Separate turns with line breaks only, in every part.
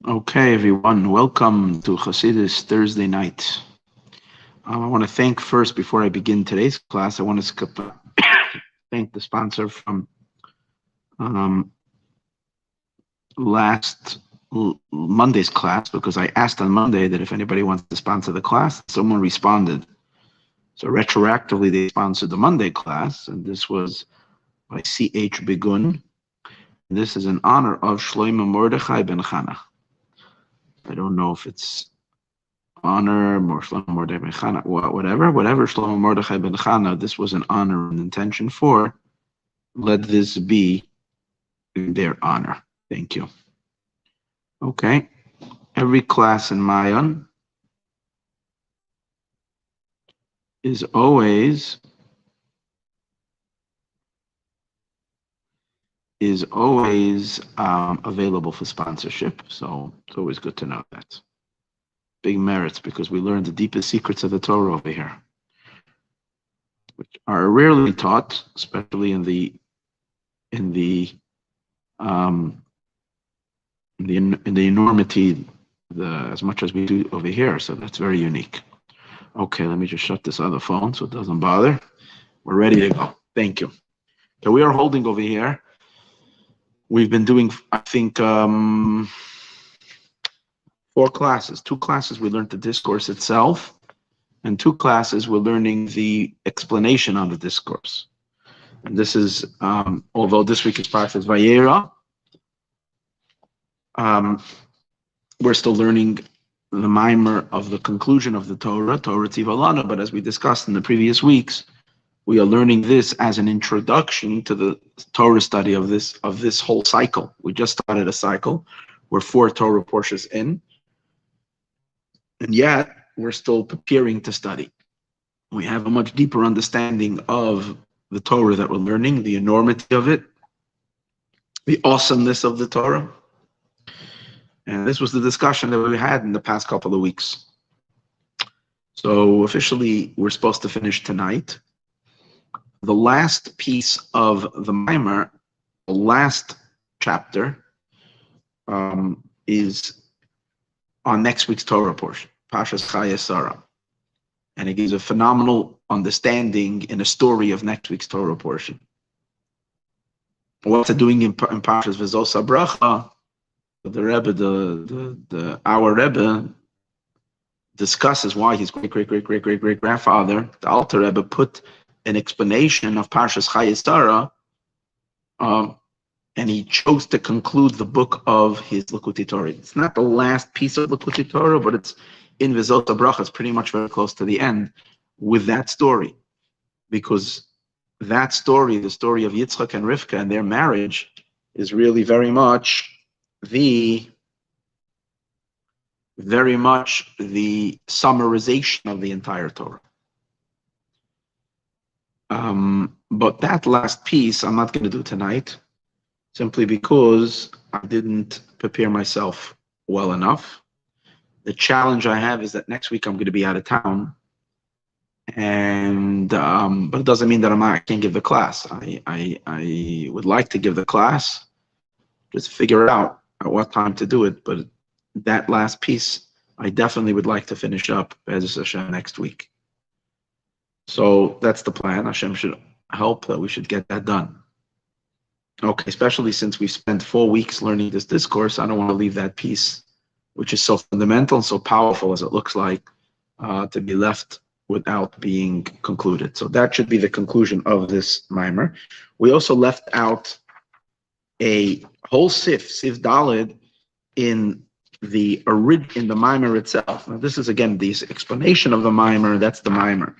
Okay, everyone, welcome to Hasidus Thursday night. I want to thank first, before I begin today's class, I want to thank the sponsor from um, last Monday's class, because I asked on Monday that if anybody wants to sponsor the class, someone responded. So retroactively, they sponsored the Monday class, and this was by C.H. Begun. This is in honor of Shlomo Mordechai ben Chana. I don't know if it's honor Shlomo Mordechai ben Chana, whatever Shlomo Mordechai ben Chana, this was an honor and intention for. Let this be in their honor. Thank you. Okay. Every class in Mayan is always available for sponsorship. So it's always good to know that. Big merits, because we learn the deepest secrets of the Torah over here, which are rarely taught, especially in the enormity, as much as we do over here. So that's very unique. Okay, let me just shut this other phone so it doesn't bother. We're ready to go. Thank you. So we are holding over here. We've been doing, I think, 4 classes. 2 classes we learned the discourse itself, and 2 classes we're learning the explanation on the discourse. And this is, although this week is Parshas Vayera, we're still learning the mimer of the conclusion of the Torah Tziva, Lanu. But as we discussed in the previous weeks, we are learning this as an introduction to the Torah study of this whole cycle. We just started a cycle. We're 4 Torah portions in, and yet we're still preparing to study. We have a much deeper understanding of the Torah that we're learning, the enormity of it, the awesomeness of the Torah. And this was the discussion that we had in the past couple of weeks. So officially, we're supposed to finish tonight. The last piece of the mimer, the last chapter, is on next week's Torah portion, Parshas Chayei Sarah. And it gives a phenomenal understanding in a story of next week's Torah portion. What's it doing in Parshas V'zos HaBracha? The Rebbe, our Rebbe, discusses why his great grandfather, the Alter Rebbe, put an explanation of Parshas Chayei Sarah, and he chose to conclude the book of his Likutei Torah. It's not the last piece of Likutei Torah, but it's in V'zos HaBracha. It's pretty much very close to the end with that story, because that story, the story of Yitzchak and Rivka and their marriage, is really very much the summarization of the entire Torah. But that last piece I'm not going to do tonight, simply because I didn't prepare myself well enough. The challenge I have is that next week I'm going to be out of town, and but it doesn't mean that I can't give the class. I would like to give the class, just figure out at what time to do it. But that last piece, I definitely would like to finish up Be'ezus Hashem next week. So that's the plan. Hashem should help that we should get that done. Okay, especially since we've spent 4 weeks learning this discourse, I don't want to leave that piece, which is so fundamental and so powerful as it looks like, to be left without being concluded. So that should be the conclusion of this mimer. We also left out a whole Sif Daled in the mimer itself. Now this is again the explanation of the mimer. That's the mimer.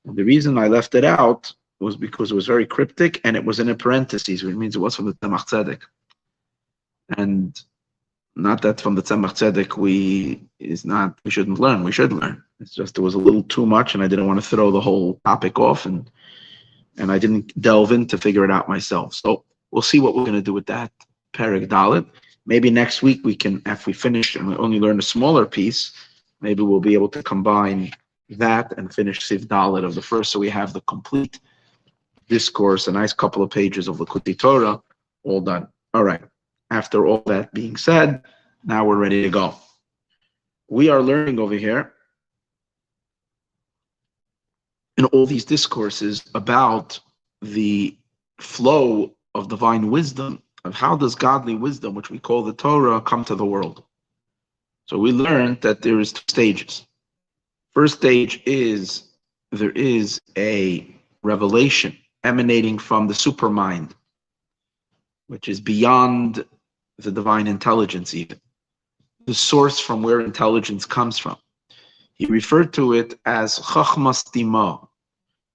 And the reason I left it out was because it was very cryptic and it was in a parentheses, which means it was from the Tzemach Tzedek. And not that from the Tzemach Tzedek we shouldn't learn. We should learn. It's just it was a little too much, and I didn't want to throw the whole topic off, and I didn't delve in to figure it out myself. So we'll see what we're going to do with that Perek Dalet. Maybe next week we can, if we finish and we only learn a smaller piece, maybe we'll be able to combine that and finish Sif Dalet of the first, so we have the complete discourse, a nice couple of pages of Likutei Torah, all done. All right. After all that being said, Now we're ready to go. We are learning over here in all these discourses about the flow of divine wisdom, of how does godly wisdom, which we call the Torah, come to the world. So we learned that there is two stages. First stage is there is a revelation emanating from the supermind, which is beyond the divine intelligence even, the source from where intelligence comes from. He referred to it as Chachma Stima,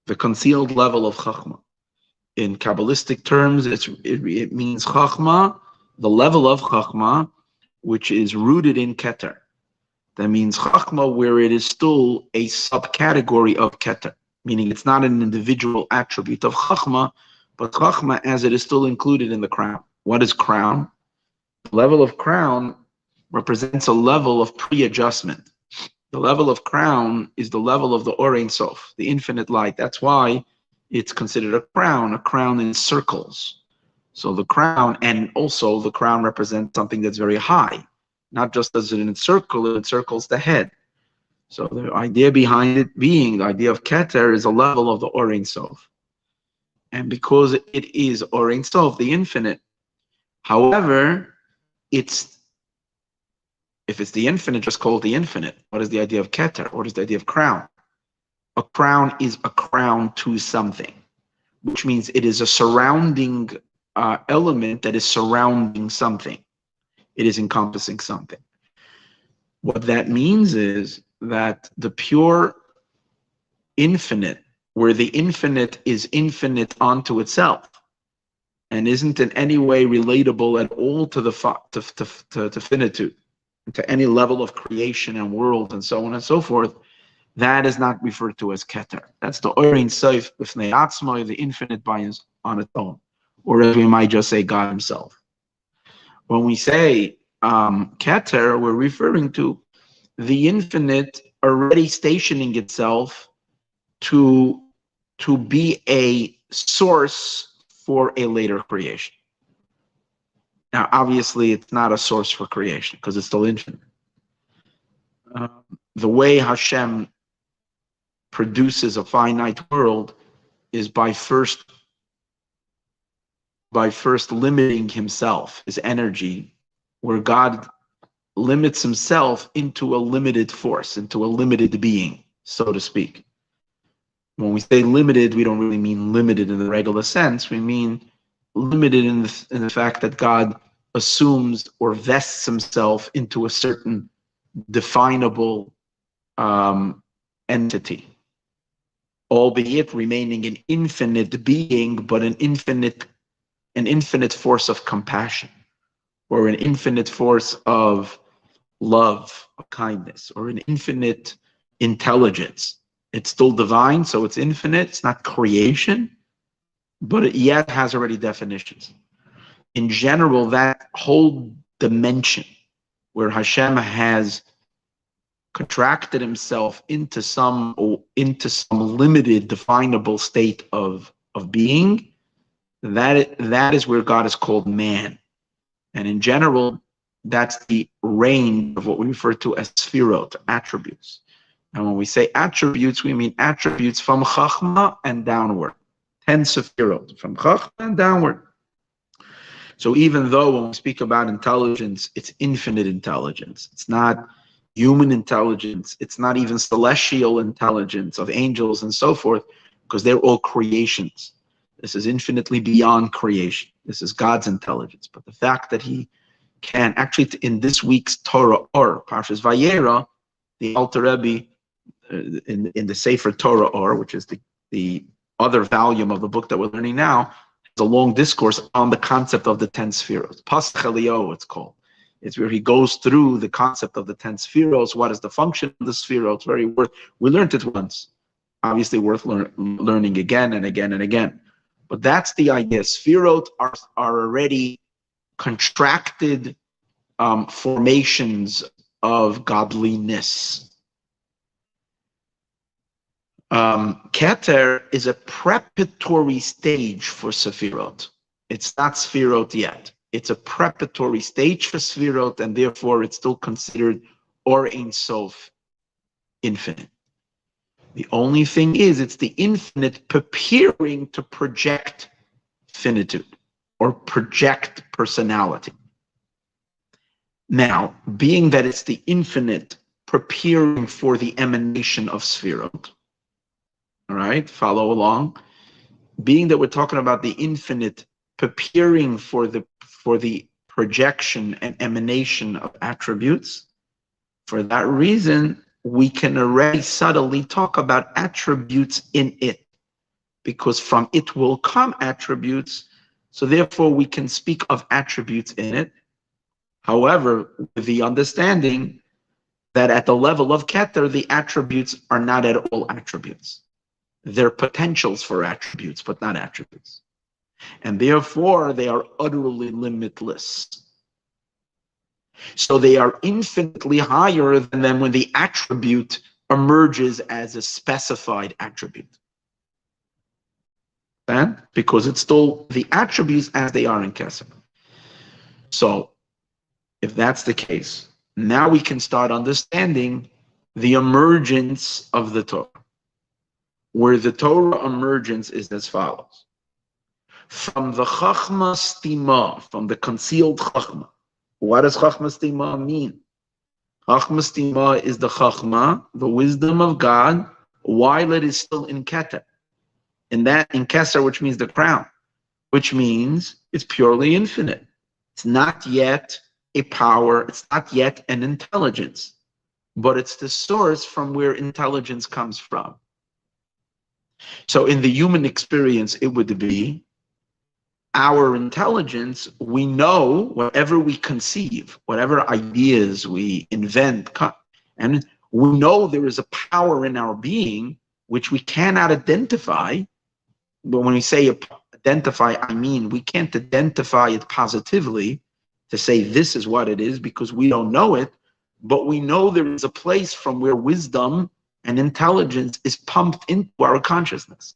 the concealed level of Chachma. In Kabbalistic terms, it means Chachma, the level of Chachma, which is rooted in Keter. That means Chachma where it is still a subcategory of Keter, meaning it's not an individual attribute of Chachma, but Chachma as it is still included in the crown. What is crown? The level of crown represents a level of pre-adjustment. The level of crown is the level of the Or Ein Sof, the infinite light. That's why it's considered a crown in circles. So the crown, and also the crown represents something that's very high. Not just as it encircles the head. So the idea behind it being, the idea of Keter is a level of the Or Ein Sof. And because it is Or Ein Sof, the infinite, however, if it's the infinite, just call it the infinite. What is the idea of Keter? What is the idea of crown? A crown is a crown to something, which means it is a surrounding element that is surrounding something. It is encompassing something. What that means is that the pure infinite, where the infinite is infinite onto itself, and isn't in any way relatable at all to to finitude, to any level of creation and world and so on and so forth, that is not referred to as Keter. That's the Or Ein Sof b'fnei atzmo, the infinite by on its own, or as we might just say, God Himself. When we say Keter, we're referring to the infinite already stationing itself to be a source for a later creation. Now, obviously, it's not a source for creation because it's still infinite. The way Hashem produces a finite world is by first limiting Himself, His energy, where God limits Himself into a limited force, into a limited being, so to speak. When we say limited, we don't really mean limited in the regular sense. We mean limited in the fact that God assumes or vests Himself into a certain definable entity, albeit remaining an infinite being, but an infinite force of compassion, or an infinite force of love, of kindness, or an infinite intelligence. It's still divine, so it's infinite. It's not creation, but it yet has already definitions. In general, that whole dimension where Hashem has contracted Himself into some limited, definable state of being, that is where God is called man. And in general, that's the range of what we refer to as sfirot, attributes. And when we say attributes, we mean attributes from Chachma and downward. 10 sefirot, from Chachma and downward. So even though when we speak about intelligence, it's infinite intelligence. It's not human intelligence. It's not even celestial intelligence of angels and so forth, because they're all creations. This is infinitely beyond creation. This is God's intelligence. But the fact that He can, actually in this week's Torah, or Parshas Vayera, the Alter Rebbe, in the Sefer Torah, or which is the other volume of the book that we're learning now, has a long discourse on the concept of the 10 spheros. Pasach Elio, it's called. It's where he goes through the concept of the 10 spheros. What is the function of the spheros? We learned it once. Obviously worth learning again and again and again. But that's the idea. Sphirot are already contracted formations of godliness. Keter is a preparatory stage for Sefirot. It's not Sefirot yet. It's a preparatory stage for Sfirot, and therefore it's still considered Or Ein Sof, infinite. The only thing is, it's the infinite preparing to project finitude or project personality. Now, being that it's the infinite preparing for the emanation of Sfirot, all right, follow along. Being that we're talking about the infinite preparing for the projection and emanation of attributes, for that reason, we can already subtly talk about attributes in it, because from it will come attributes, so therefore we can speak of attributes in it. However, with the understanding that at the level of Keter, the attributes are not at all attributes. They're potentials for attributes, but not attributes. And therefore, they are utterly limitless. So they are infinitely higher than when the attribute emerges as a specified attribute. And because it's still the attributes as they are in Kesef. So, if that's the case, now we can start understanding the emergence of the Torah. Where the Torah emergence is as follows. From the Chachma Stima, from the concealed Chachma. What does Chachma Stima mean? Chachma Stima is the Chachma, the wisdom of God, while it is still in Keter. In Keser, which means the crown, which means it's purely infinite. It's not yet a power, it's not yet an intelligence, but it's the source from where intelligence comes from. So in the human experience, it would be our intelligence. We know whatever we conceive, whatever ideas we invent, and we know there is a power in our being which we cannot identify. But when we say identify, I mean we can't identify it positively to say this is what it is because we don't know it, but we know there is a place from where wisdom and intelligence is pumped into our consciousness.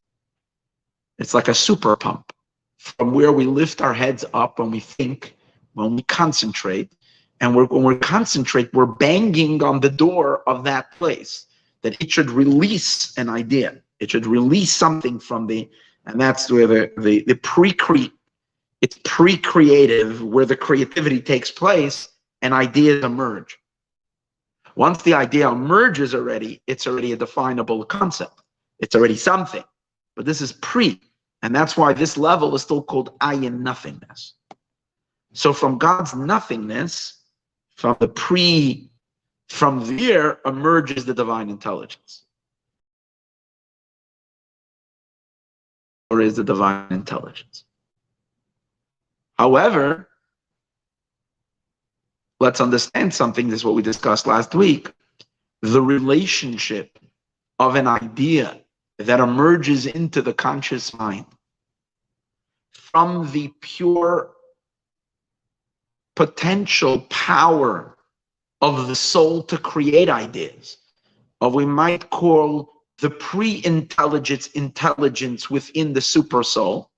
It's like a super pump from where we lift our heads up when we think, when we concentrate. And when we concentrate, we're banging on the door of that place that it should release an idea. It should release something from and that's where it's pre-creative, where the creativity takes place and ideas emerge. Once the idea emerges already, it's already a definable concept. It's already something. But this is pre. And that's why this level is still called ayin nothingness. So from God's nothingness, from there emerges the divine intelligence. Or is the divine intelligence. However, let's understand something. This is what we discussed last week. The relationship of an idea that emerges into the conscious mind from the pure potential power of the soul to create ideas, or we might call the intelligence within the super soul.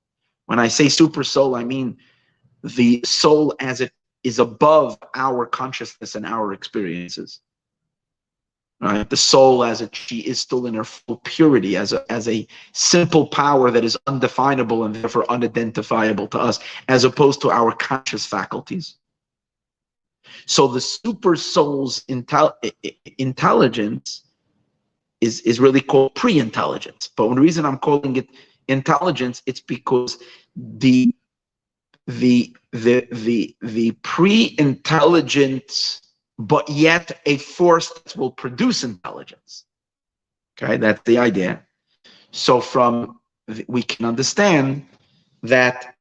When I say super soul, I mean the soul as it is above our consciousness and our experiences. Right? The soul she is still in her full purity, as a simple power that is undefinable and therefore unidentifiable to us, as opposed to our conscious faculties. So the super soul's intelligence is really called pre-intelligence. But the reason I'm calling it intelligence, it's because the pre-intelligence, but yet a force that will produce intelligence. Okay, that's the idea. So we can understand that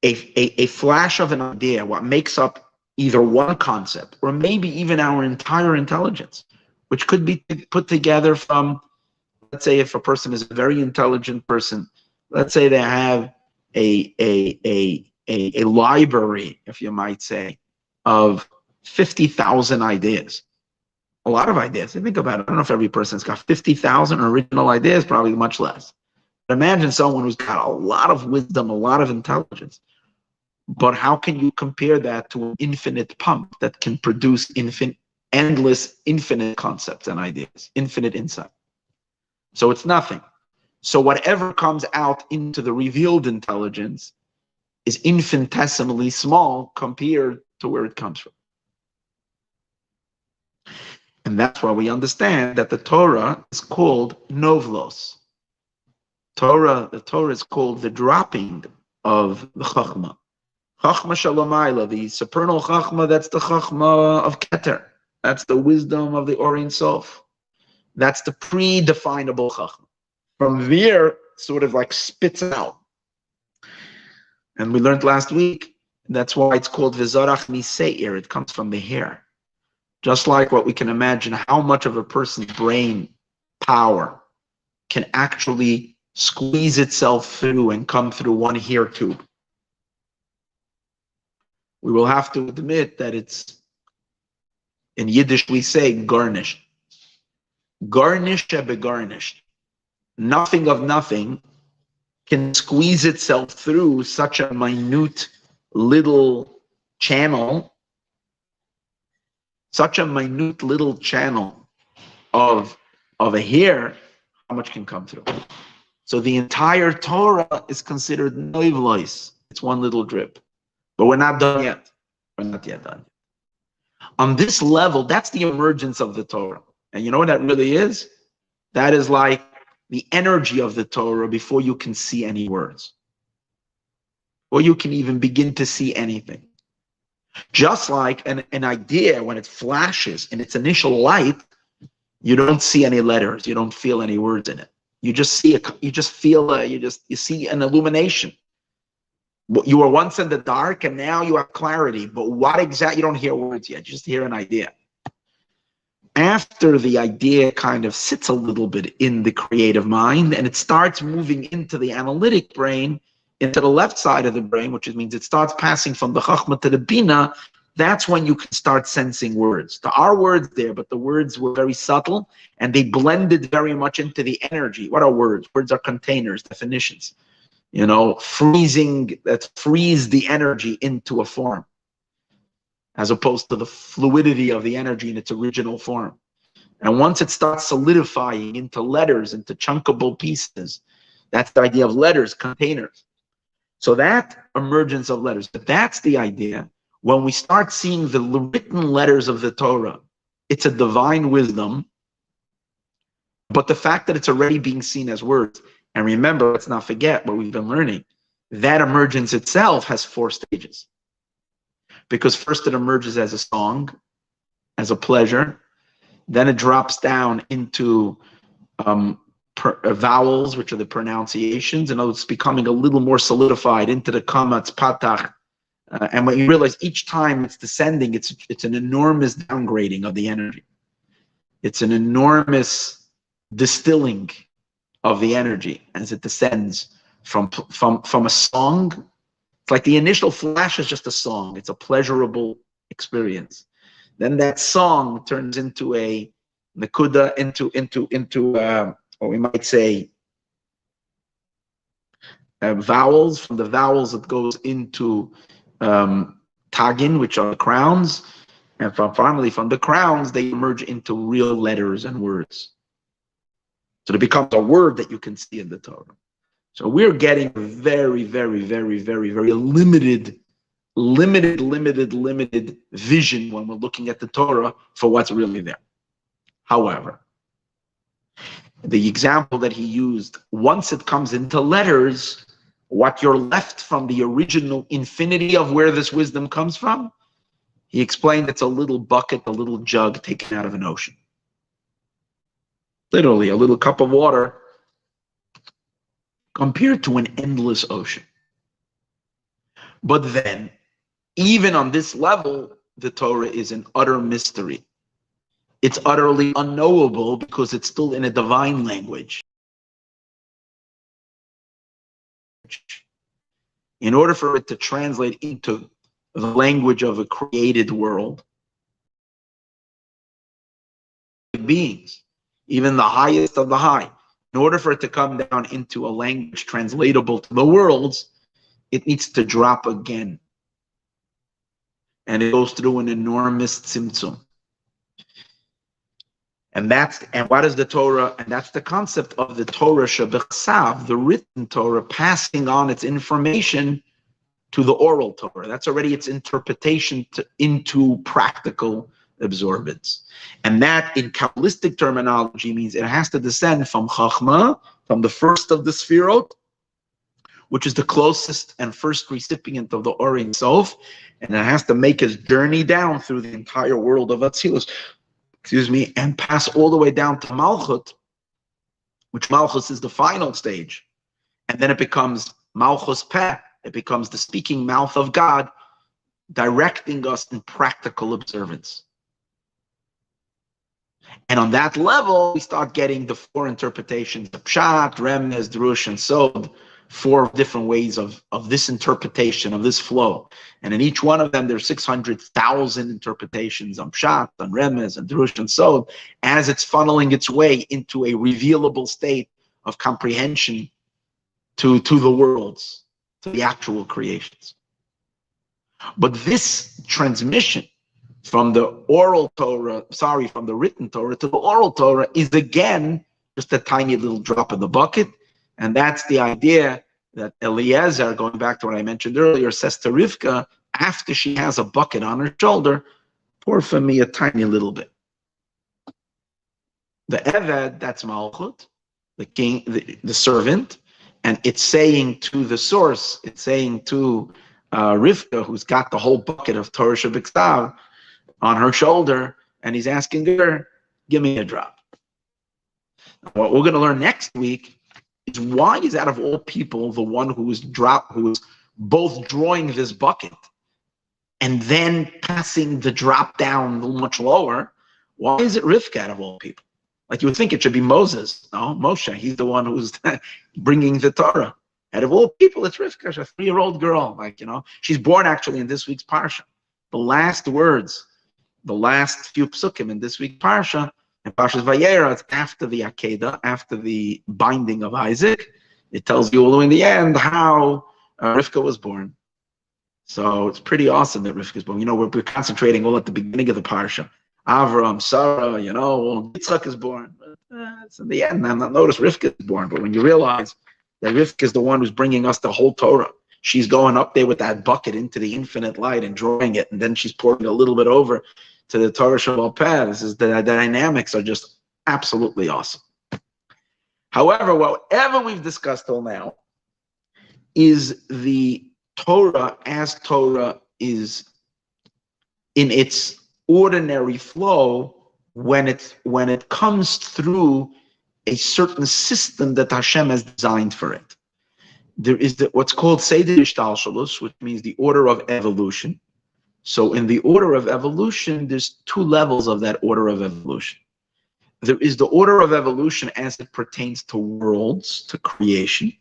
a flash of an idea, what makes up either one concept or maybe even our entire intelligence, which could be put together from, let's say, if a person is a very intelligent person, let's say they have a library, if you might say, of 50,000 ideas. A lot of ideas. Think about it. I don't know if every person's got 50,000 original ideas, probably much less. But imagine someone who's got a lot of wisdom, a lot of intelligence. But how can you compare that to an infinite pump that can produce endless, infinite concepts and ideas, infinite insight? So it's nothing. So whatever comes out into the revealed intelligence is infinitesimally small compared to where it comes from. And that's why we understand that the Torah is called novlos. The Torah is called the dropping of the Chachma. Chachma Shalamayla, the supernal Chachma, that's the Chachma of Keter. That's the wisdom of the Orient Sof. That's the predefinable Chachma. From there, sort of like spits out. And we learned last week, that's why it's called Vizarach Miseir. It comes from the hair. Just like what we can imagine, how much of a person's brain power can actually squeeze itself through and come through one hair tube. We will have to admit that it's, in Yiddish we say, garnished. Garnished be garnished. Nothing of nothing can squeeze itself through such a minute little channel, of a hair. How much can come through? So the entire Torah is considered noivlois. It's one little drip. But we're not done yet. We're not yet done. On this level, that's the emergence of the Torah. And you know what that really is? That is like the energy of the Torah before you can see any words. Or you can even begin to see anything. Just like an idea, when it flashes in its initial light, you don't see any letters. You don't feel any words in it. You just see you see an illumination. You were once in the dark and now you have clarity. But what exactly? You don't hear words yet. You just hear an idea. After the idea kind of sits a little bit in the creative mind and it starts moving into the analytic brain, into the left side of the brain, which means it starts passing from the Chachma to the Bina, that's when you can start sensing words. There are words there, but the words were very subtle and they blended very much into the energy. What are words? Words are containers, definitions. Freezing, that freeze the energy into a form, as opposed to the fluidity of the energy in its original form. And once it starts solidifying into letters, into chunkable pieces, that's the idea of letters, containers. So that emergence of letters, but that's the idea. When we start seeing the written letters of the Torah, it's a divine wisdom, but the fact that it's already being seen as words, and remember, let's not forget what we've been learning, that emergence itself has 4 stages. Because first it emerges as a song, as a pleasure, then it drops down into vowels, which are the pronunciations, and it's becoming a little more solidified into the kamatz, patach, and when you realize each time it's descending, it's an enormous downgrading of the energy. It's an enormous distilling of the energy as it descends from a song. It's like the initial flash is just a song. It's a pleasurable experience. Then that song turns into a nekuda, into or we might say vowels. From the vowels, it goes into tagin, which are the crowns, and finally from the crowns they emerge into real letters and words. So it becomes a word that you can see in the Torah. So we're getting very, very, very, very, very limited vision when we're looking at the Torah for what's really there. However, the example that he used, once it comes into letters, what you're left from the original infinity of where this wisdom comes from, he explained it's a little bucket, a little jug taken out of an ocean. Literally, a little cup of water compared to an endless ocean. But then, even on this level, the Torah is an utter mystery. It's utterly unknowable because it's still in a divine language. In order for it to translate into the language of a created world, beings, even the highest of the high, in order for it to come down into a language translatable to the worlds, it needs to drop again and it goes through an enormous tzimtzum. And what is the Torah? And that's the concept of the Torah shebechsav, the written Torah, passing on its information to the oral Torah. That's already its interpretation into practical absorbance. And that, in Kabbalistic terminology, means it has to descend from Chachma, from the first of the Sfirot, which is the closest and first recipient of the Or Ein Sof, and it has to make its journey down through the entire world of Atzilus, and pass all the way down to Malchut, which Malchus is the final stage. And then it becomes Malchus Peh, it becomes the speaking mouth of God, directing us in practical observance. And on that level, we start getting the four interpretations of Pshat, Remez, Drush, and Sod, four different ways of this interpretation, of this flow. And in each one of them, there's 600,000 interpretations on Pshat, on Remez, and Drush, and Sod, as it's funneling its way into a revealable state of comprehension to the worlds, to the actual creations. But this transmission from the from the written Torah to the oral Torah is again just a tiny little drop in the bucket. And that's the idea that Eliezer, going back to what I mentioned earlier, says to Rivka, after she has a bucket on her shoulder, pour for me a tiny little bit. The Eved, that's Malchut, the king, the servant, and it's saying to the source, it's saying to Rivka, who's got the whole bucket of Torah Shebiksav on her shoulder, and he's asking her, give me a drop. What we're going to learn next week is why is, out of all people, the one who is both drawing this bucket and then passing the drop down much lower, why is it Rivka out of all people? Like, you would think it should be Moses. No, Moshe, he's the one who's bringing the Torah. Out of all people, it's Rivka, a 3-year-old girl. She's born actually in this week's Parsha. The last words, the last few psukim in this week's Parsha, and Parshas Vayera, it's after the Akedah, after the binding of Isaac. It tells you in the end how Rivka was born. So it's pretty awesome that Rivka is born. We're concentrating all at the beginning of the Parsha. Avram, Sarah, Yitzchak is born. It's in the end. And notice Rivka is born. But when you realize that Rivka is the one who's bringing us the whole Torah, she's going up there with that bucket into the infinite light and drawing it, and then she's pouring a little bit over to the Torah Shabbat Peh. The dynamics are just absolutely awesome. However, whatever we've discussed till now is the Torah as Torah is in its ordinary flow when it comes through a certain system that Hashem has designed for it. There is what's called Seder Ishtalshalus, which means the order of evolution. So in the order of evolution, there's two levels of that order of evolution. There is the order of evolution as it pertains to worlds, to creation.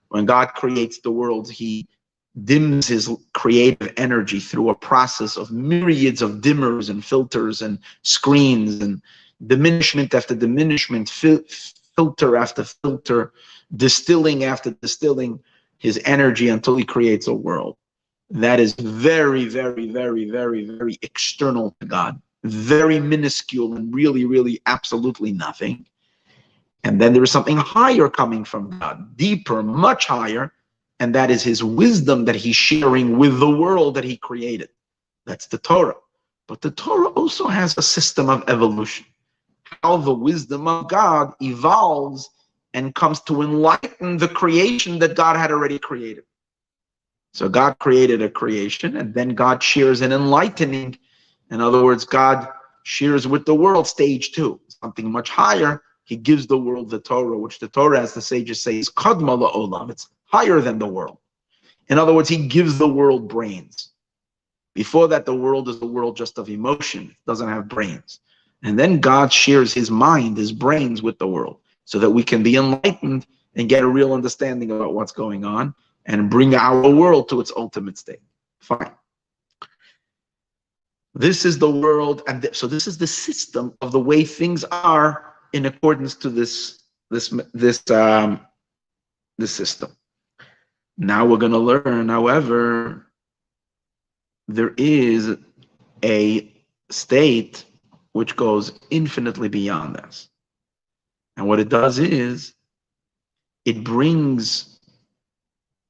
When God creates the worlds, he dims his creative energy through a process of myriads of dimmers and filters and screens and diminishment after diminishment, filter after filter, distilling after distilling his energy until he creates a world. That is very, very, very, very, very external to God. Very minuscule and really, really absolutely nothing. And then there is something higher coming from God, deeper, much higher, and that is his wisdom that he's sharing with the world that he created. That's the Torah. But the Torah also has a system of evolution. How the wisdom of God evolves and comes to enlighten the creation that God had already created. So God created a creation, and then God shares an enlightening. In other words, God shares with the world stage 2, something much higher. He gives the world the Torah, which the Torah, as the sages say, is kadma la'olam. It's higher than the world. In other words, he gives the world brains. Before that, the world is the world just of emotion. It doesn't have brains. And then God shares his mind, his brains with the world, so that we can be enlightened and get a real understanding about what's going on and bring our world to its ultimate state. Fine. This is the world, and so this is the system of the way things are in accordance to this system. Now we're going to learn, however, there is a state which goes infinitely beyond this. And what it does is, it brings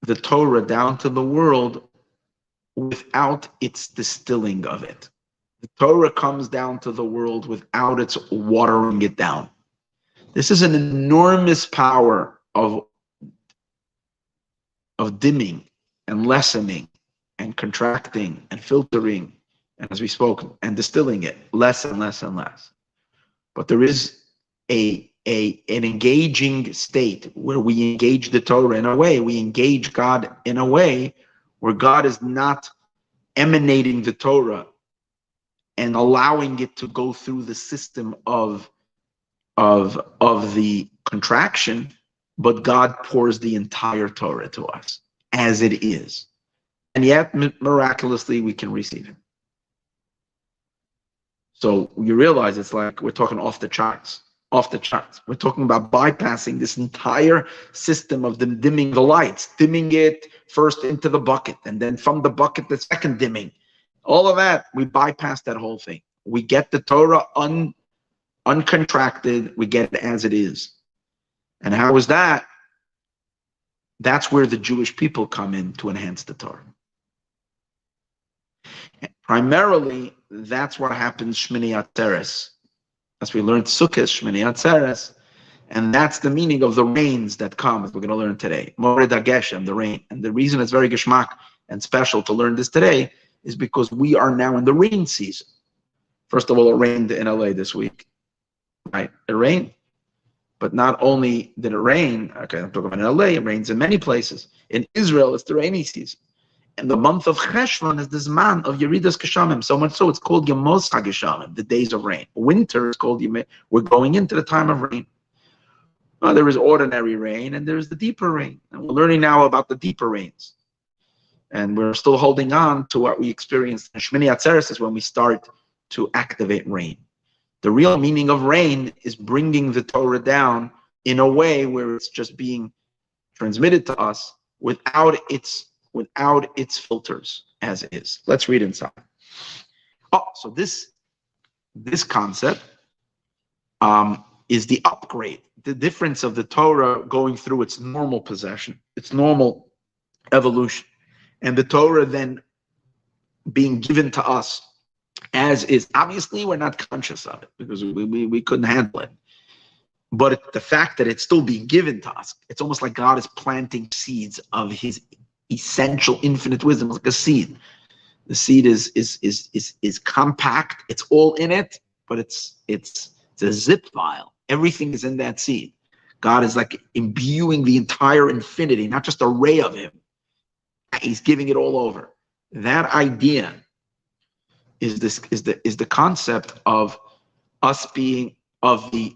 the Torah down to the world without its distilling of it. The Torah comes down to the world without its watering it down. This is an enormous power of dimming and lessening and contracting and filtering, and as we spoke, and distilling it less and less and less. But there is an engaging state where we engage the Torah in a way, we engage God in a way where God is not emanating the Torah and allowing it to go through the system of the contraction, but God pours the entire Torah to us as it is. And yet, miraculously, we can receive it. So you realize it's like we're talking off the charts. Off the charts. We're talking about bypassing this entire system of them dimming the lights, dimming it first into the bucket, and then from the bucket, the second dimming. All of that, we bypass that whole thing. We get the Torah uncontracted, we get it as it is. And how is that? That's where the Jewish people come in to enhance the Torah. Primarily, that's what happens Shmini Atzeres. As we learned Sukkot, Shmini Atzeres, and that's the meaning of the rains that come, as we're going to learn today. Mored HaGeshem, the rain. And the reason it's very geschmack and special to learn this today is because we are now in the rain season. First of all, it rained in LA this week, right? It rained. But not only did it rain, okay, I'm talking about in LA, it rains in many places. In Israel, it's the rainy season. And the month of Cheshvan is the Zman of Yeridas Geshamim. So much so, it's called Yemos HaGeshamim, the days of rain. Winter is called Yemei. We're going into the time of rain. Well, there is ordinary rain and there's the deeper rain. And we're learning now about the deeper rains. And we're still holding on to what we experienced. And Shmini Atzeres is when we start to activate rain. The real meaning of rain is bringing the Torah down in a way where it's just being transmitted to us without its filters as it is. Let's read inside. Oh, so this concept is the upgrade, the difference of the Torah going through its normal possession, its normal evolution, and the Torah then being given to us as is. Obviously, we're not conscious of it because we couldn't handle it. But the fact that it's still being given to us, it's almost like God is planting seeds of His essential infinite wisdom, like a seed. The seed is compact. It's all in it, but it's a zip file. Everything is in that seed. God is like imbuing the entire infinity, not just a ray of Him. He's giving it all over. That idea is the concept of us being of the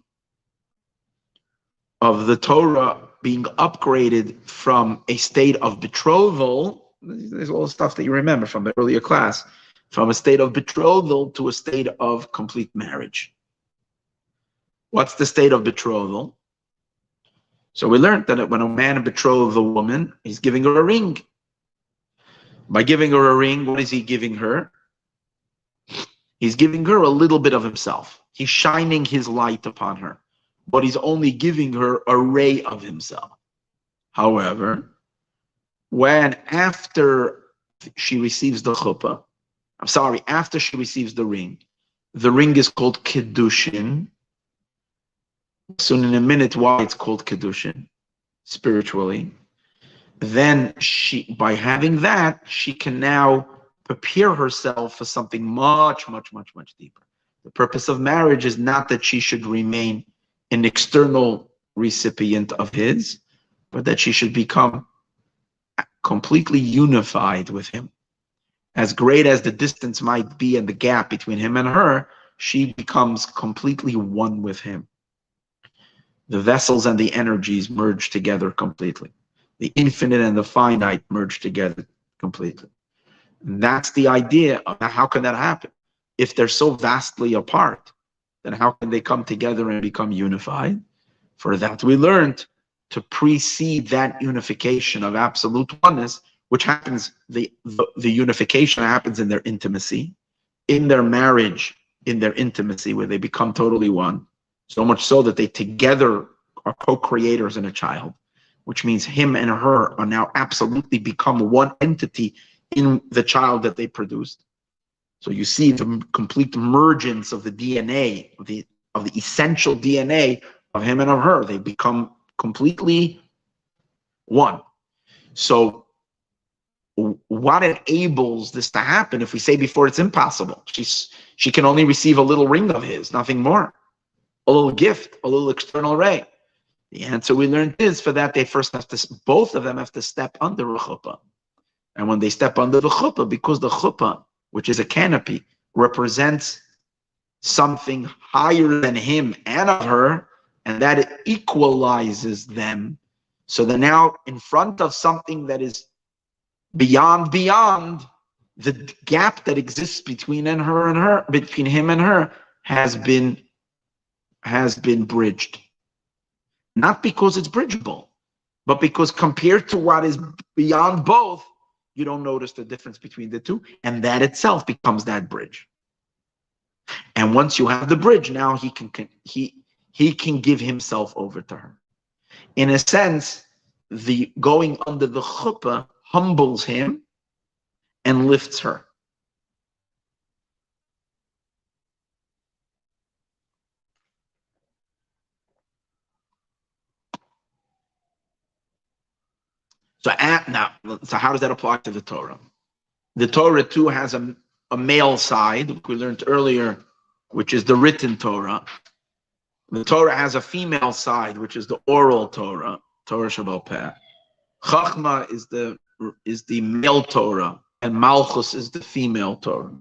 Torah being upgraded from a state of betrothal. There's all the stuff that you remember from the earlier class, from a state of betrothal to a state of complete marriage. What's the state of betrothal? So we learned that when a man betroths a woman, he's giving her a ring. By giving her a ring, what is he giving her? He's giving her a little bit of himself. He's shining his light upon her, but he's only giving her a ray of himself. However, after she receives the chuppah, after she receives the ring is called Kiddushin. Soon in a minute, why it's called Kiddushin, spiritually. Then by having that, she can now prepare herself for something much, much, much, much deeper. The purpose of marriage is not that she should remain an external recipient of his, but that she should become completely unified with him. As great as the distance might be and the gap between him and her, she becomes completely one with him. The vessels and the energies merge together completely. The infinite and the finite merge together completely. And that's the idea of how can that happen? If they're so vastly apart, then how can they come together and become unified? For that we learned to precede that unification of absolute oneness which happens, the unification happens in their intimacy, in their marriage, in their intimacy, where they become totally one. So much so that they together are co-creators in a child, which means him and her are now absolutely become one entity in the child that they produced. So you see the complete emergence of the DNA, of the essential DNA of him and of her. They become completely one. So what enables this to happen? If we say before it's impossible, she can only receive a little ring of his, nothing more, a little gift, a little external ray. The answer we learned is, for that they first have to, both of them have to step under a chuppah. And when they step under the chuppah, because the chuppah, which is a canopy, represents something higher than him and of her, and that it equalizes them. So they're now in front of something that is beyond the gap that exists between between him and her has been bridged. Not because it's bridgeable, but because compared to what is beyond both, you don't notice the difference between the two, and that itself becomes that bridge. And once you have the bridge, now he can give himself over to her. In a sense, the going under the chuppah humbles him and lifts her. So how does that apply to the Torah? The Torah too has a male side, which we learned earlier, which is the written Torah. The Torah has a female side, which is the oral Torah, Torah Sheba'al Peh. Chachma is the male Torah, and Malchus is the female Torah.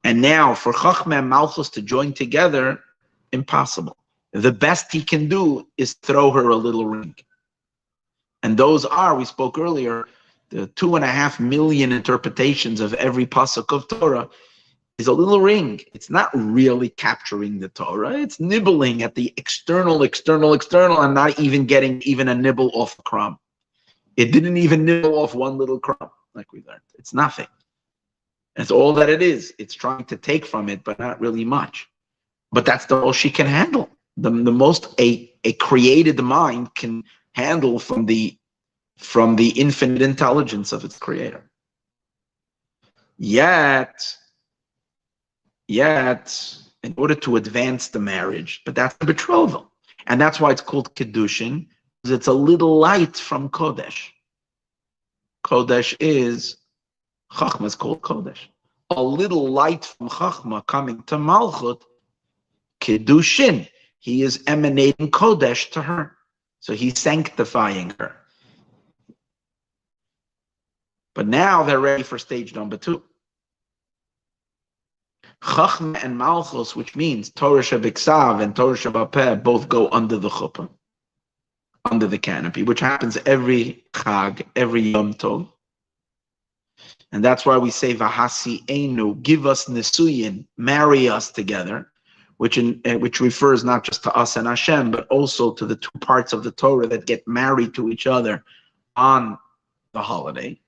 And now for Chachma and Malchus to join together, impossible. The best he can do is throw her a little ring. And those are, we spoke earlier, the 2.5 million interpretations of every pasuk of Torah is a little ring. It's not really capturing the Torah. It's nibbling at the external, and not even getting even a nibble off a crumb. It didn't even nibble off one little crumb, like we learned. It's nothing. That's all that it is. It's trying to take from it, but not really much. But that's the most she can handle. The most a created mind can handle from the infinite intelligence of its creator. Yet, in order to advance the marriage, but that's the betrothal. And that's why it's called Kiddushin, because it's a little light from Kodesh. Kodesh is, Chachma is called Kodesh. A little light from Chachma coming to Malchut, Kiddushin. He is emanating Kodesh to her. So he's sanctifying her. But now they're ready for stage number 2. Chachma and Malchus, which means Torah Shebiksav and Torah Sheba'al Peh, both go under the chuppah, under the canopy, which happens every Chag, every Yom Tov. And that's why we say Vahasi Einu, give us Nisuyin, marry us together, which refers not just to us and Hashem, but also to the 2 parts of the Torah that get married to each other on the holiday.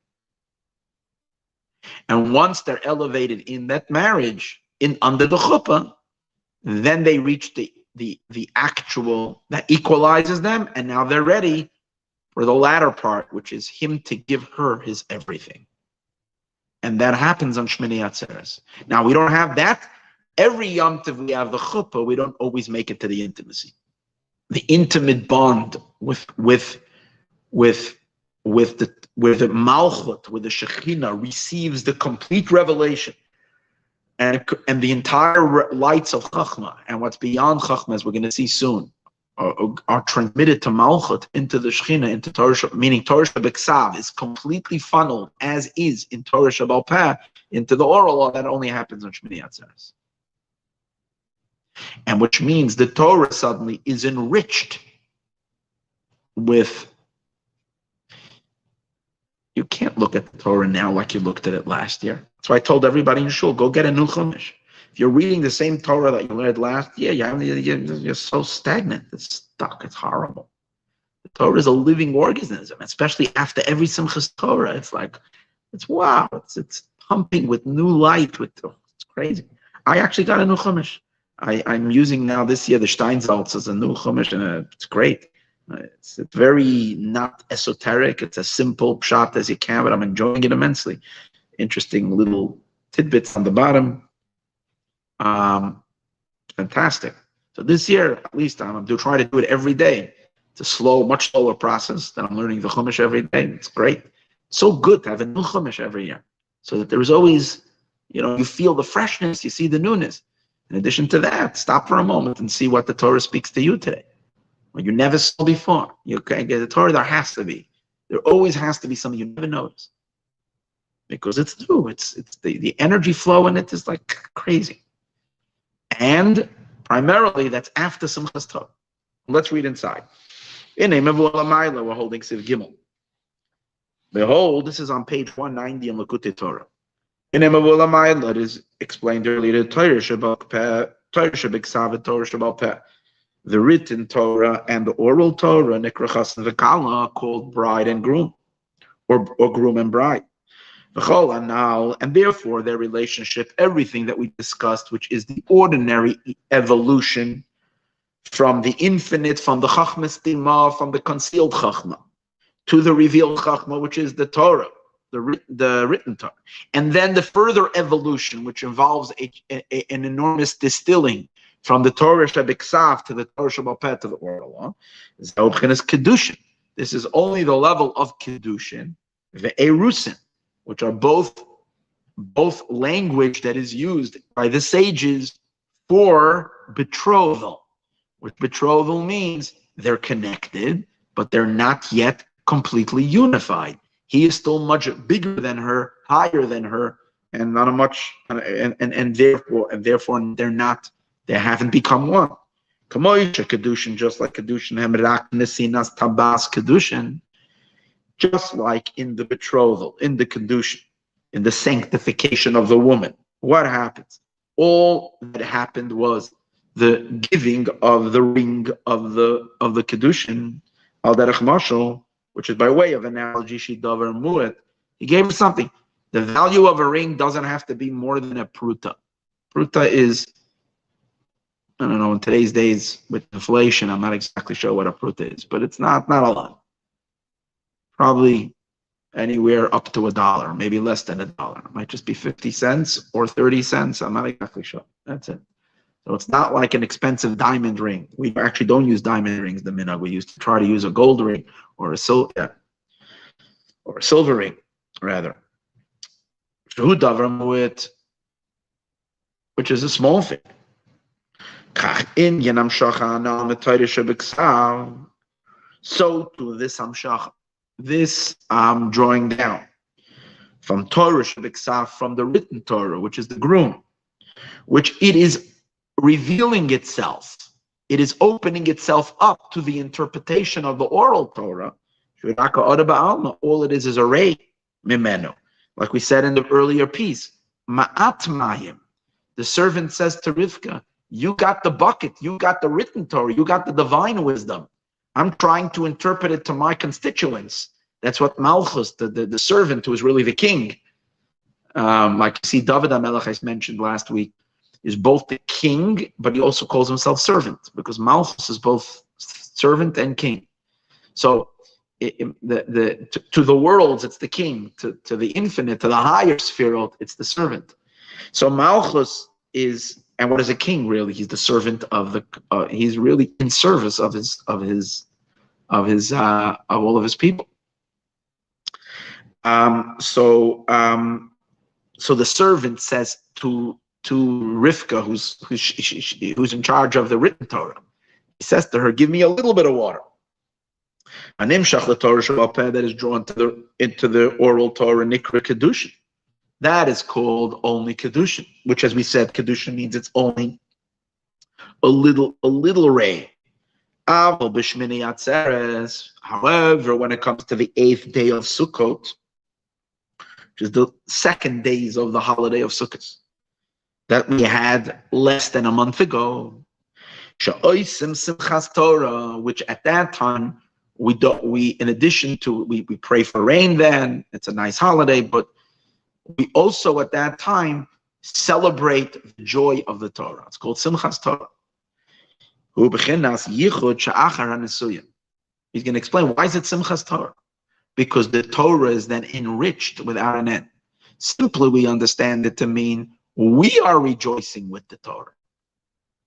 And once they're elevated in that marriage, under the chuppah, then they reach the actual that equalizes them, and now they're ready for the latter part, which is him to give her his everything. And that happens on Shmini Atzeres. Now we don't have that. Every Yom Tov we have the chuppah, we don't always make it to the intimacy. The intimate bond with the Malchut, with the Shekhinah, receives the complete revelation and the entire lights of Chachma, and what's beyond Chachma, as we're going to see soon, are transmitted to Malchut, into the Shekhinah, into Torah, meaning Torah Shebiksav is completely funneled, as is in Torah Sheba'al Peh, into the oral law. That only happens on Shmini Atzeres. And which means the Torah suddenly is enriched with. You can't look at the Torah now like you looked at it last year. So I told everybody in shul, go get a new chumash. If you're reading the same Torah that you read last year, you're so stagnant. It's stuck. It's horrible. The Torah is a living organism, especially after every Simchas Torah. It's wow. It's pumping with new light. It's crazy. I actually got a new Chumash. I'm using now this year the Steinsaltz as a new Chumash, and it's great. It's very not esoteric. It's as simple pshat as you can, but I'm enjoying it immensely. Interesting little tidbits on the bottom. Fantastic. So this year, at least, I'm going to try to do it every day. It's a much slower process than I'm learning the Chumash every day. It's great. It's so good to have a new Chumash every year, so that there's always, you feel the freshness, you see the newness. In addition to that, stop for a moment and see what the Torah speaks to you today. What you never saw before. You can't get the Torah, there always has to be something you never noticed. Because it's new. It's the energy flow in it is like crazy. And primarily that's after Simchas Torah. Let's read inside. In name of Ulamayla, we're holding Siv Gimel. Behold, this is on page 190 in Likutei Torah. In name of Ulamayla, it is explained earlier, Torah Shabbat Peh, Torah Shabbat Torah Shabbat Peh. The written Torah and the oral Torah, Nikrachas and V'Kala, called bride and groom, or groom and bride. And therefore their relationship, everything that we discussed, which is the ordinary evolution from the infinite, from the Chachma Stima, from the concealed Chachma, to the revealed Chachma, which is the Torah, the written Torah. And then the further evolution, which involves an enormous distilling from the Torah Shabbat to the Torah Shabbat to the oral law, is Kedushin. This is only the level of Kedushin, Ve'erusin, which are both language that is used by the sages for betrothal, which betrothal means they're connected, but they're not yet completely unified. He is still much bigger than her, higher than her, and not a much, and therefore they haven't become one. Kamoisha Kedushin, just like Kedushin, Hemrak Nesinas Tabas Kedushin. Just like in the betrothal, in the Kedushin, in the sanctification of the woman, what happens? All that happened was the giving of the ring of the Kedushin, al derech mashal, which is by way of analogy, shidavar muet. He gave her something. The value of a ring doesn't have to be more than a pruta. Pruta is, I don't know, in today's days with inflation, I'm not exactly sure what a pruta is, but it's not a lot. Probably anywhere up to $1, maybe less than $1. It might just be 50 cents or 30 cents. I'm not exactly sure. That's it. So it's not like an expensive diamond ring. We actually don't use diamond rings, the minhag. We used to try to use a gold ring or a silver ring, rather. Which is a small thing. So to this Hamshach, this drawing down from Torah Shabbat, from the written Torah, which is the groom, which it is revealing itself, it is opening itself up to the interpretation of the oral Torah. All it is a ray, mimenu, like we said in the earlier piece. Ma'at mayim. The servant says to Rivka, "You got the bucket, you got the written Torah, you got the divine wisdom. I'm trying to interpret it to my constituents." That's what Malchus, the servant who is really the king, like you see David HaMelech, I mentioned last week, is both the king, but he also calls himself servant, because Malchus is both servant and king. So to the worlds, it's the king. To the infinite, to the higher sphere, it's the servant. So Malchus is, and what is a king really? He's the servant of the. He's really in service of all of his people. So the servant says to Rivka, who's in charge of the written Torah, he says to her, "Give me a little bit of water." That is drawn into the oral Torah, Nikra Kedushin. That is called only Kedushin, which, as we said, Kedushin means it's only a little ray. However, when it comes to the 8th day of Sukkot, which is the 2nd days of the holiday of Sukkot, that we had less than a month ago, which at that time in addition to, we pray for rain then, it's a nice holiday, but we also at that time celebrate the joy of the Torah. It's called Simchas Torah. He's going to explain why is it Simchas Torah? Because the Torah is then enriched without an end. Simply, we understand it to mean we are rejoicing with the Torah.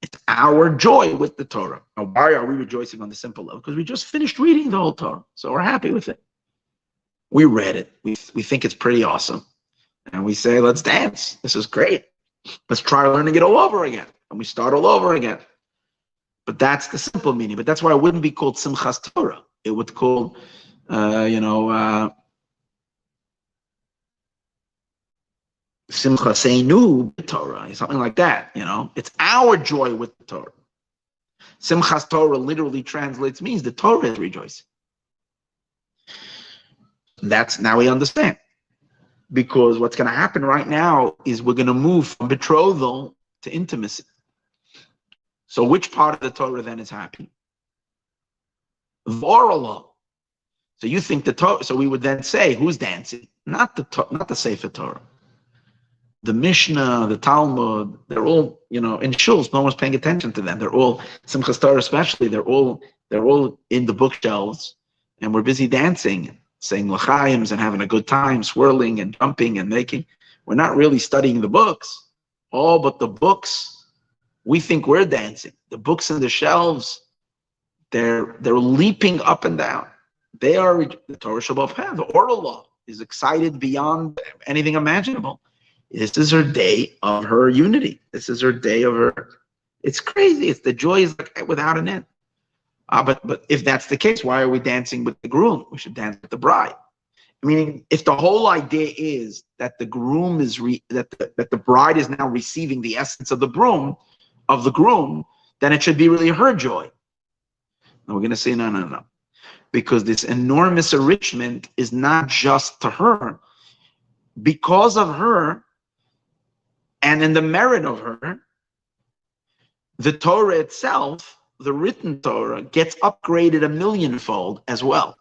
It's our joy with the Torah. Now, why are we rejoicing on the simple level? Because we just finished reading the whole Torah, so we're happy with it. We read it. We think it's pretty awesome. And we say, let's dance. This is great. Let's try learning it all over again. And we start all over again. But that's the simple meaning. But that's why it wouldn't be called Simchas Torah. It would call, Simchas Einu Torah, something like that. It's our joy with the Torah. Simchas Torah literally translates, means the Torah is rejoicing. That's now we understand. Because what's going to happen right now is we're going to move from betrothal to intimacy. So which part of the Torah then is happy? The oral law. So you think the Torah, so we would then say, who's dancing? Not the Sefer Torah. The Mishnah, the Talmud, they're all, in shuls, no one's paying attention to them. They're all, Simchas Torah especially, they're all in the bookshelves, and we're busy dancing, saying l'chaims and having a good time, swirling and jumping and making. We're not really studying the books. Oh, but the books, we think we're dancing. The books in the shelves, they're leaping up and down. They are the Torah Shabbat. The oral law is excited beyond anything imaginable. This is her day of her unity. This is her day of her. It's crazy. It's the joy is like without an end. But if that's the case, why are we dancing with the groom? We should dance with the bride. Meaning, if the whole idea is that the groom is that the bride is now receiving the essence of the groom, then it should be really her joy. And we're going to say no, because this enormous enrichment is not just to her. Because of her, and in the merit of her, the Torah itself, the written Torah, gets upgraded 1,000,000-fold as well.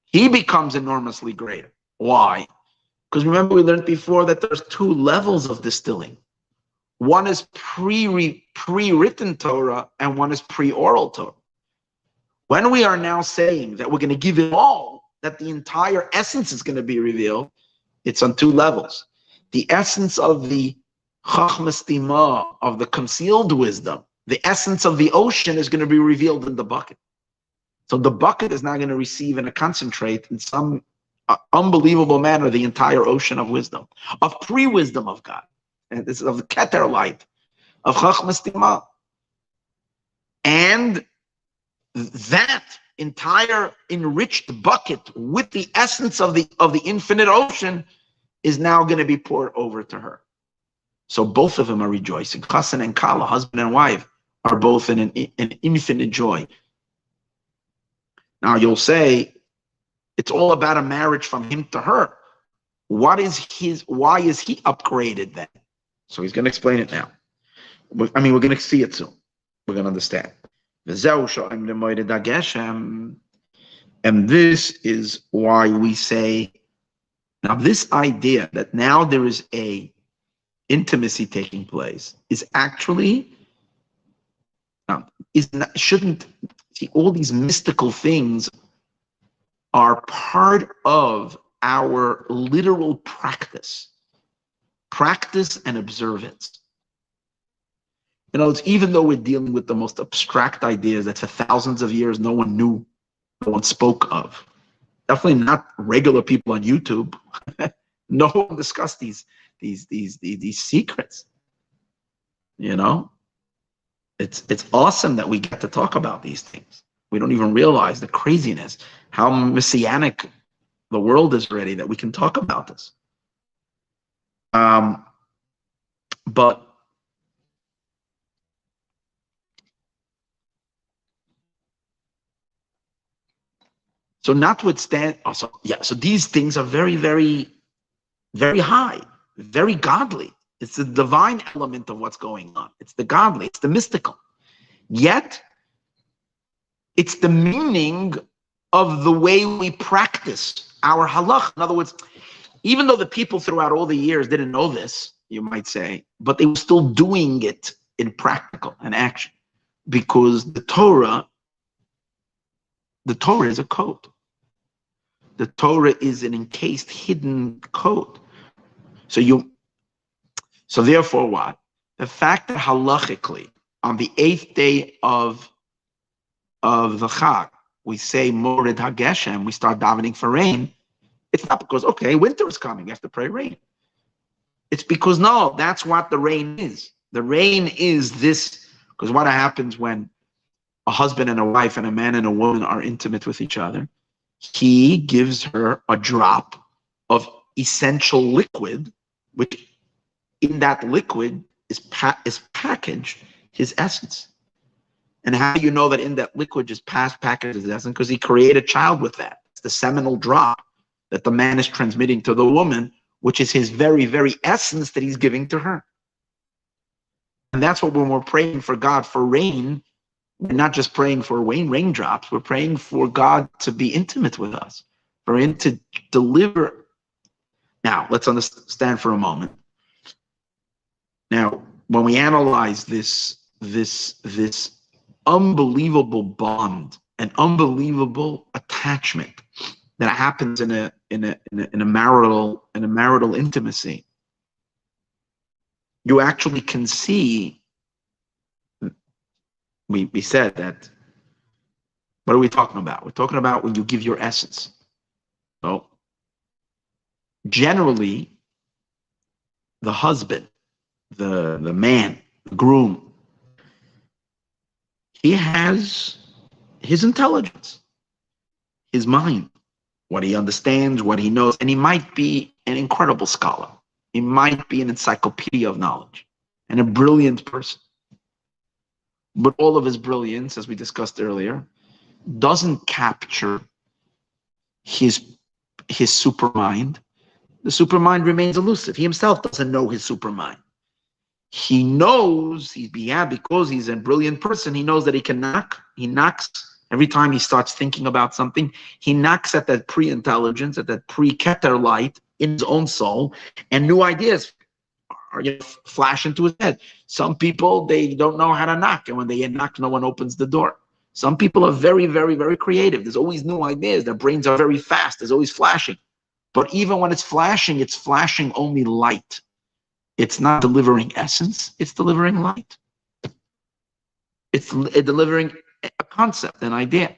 He becomes enormously greater. Why? Because remember we learned before that there's 2 levels of distilling. One is pre-written Torah and one is pre-oral Torah. When we are now saying that we're going to give it all, that the entire essence is going to be revealed, it's on 2 levels. The essence of the Chachmas Tima, of the concealed wisdom, the essence of the ocean is going to be revealed in the bucket. So the bucket is now going to receive and concentrate in some unbelievable manner the entire ocean of wisdom, of pre-wisdom of God. And this is of the Keter light, of Chachmas Tima. And that entire enriched bucket with the essence of the infinite ocean is now going to be poured over to her. So both of them are rejoicing. Chassan and Kala, husband and wife, are both in an infinite joy. Now you'll say, it's all about a marriage from him to her. Why is he upgraded then? So he's going to explain it now. We're going to see it soon. We're going to understand. And this is why we say, now this idea that now there is a intimacy taking place is actually, shouldn't see, all these mystical things are part of our literal practice and observance. It's even though we're dealing with the most abstract ideas that for thousands of years no one knew, no one spoke of. Definitely not regular people on YouTube. No one discussed these secrets. It's awesome that we get to talk about these things. We don't even realize the craziness, how messianic the world is already that we can talk about this. But so notwithstanding, so these things are very, very, very high, very godly. It's the divine element of what's going on. It's the godly, it's the mystical. Yet, It's the meaning of the way we practice our halach. In other words, even though the people throughout all the years didn't know this, you might say, but they were still doing it in practical and action, because the Torah is a code. The Torah is an encased, hidden code. So therefore what? The fact that halachically, on the 8th day of the Chag, we say Mored HaGeshem, we start davening for rain. It's not because, okay, winter is coming, you have to pray rain. It's because, no, that's what the rain is. The rain is this, because what happens when a husband and a wife and a man and a woman are intimate with each other? He gives her a drop of essential liquid, which in that liquid is packaged his essence. And how do you know that in that liquid is packaged his essence? Because he created a child with that. It's the seminal drop that the man is transmitting to the woman, which is his very, very essence that he's giving to her. And that's what when we're praying for God for rain, we're not just praying for raindrops, we're praying for God to be intimate with us, for him to deliver. Now, let's understand for a moment. Now, when we analyze this unbelievable bond, an unbelievable attachment that happens in a marital intimacy, you actually can see. We said that. What are we talking about? We're talking about when you give your essence. So generally, the husband, the man, the groom, he has his intelligence, his mind, what he understands, what he knows, and he might be an incredible scholar. He might be an encyclopedia of knowledge and a brilliant person. But all of his brilliance, as we discussed earlier, doesn't capture his supermind. The supermind remains elusive. He himself doesn't know his supermind. He knows, because he's a brilliant person, he knows that he can knock. He knocks every time he starts thinking about something. He knocks at that pre-intelligence, at that pre-keter light in his own soul, and new ideas flash into his head. Some people, they don't know how to knock, and when they knock, no one opens the door. Some people are very, very, very creative. There's always new ideas. Their brains are very fast. There's always flashing. But even when it's flashing only light. It's not delivering essence. It's delivering light. It's delivering a concept, an idea.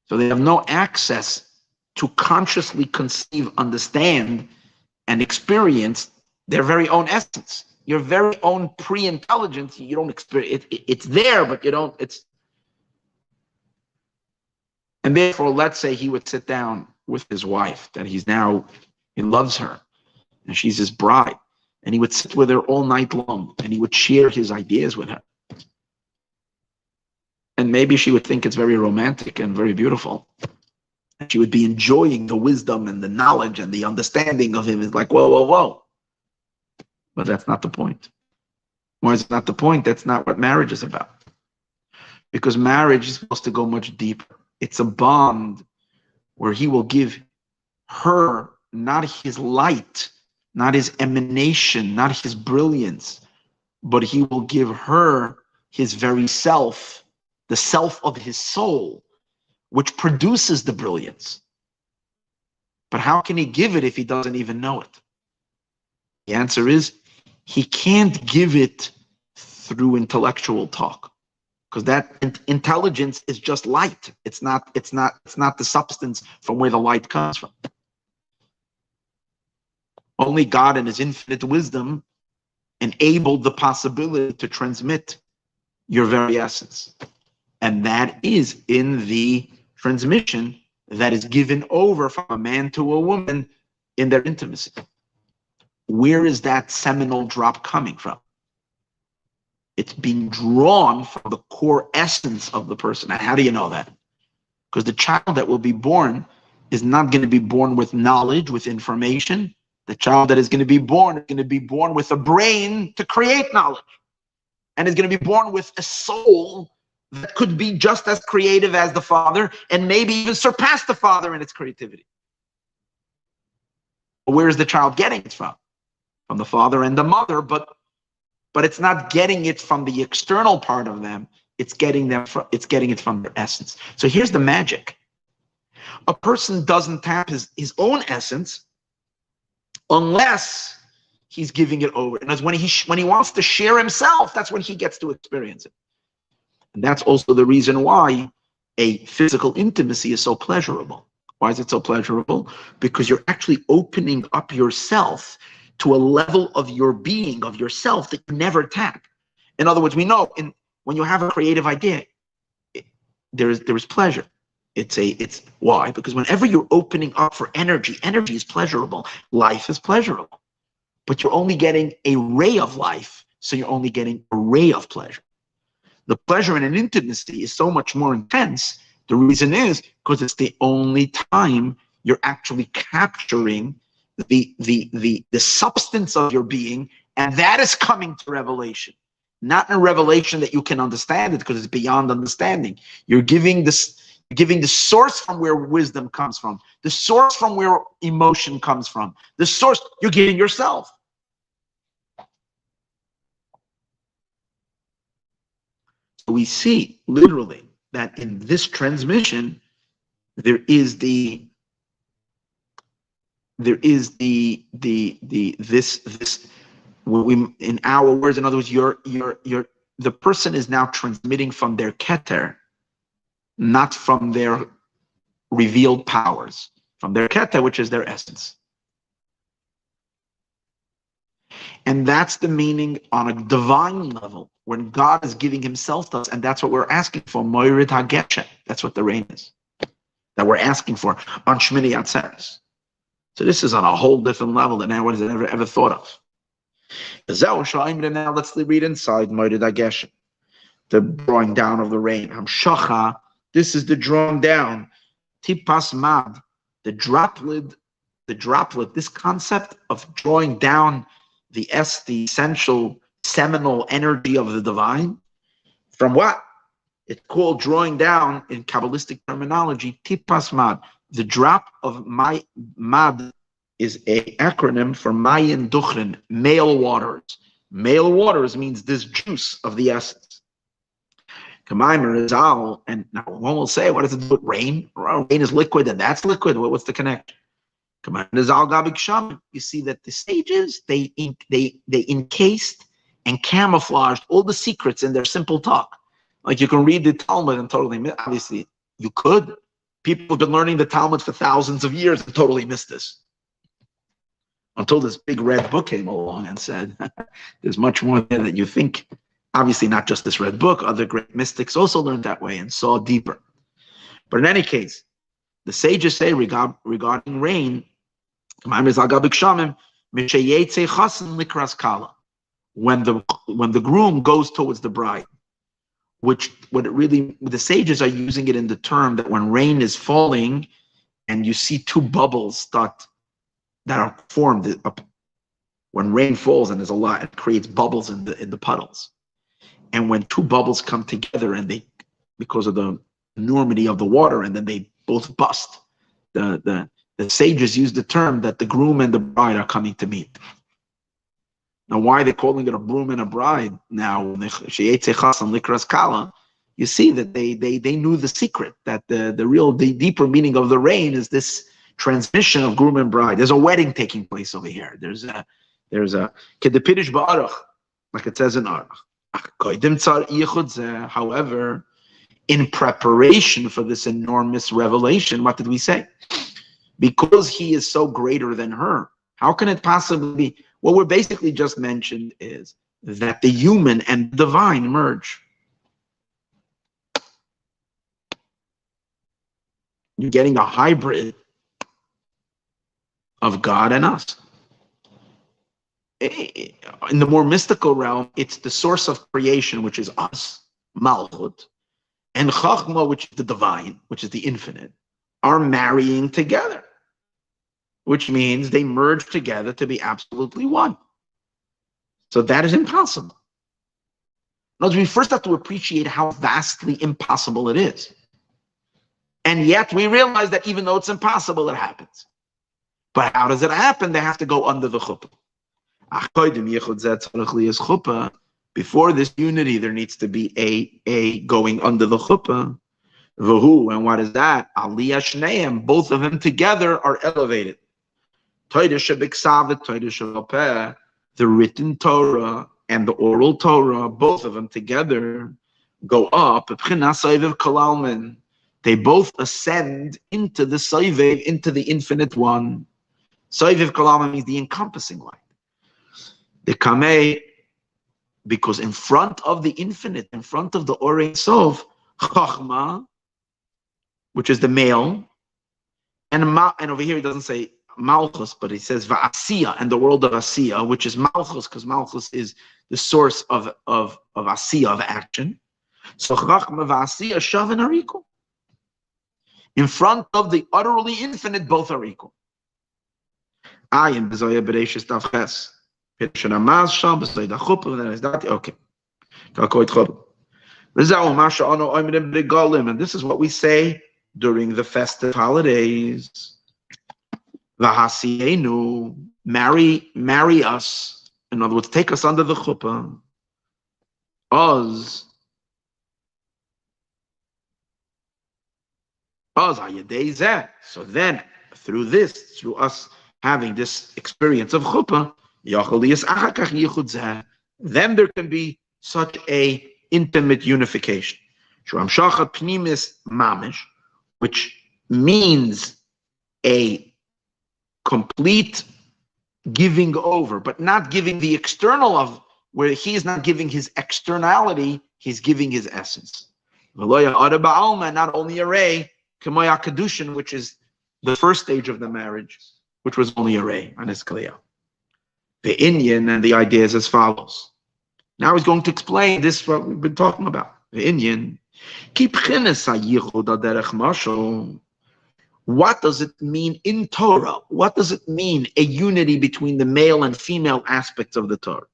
So they have no access to consciously conceive, understand, and experience their very own essence. Your very own pre-intelligence, you don't experience it. It's there, but you don't. And therefore, let's say he would sit down with his wife, that he loves her, and she's his bride, and he would sit with her all night long, and he would share his ideas with her. And maybe she would think it's very romantic and very beautiful. And she would be enjoying the wisdom and the knowledge and the understanding of him. It's like, whoa, whoa, whoa. But that's not the point. Why is it not the point? That's not what marriage is about. Because marriage is supposed to go much deeper. It's a bond where he will give her not his light, not his emanation, not his brilliance, but he will give her his very self, the self of his soul, which produces the brilliance. But how can he give it if he doesn't even know it? The answer is he can't give it through intellectual talk, because that intelligence is just light. It's not the substance from where the light comes from. Only God in his infinite wisdom enabled the possibility to transmit your very essence. And that is in the transmission that is given over from a man to a woman in their intimacy. Where is that seminal drop coming from? It's being drawn from the core essence of the person. And how do you know that? Because the child that will be born is not going to be born with knowledge, with information. The child that is going to be born with a brain to create knowledge. and is going to be born with a soul that could be just as creative as the Father and maybe even surpass the Father in its creativity. Where is the child getting it from? From the father and the mother, but it's not getting it from the external part of them. It's getting it from their essence. So here's the magic. A person doesn't tap his own essence unless he's giving it over. And when he wants to share himself, that's when he gets to experience it. And that's also the reason why a physical intimacy is so pleasurable. Why is it so pleasurable? Because you're actually opening up yourself to a level of your being, of yourself, that you never tap. In other words, we know when you have a creative idea, there is pleasure. It's why? Because whenever you're opening up for energy is pleasurable. Life is pleasurable. But you're only getting a ray of life, so you're only getting a ray of pleasure. The pleasure in an intimacy is so much more intense. The reason is because it's the only time you're actually capturing the substance of your being, and that is coming to revelation. Not a revelation that you can understand it because it's beyond understanding. You're giving the source from where wisdom comes from, the source from where emotion comes from, the source you're giving yourself. So we see literally that in this transmission, there is this in our words, in other words, the person is now transmitting from their keter, not from their revealed powers, from their keter, which is their essence. And that's the meaning on a divine level, when God is giving himself to us, and that's what we're asking for, Moirid HaGeshem. That's what the rain is, that we're asking for on Shmini Atzeres. So this is on a whole different level than anyone has ever thought of. Now let's read inside Moirid HaGeshem, the drawing down of the rain. Hamshacha, this is the drawing down. Tipas Mad, the droplet, this concept of drawing down the essential seminal energy of the divine. From what? It's called drawing down in Kabbalistic terminology, Tipas Mad. The drop of Mad is an acronym for Mayin Duchrin, male waters. Male waters means this juice of the essence. Kamayim Rizal, and now one will say, what does it do with rain? Rain is liquid, and that's liquid. What's the connection? You see that the sages, they encased and camouflaged all the secrets in their simple talk. Like you can read the Talmud and totally miss. Obviously, you could. People have been learning the Talmud for thousands of years and totally missed this. Until this big red book came along and said, there's much more there than you think. Obviously, not just this red book. Other great mystics also learned that way and saw deeper. But in any case, the sages say regarding rain, when the groom goes towards the bride, the sages are using it in the term that when rain is falling and you see two bubbles that are formed up, when rain falls and there's a lot, it creates bubbles in the puddles. And when two bubbles come together and they, because of the enormity of the water, and then they both bust, the sages use the term that the groom and the bride are coming to meet. Now, why they're calling it a groom and a bride now, you see that they knew the secret, that the deeper meaning of the rain is this transmission of groom and bride. There's a wedding taking place over here. There's a kedepirish ba'arach, like it says in Arach. However, in preparation for this enormous revelation, what did we say? Because he is so greater than her, how can it possibly be? What we're basically just mentioned is that the human and the divine merge. You're getting a hybrid of God and us. In the more mystical realm, it's the source of creation, which is us, Malchut, and Chachma, which is the divine, which is the infinite, are marrying together, which means they merge together to be absolutely one. So that is impossible. In other words, we first have to appreciate how vastly impossible it is. And yet we realize that even though it's impossible, it happens. But how does it happen? They have to go under the chuppah. Before this unity, there needs to be a going under the chuppah. And what is that? Aliyah shneim. Both of them together are elevated. The written Torah and the oral Torah, both of them together, go up. They both ascend into the Soivev, into the infinite one. Soivev Kalalman means the encompassing light. The Kameh, because in front of the infinite, in front of the Orei Sof, Chachma, which is the male, and over here it doesn't say Malchus, but it says Va'asiya, and the world of Asiya, which is Malchus, because Malchus is the source of Asiya, of action. So Chachma Va'asiya Shav and Ariku. In front of the utterly infinite, both are equal. Ayin b'zoya b'reishis tavches. Pitchin amaz sham b'zoy dachup and then is that okay. Kalkoit chub. V'zau masha ano oimrim b'regalim, and this is what we say during the festive holidays. V'hasienu, marry us. In other words, take us under the chuppah. Oz. So then, through us having this experience of chuppah, then there can be such a intimate unification, which means a complete giving over, but not giving the external of, where he is not giving his externality, he's giving his essence. Not only a ray, Kamaya Kedushin, which is the first stage of the marriage, which was only a ray on Eskalea. The Inyan, and the idea is as follows. Now he's going to explain this, what we've been talking about. The Inyan. What does it mean in Torah? What does it mean, a unity between the male and female aspects of the Torah?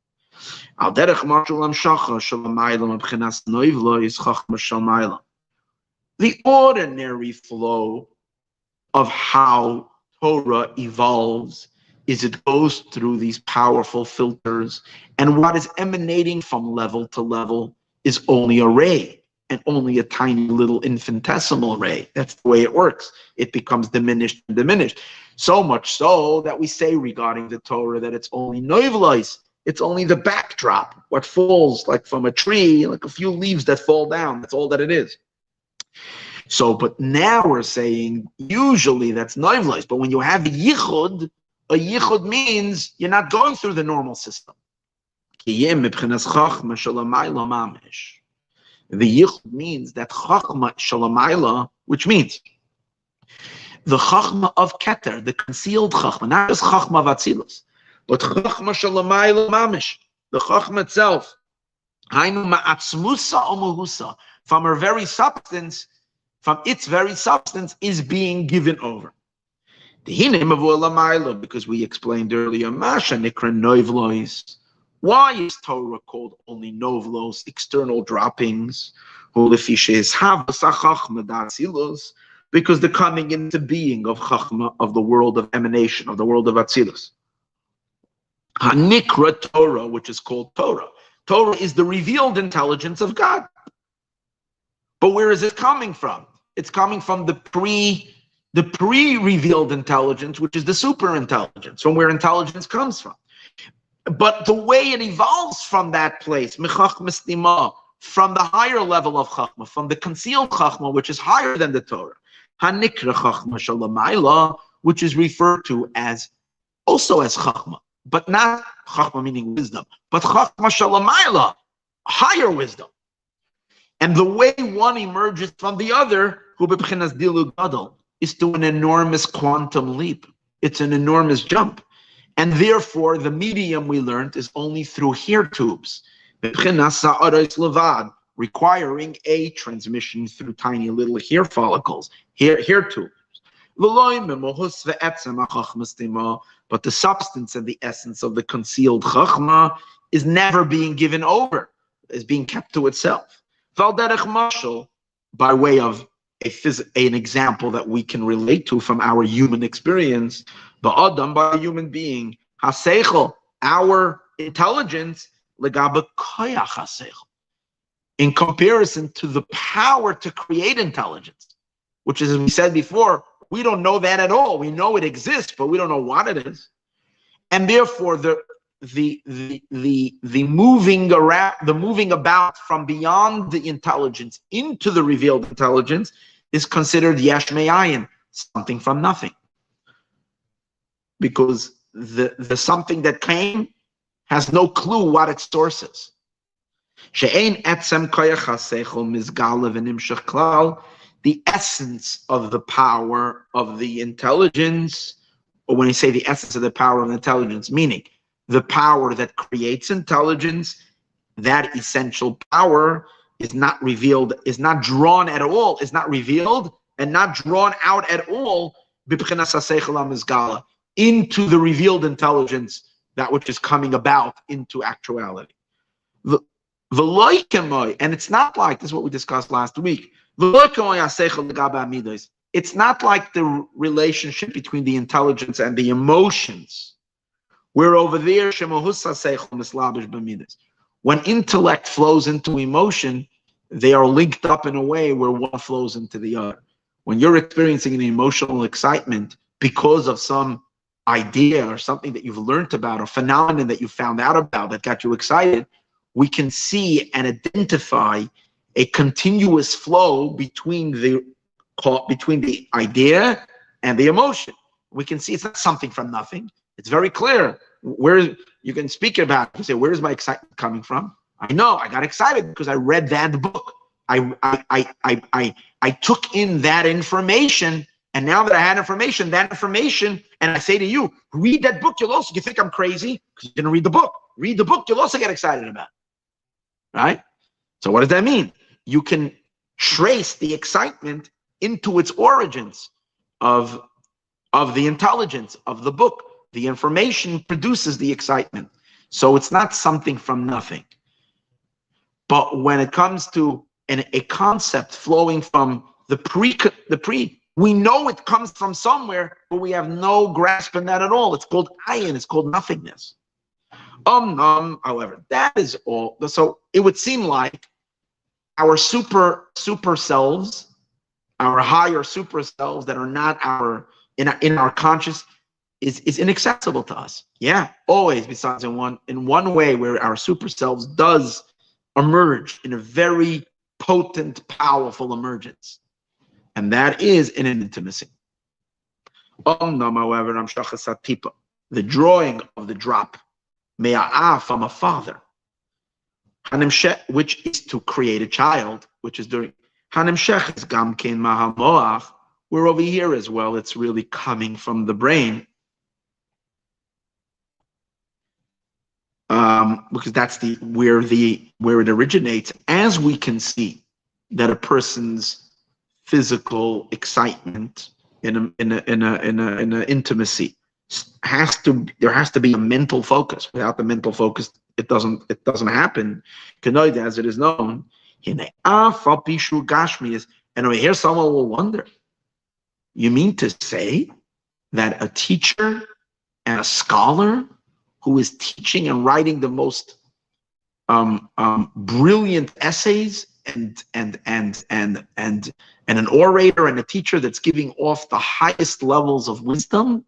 The ordinary flow of how Torah evolves is it goes through these powerful filters, and what is emanating from level to level is only a ray, and only a tiny little infinitesimal ray. That's the way it works. It becomes diminished and diminished. So much so that we say regarding the Torah that it's only noivlois, it's only the backdrop, what falls like from a tree, like a few leaves that fall down. That's all that it is. So, but now we're saying usually that's noivlois, but when you have yichud, a yichud means you're not going through the normal system. The yichud means that chachma shalamayla, which means the chachma of keter, the concealed chachma, not just chachma vatzilus, but chachma shalamayla mamish, the chachma itself, hainu ma'atzmusa omuhusa, from her very substance, from its very substance, is being given over. Because we explained earlier, Masha Nikra Noivlois. Why is Torah called only Novlos, external droppings? Because the coming into being of Chachma, of the world of emanation, of the world of Atzilus. Hanikra Torah, which is called Torah. Torah is the revealed intelligence of God. But where is it coming from? It's coming from the pre-revealed intelligence, which is the super intelligence, from where intelligence comes from. But the way it evolves from that place, from the higher level of Chachma, from the concealed Chachma, which is higher than the Torah, Hanikra Chachma Shalamayla, which is referred to as also as Chachma, but not Chachma meaning wisdom, but Chachma Shalamayla, higher wisdom. And the way one emerges from the other, is to an enormous quantum leap. It's an enormous jump. And therefore, the medium we learned is only through hair tubes, requiring a transmission through tiny little hair follicles, hair tubes. But the substance and the essence of the concealed chachma is never being given over. is being kept to itself. Valderech mashal, by way of an example that we can relate to from our human experience, ba'adam, by a human being, haseichel, our intelligence, legabe koyach haseichel, in comparison to the power to create intelligence, which is, as we said before, we don't know that at all. We know it exists, but we don't know what it is, and therefore the moving around, the moving about from beyond the intelligence into the revealed intelligence is considered yesh me'ayin, something from nothing, because the something that came has no clue what its source is. She'ein etzem koyach haseichel mizgala v'nimshach klal, the essence of the power of the intelligence, or when you say the essence of the power of intelligence, meaning the power that creates intelligence, that essential power is not revealed, is not drawn at all, is not revealed and not drawn out at all into the revealed intelligence, that which is coming about into actuality. And it's not like, this is what we discussed last week, it's not like the relationship between the intelligence and the emotions, where over there, when intellect flows into emotion, they are linked up in a way where one flows into the other. When you're experiencing an emotional excitement because of some idea or something that you've learned about, or phenomenon that you found out about that got you excited, we can see and identify a continuous flow between the idea and the emotion. We can see it's not something from nothing. It's very clear. Where you can speak about it, you say, where is my excitement coming from? I know I got excited because I read that book. I took in that information, and now that I had information, and I say to you, read that book. You think I'm crazy because you didn't read the book. Read the book, you'll also get excited about it. Right? So what does that mean? You can trace the excitement into its origins of the intelligence of the book. The information produces the excitement. So it's not something from nothing. But when it comes to a concept flowing from the pre, we know it comes from somewhere, but we have no grasp in that at all. It's called ayin, it's called nothingness. However, that is all. So it would seem like our super selves, our higher super selves that are not in our conscious, is inaccessible to us. Yeah, always, besides in one way where our super selves does emerge in a very potent, powerful emergence. And that is in an intimacy. However, the drawing of the drop, from a father, which is to create a child, which is during Hanimshech is Gamkin Mahamoach, where over here as well, it's really coming from the brain. Because that's where it originates, as we can see that a person's physical excitement in an intimacy there has to be a mental focus. Without the mental focus, it doesn't happen. As it is known, and over here someone will wonder, you mean to say that a teacher and a scholar who is teaching and writing the most brilliant essays, and an orator and a teacher that's giving off the highest levels of wisdom,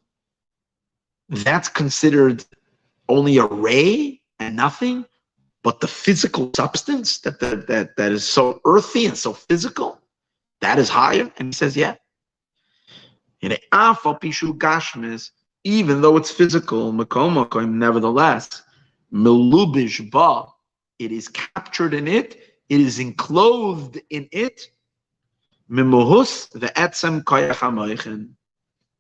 that's considered only a ray and nothing, but the physical substance that is so earthy and so physical, that is higher? And he says, yeah. Even though it's physical, nevertheless, melubish ba, it is captured in it, it is enclosed in it. Mimuhus ve'etzem koyach hamoichin.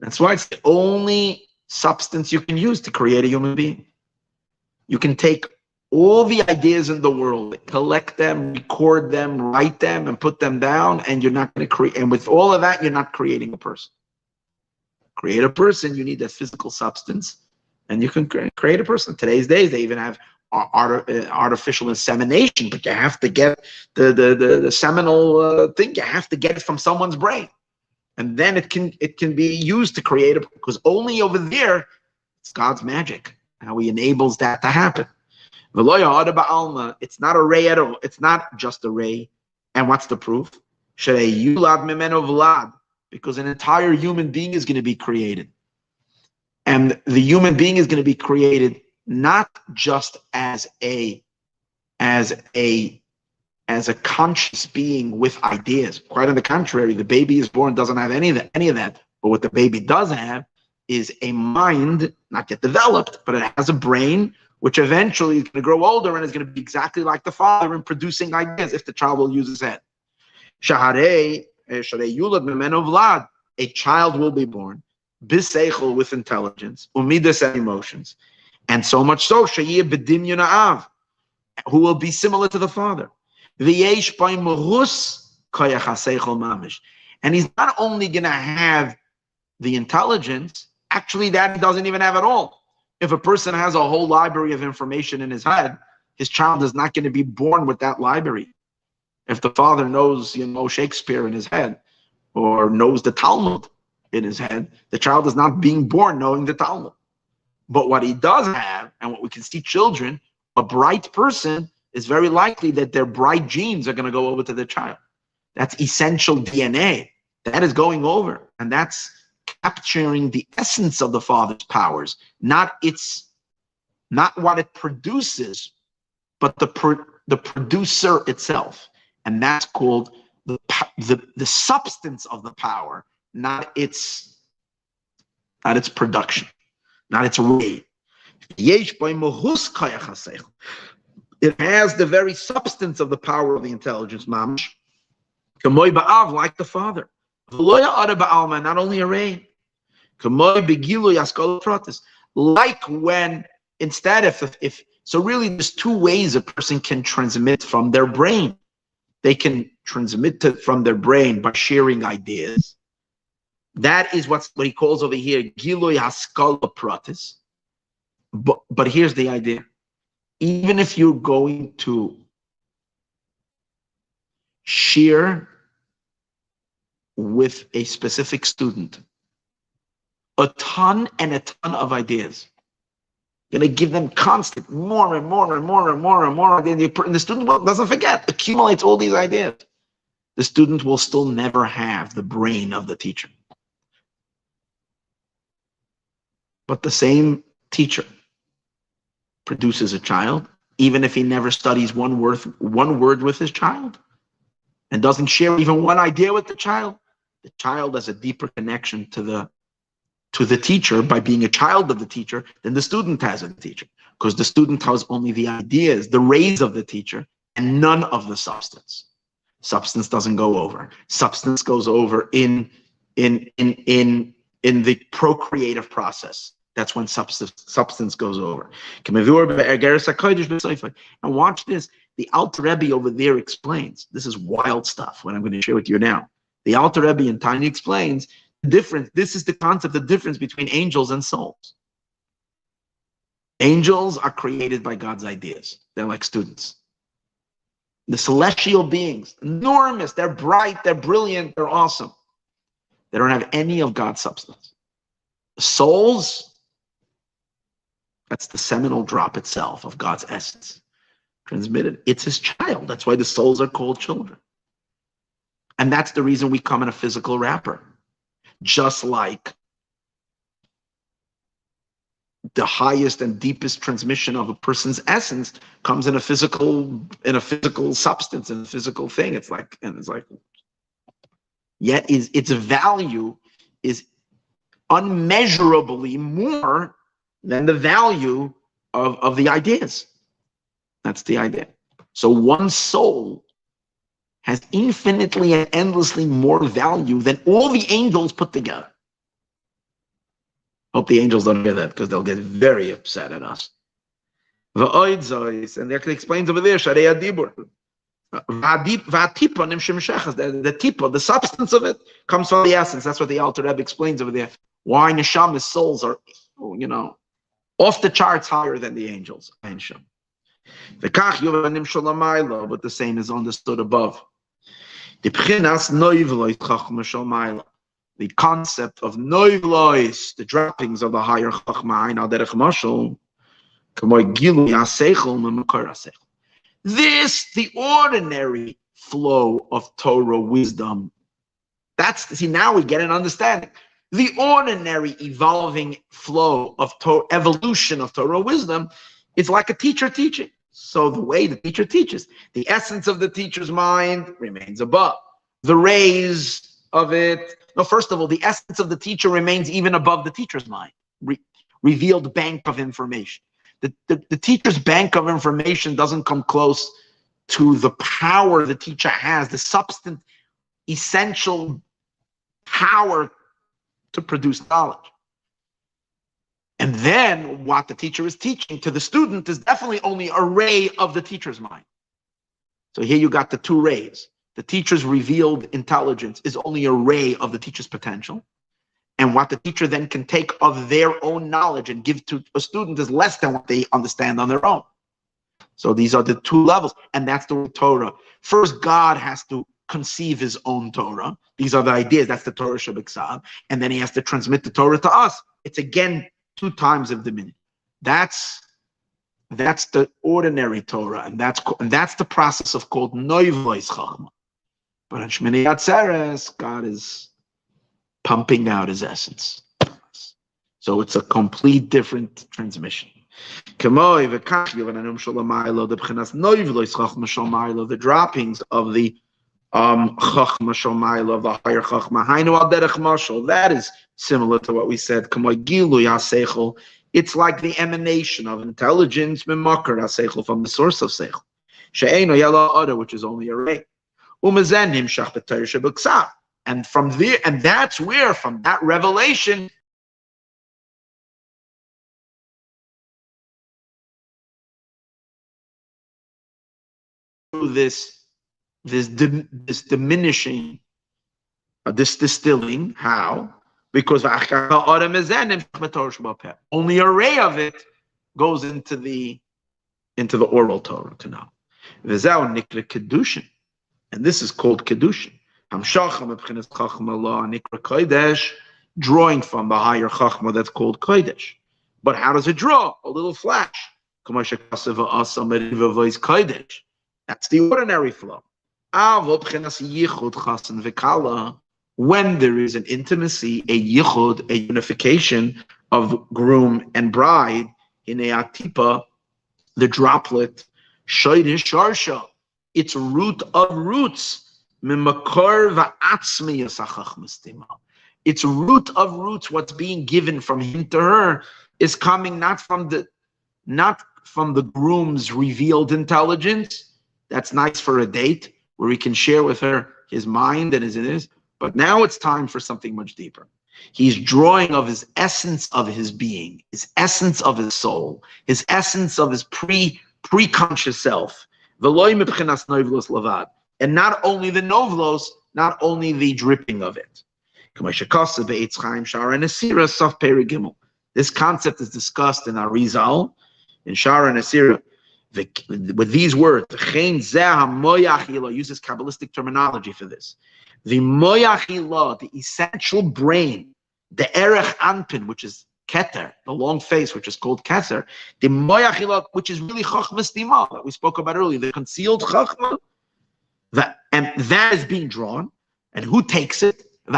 That's why it's the only substance you can use to create a human being. You can take all the ideas in the world, collect them, record them, write them, and put them down, and you're not going to create. And with all of that, you're not creating a person. Create a person, you need that physical substance, and you can create a person. Today's days, they even have artificial insemination, but you have to get the seminal thing. You have to get it from someone's brain, and then it can be used to create it. Because only over there, it's God's magic, how He enables that to happen. It's not a ray at all. It's not just a ray. And what's the proof? Because an entire human being is going to be created. And the human being is going to be created not just as a conscious being with ideas. Quite on the contrary, the baby is born, doesn't have any of that. But what the baby does have is a mind, not yet developed, but it has a brain, which eventually is going to grow older and is going to be exactly like the father in producing ideas if the child will use his head. A child will be born, biseichel, with intelligence, umidas, and emotions, and so much so, who will be similar to the father. And he's not only going to have the intelligence, actually that he doesn't even have at all. If a person has a whole library of information in his head, his child is not going to be born with that library. If the father knows, Shakespeare in his head, or knows the Talmud in his head, the child is not being born knowing the Talmud. But what he does have, and what we can see children, a bright person is very likely that their bright genes are going to go over to the child. That's essential DNA. That is going over, and that's capturing the essence of the father's powers, not what it produces, but the producer itself. And that's called the substance of the power, not its production, not its way. It has the very substance of the power of the intelligence, mamash, like the father. Not only a rain. Like when, instead, if so really there's two ways a person can transmit from their brain. They can transmit from their brain by sharing ideas. That is what he calls over here Giloy Haskala Pratis. But here's the idea. Even if you're going to share with a specific student a ton of ideas, you're going to give them constant, more and more. And the student doesn't forget, accumulates all these ideas. The student will still never have the brain of the teacher. But the same teacher produces a child, even if he never studies one word with his child, and doesn't share even one idea with the child has a deeper connection to the teacher by being a child of the teacher than the student has of the teacher, because the student has only the ideas, the rays of the teacher, and none of the substance. Substance doesn't go over. Substance goes over in the procreative process. That's when substance goes over. And watch this. The Alter Rebbe over there explains. This is wild stuff, what I'm going to share with you now. The Alter Rebbe in Tanya explains the difference. This is the concept, the difference between angels and souls. Angels are created by God's ideas. They're like students. The celestial beings, enormous, they're bright, they're brilliant, they're awesome. They don't have any of God's substance. Souls, that's the seminal drop itself of God's essence. Transmitted. It's his child. That's why the souls are called children. And that's the reason we come in a physical wrapper. Just like the highest and deepest transmission of a person's essence comes in a physical substance, in a physical thing. Yet its value is unmeasurably more than the value of the ideas. That's the idea. So one soul has infinitely and endlessly more value than all the angels put together. Hope the angels don't hear that, because they'll get very upset at us. And they actually explains over there, the tipa, the substance of it, comes from the essence. That's what the Alter Rebbe explains over there. Why neshama's souls are, off the charts higher than the angels. But the same is understood above. The concept of noivlois, the droppings of the higher chachma, derech mashal, this, the ordinary flow of Torah wisdom. Now we get an understanding. The ordinary evolving flow of evolution of Torah wisdom is like a teacher teaching. So the way the teacher teaches, the essence of the teacher's mind remains above. The rays of it, no, first of all, the essence of the teacher remains even above the teacher's mind. Revealed bank of information. The teacher's bank of information doesn't come close to the power the teacher has, the substance, essential power to produce knowledge. And then what the teacher is teaching to the student is definitely only a ray of the teacher's mind. So here you got the two rays. The teacher's revealed intelligence is only a ray of the teacher's potential. And what the teacher then can take of their own knowledge and give to a student is less than what they understand on their own. So these are the two levels, and that's the Torah. First, God has to conceive his own Torah. These are the ideas. That's the Torah Shabbat. And then he has to transmit the Torah to us. It's again 2 times of dominion. That's the ordinary Torah, and that's the process of called Noivois Chachma. But in Shmini Atzeres, God is pumping out his essence. So it's a complete different transmission. The droppings of the Chachma Shomayla, of the higher Chachma, Hainu al derech mashal, that is similar to what we said. It's like the emanation of intelligence, from the source of seichel, which is only a ray. And from there, and that's where, from that revelation, this diminishing, this distilling. How? Because only a ray of it goes into the oral Torah canal. And this is called kedushin. Drawing from the higher chachma that's called kodesh. But how does it draw? A little flash. That's the ordinary flow. When there is an intimacy, a yichud, a unification of groom and bride, in a atipa, the droplet, shoydish sharsha, its root of roots, its root of roots, what's being given from him to her, is coming not from the groom's revealed intelligence. That's nice for a date where he can share with her his mind and his. But now it's time for something much deeper. He's drawing of his essence of his being, his essence of his soul, his essence of his pre-conscious self. And not only the novlos, not only the dripping of it. This concept is discussed in Arizal, in Shara and Asira, with these words. Uses Kabbalistic terminology for this. The moyachila, the essential brain, the erech anpin, which is keter, the long face, which is called keter, the moyachila, which is really chachma stima, that we spoke about earlier, the concealed chachma, and that is being drawn. And who takes it? In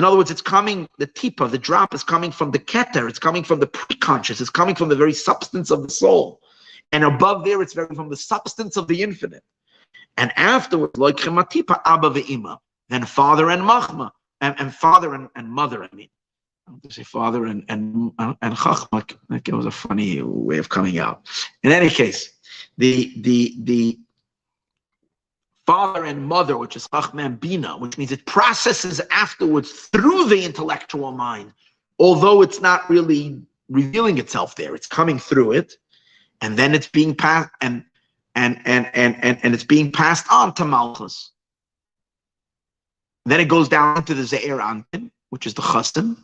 other words, it's coming, the tipa, the drop is coming from the keter, it's coming from the pre-conscious, it's coming from the very substance of the soul. And above there, it's from the substance of the infinite. And afterwards, like chematipa, abba ve'ima, then father and machma, and father and mother. I mean, I want to say father and chachma. That was a funny way of coming out. In any case, the father and mother, which is chachma and bina, which means it processes afterwards through the intellectual mind, although it's not really revealing itself there. It's coming through it, and then it's being passed and it's being passed on to Malchus. Then it goes down to the Ze'er Anpin, which is the Chastim,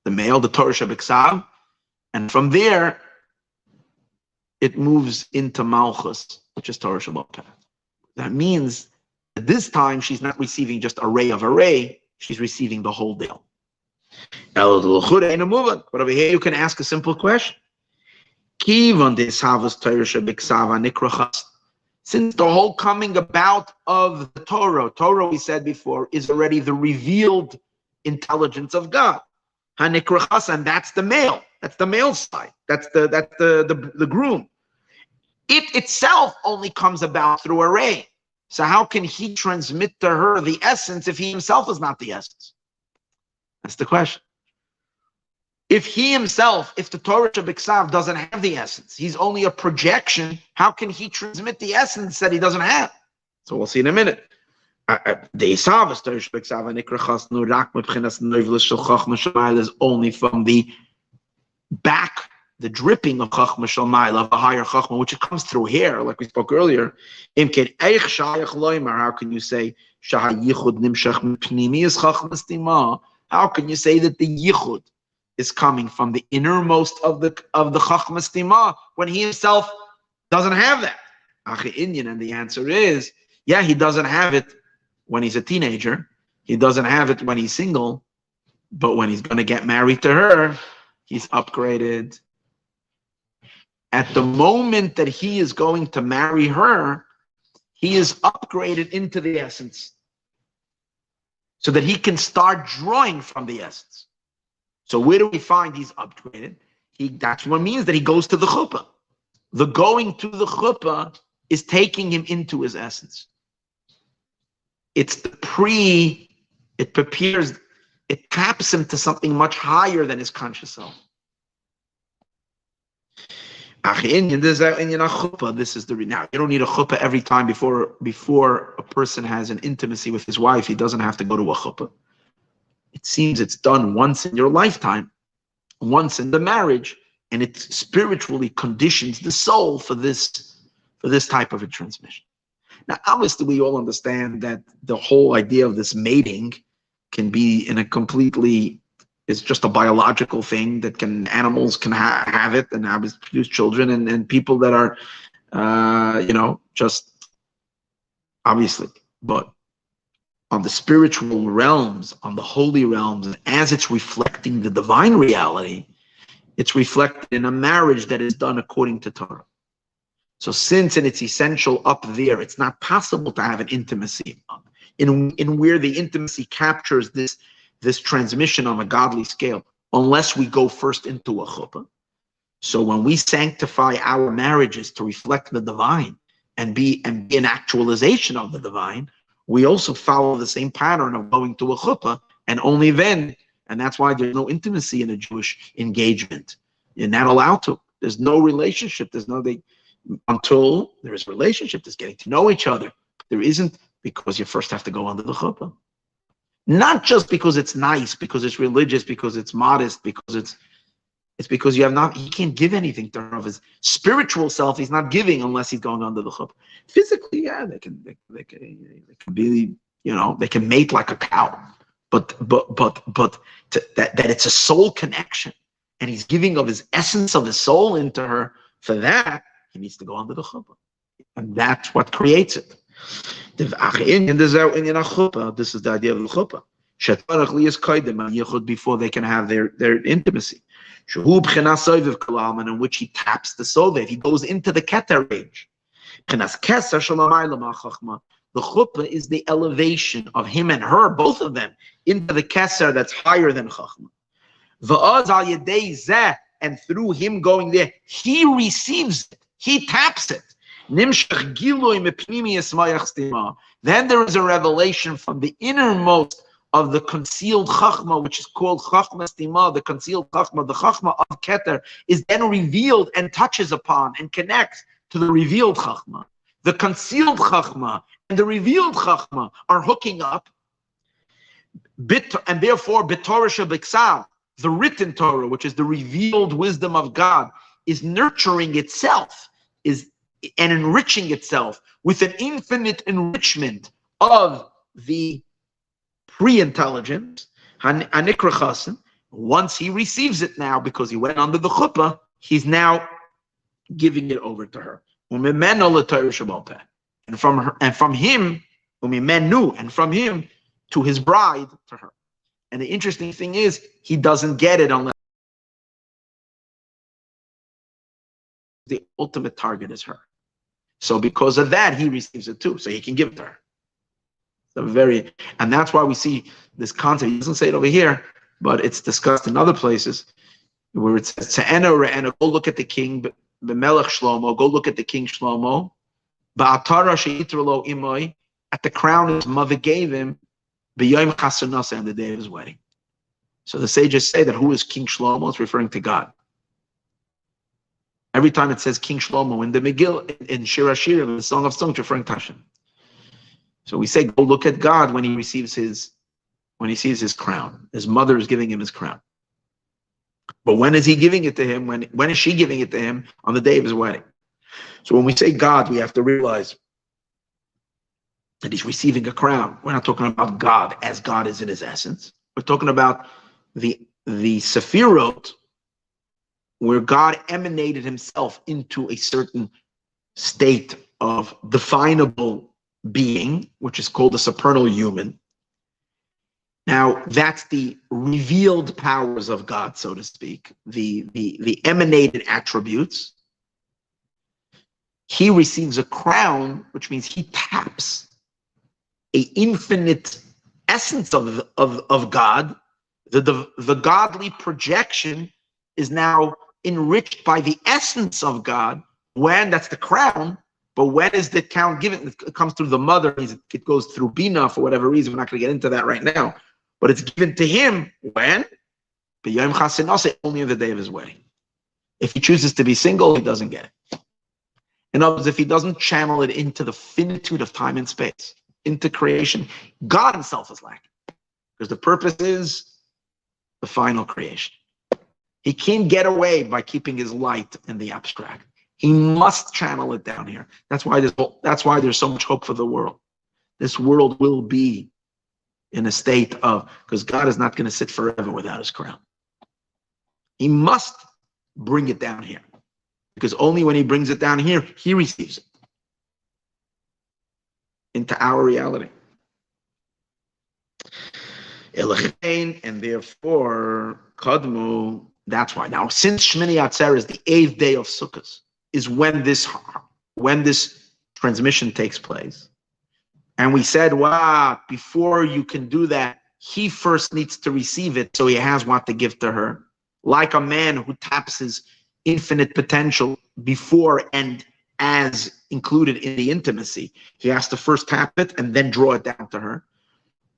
the male, the Torah Shabbat, and from there it moves into Malchus, which is Torah Shabbat Path. That means that this time she's not receiving just a ray of a ray, she's receiving the whole deal. But over here you can ask a simple question. Since the whole coming about of the Torah we said before, is already the revealed intelligence of God. And that's the male. That's the male side. That's the groom. It itself only comes about through a ray. So how can he transmit to her the essence if he himself is not the essence? That's the question. If he himself, if the Torah Shabbat doesn't have the essence, he's only a projection, how can he transmit the essence that he doesn't have? So we'll see in a minute. The Isavas Torah Shabbat is only from the back, the dripping of Chachma Shalmayla, of the higher Chachma, which it comes through here, like we spoke earlier. How can you say how can you say that the Yichud is coming from the innermost of the Chachma Stima when he himself doesn't have that? And the answer is, yeah, he doesn't have it when he's a teenager. He doesn't have it when he's single. But when he's going to get married to her, he's upgraded. At the moment that he is going to marry her, he is upgraded into the essence so that he can start drawing from the essence. So where do we find he's upgraded? That's what means that he goes to the chuppah. The going to the chuppah is taking him into his essence. It's it prepares, it taps him to something much higher than his conscious self. This is now. You don't need a chuppah every time before a person has an intimacy with his wife. He doesn't have to go to a chuppah. It seems it's done once in your lifetime, once in the marriage, and it spiritually conditions the soul for this type of a transmission. Now, obviously, we all understand that the whole idea of this mating can be in a completely, it's just a biological thing that animals can have it and produce children, and people that are, just obviously, but on the spiritual realms, on the holy realms, and as it's reflecting the divine reality, it's reflected in a marriage that is done according to Torah. So since in its essential up there, it's not possible to have an intimacy in where the intimacy captures this transmission on a godly scale, unless we go first into a chuppah. So when we sanctify our marriages to reflect the divine and be an actualization of the divine, we also follow the same pattern of going to a chuppah, and only then, and that's why there's no intimacy in a Jewish engagement. You're not allowed to. There's no relationship. Until there is relationship, there's getting to know each other. There isn't, because you first have to go under the chuppah. Not just because it's nice, because it's religious, because it's modest, because it's because he can't give anything to her of his spiritual self. He's not giving unless he's going under the chuppah. Physically, yeah, they can be, they can mate like a cow, but that it's a soul connection, and he's giving of his essence of his soul into her. For that, he needs to go under the chuppah, and that's what creates it. This is the idea of the chuppah. Before they can have their intimacy, in which he taps the sovev, he goes into the keter range. The chuppah is the elevation of him and her, both of them, into the keser that's higher than chachma. And through him going there, he receives it, he taps it. Then there is a revelation from the innermost of the concealed chachma, which is called chachma stima, the concealed chachma. The chachma of keter is then revealed and touches upon and connects to the revealed chachma. The concealed chachma and the revealed chachma are hooking up, and therefore b'torah shebiksav, the written Torah, which is the revealed wisdom of God, is nurturing itself, and enriching itself with an infinite enrichment of the pre-intelligence. Once he receives it now, because he went under the chuppah, he's now giving it over to her. And from her, and from him, and from him to his bride, to her. And the interesting thing is, he doesn't get it unless the ultimate target is her. So because of that, he receives it too, so he can give it to her. And that's why we see this concept. He doesn't say it over here, but it's discussed in other places where it says, go look at the king, B'melech Shlomo, go look at the king Shlomo, at the crown his mother gave him, B'yom Chasanasa, on the day of his wedding. So the sages say that who is King Shlomo? It's referring to God. Every time it says King Shlomo in the Megillah, in Shir HaShirim, in the Song of Songs, it's referring to Hashem. So we say, go look at God when he sees his crown. His mother is giving him his crown. But when is he giving it to him? When is she giving it to him? On the day of his wedding. So when we say God, we have to realize that he's receiving a crown. We're not talking about God as God is in his essence. We're talking about the Sephirot, where God emanated himself into a certain state of definable being, which is called the supernal human. Now, that's the revealed powers of God, so to speak, the emanated attributes. He receives a crown, which means he taps an infinite essence of God. The godly projection is now enriched by the essence of God. When that's the crown, but when is the crown given? It comes through the mother. It goes through Bina for whatever reason. We're not going to get into that right now. But it's given to him when? B'yom Chasanasa, only on the day of his wedding. If he chooses to be single, he doesn't get it. In other words, if he doesn't channel it into the finitude of time and space, into creation, God himself is lacking. Because the purpose is the final creation. He can't get away by keeping his light in the abstract. He must channel it down here. That's why there's so much hope for the world. This world will be in a state of, because God is not going to sit forever without his crown. He must bring it down here. Because only when he brings it down here, he receives it into our reality. And therefore, Kadmu, that's why. Now, since Shmini Atzeres is the 8th day of Sukkot, is when this transmission takes place. And we said, wow, before you can do that, he first needs to receive it, so he has what to give to her. Like a man who taps his infinite potential before and as included in the intimacy, he has to first tap it and then draw it down to her.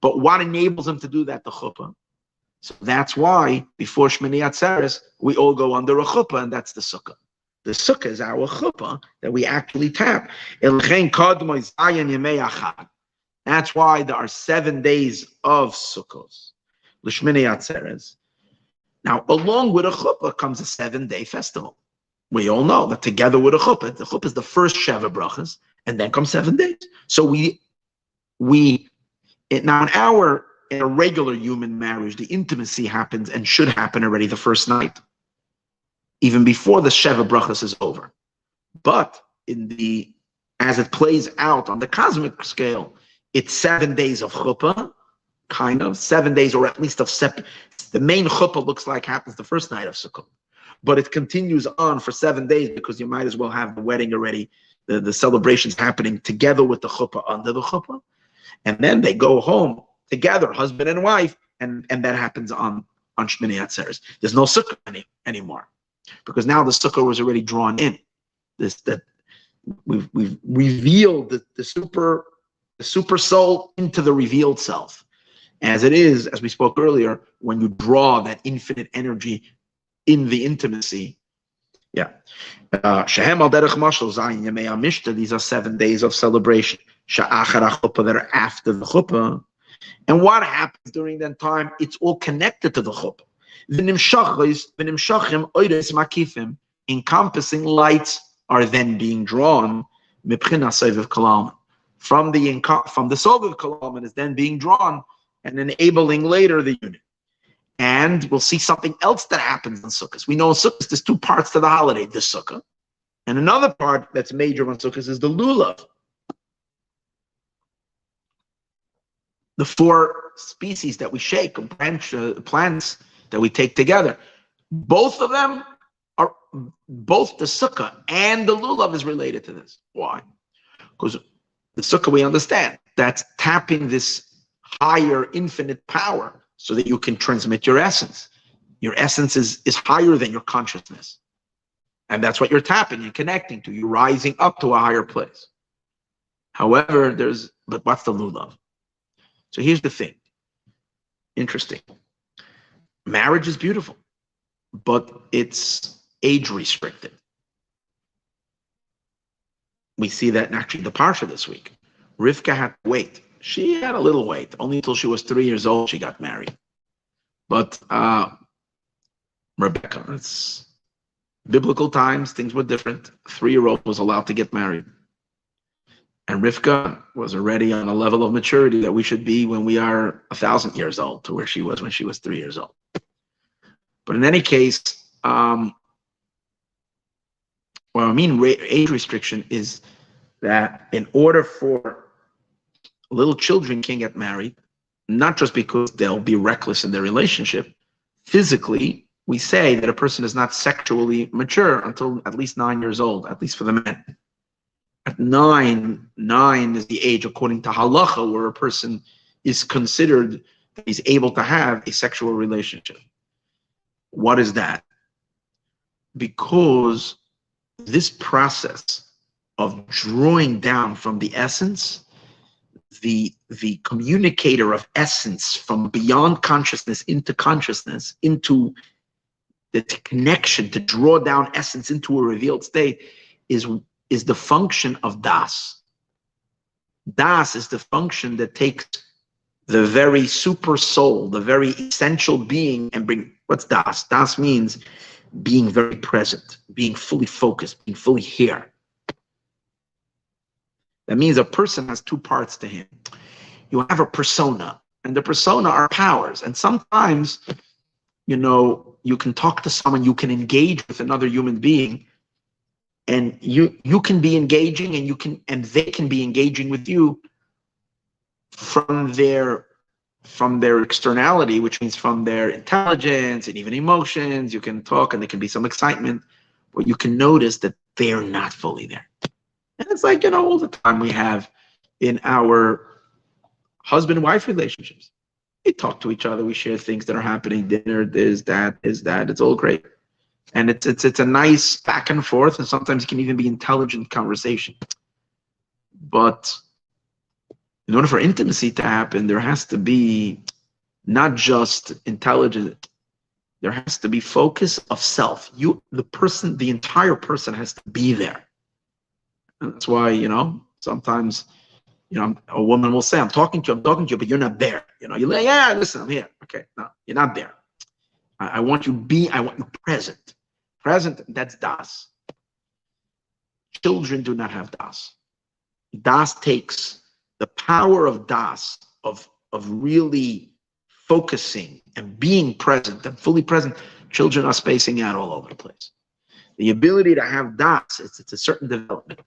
But what enables him to do that? The chuppah. So that's why before Shmini Atzeres, we all go under a chuppah, and that's the sukkah. The sukkah is our chuppah that we actually tap. That's why there are 7 days of Sukkot. L'Shmini Atzeres. Now, along with a chuppah comes a 7-day festival. We all know that together with the chuppah is the first Sheva brachas, and then comes 7 days. So now in a regular human marriage, the intimacy happens and should happen already the first night, even before the Sheva brachas is over. But as it plays out on the cosmic scale, it's 7 days of chuppah, kind of 7 days, or at least of the main chuppah looks like happens the first night of Sukkot, but it continues on for 7 days because you might as well have the wedding already, the celebrations happening together with the chuppah under the chuppah, and then they go home together, husband and wife, and that happens on Shmini Atzeres. There's no sukkah anymore because now the sukkah was already drawn in. That we've revealed the super soul into the revealed self. As it is, as we spoke earlier, when you draw that infinite energy in the intimacy. Yeah. Shehem al derech mashal zayin yemei hamishta. These are 7 days of celebration. Sha'achar chuppah, that are after the chuppah. And what happens during that time? It's all connected to the chuppah. V'nimshachim oides makifim. Encompassing lights are then being drawn. Mibchina soviv kalaman. From the soviv kalaman is then being drawn and enabling later the unit. And we'll see something else that happens in Sukkot. We know in Sukkot there's 2 parts to the holiday, the Sukkah And another part that's major on Sukkot is the lulav. The 4 species that we shake, plants that we take together. Both of them are, both the sukkah and the lulav is related to this. Why? Because the sukkah, we understand, that's tapping this higher infinite power so that you can transmit your essence. Your essence is higher than your consciousness. And that's what you're tapping and connecting to. You're rising up to a higher place. However, but what's the lulav? So here's the thing. Interesting. Marriage is beautiful, but it's age restricted. We see that in actually the parsha this week. Rivka had to wait. She had a little wait. Only until she was 3 years old she got married. But Rebecca, it's biblical times, things were different. A 3-year-old was allowed to get married. And Rivka was already on a level of maturity that we should be when we are 1,000 years old, to where she was when she was 3 years old. But in any case, age restriction is that in order for little children can get married, not just because they'll be reckless in their relationship, physically, we say that a person is not sexually mature until at least 9 years old, at least for the men. At 9 is the age, according to halacha, where a person is considered that he's able to have a sexual relationship. What is that? Because this process of drawing down from the essence, the communicator of essence from beyond consciousness into consciousness, into the connection to draw down essence into a revealed state, is the function of das. Das is the function that takes the very super soul, the very essential being, and bring, what's das? Das means being very present, being fully focused, being fully here. That means a person has 2 parts to him. You have a persona, and the persona are powers. And sometimes, you can talk to someone, you can engage with another human being, and you can be engaging, and they can be engaging with you from their externality, which means from their intelligence and even emotions. You can talk, and there can be some excitement, but you can notice that they're not fully there. And it's like, all the time we have in our husband-wife relationships. We talk to each other, we share things that are happening, dinner, this, that, it's all great. And it's a nice back and forth, and sometimes it can even be intelligent conversation. But in order for intimacy to happen, there has to be not just intelligence, there has to be focus of self. The entire person has to be there. And that's why, sometimes, a woman will say, I'm talking to you, but you're not there. You're like, yeah, listen, I'm here. Okay, no, you're not there. I want you present. Present, that's das. Children do not have das. Das takes the power of das, of really focusing and being present and fully present. Children are spacing out all over the place. The ability to have das, it's a certain development.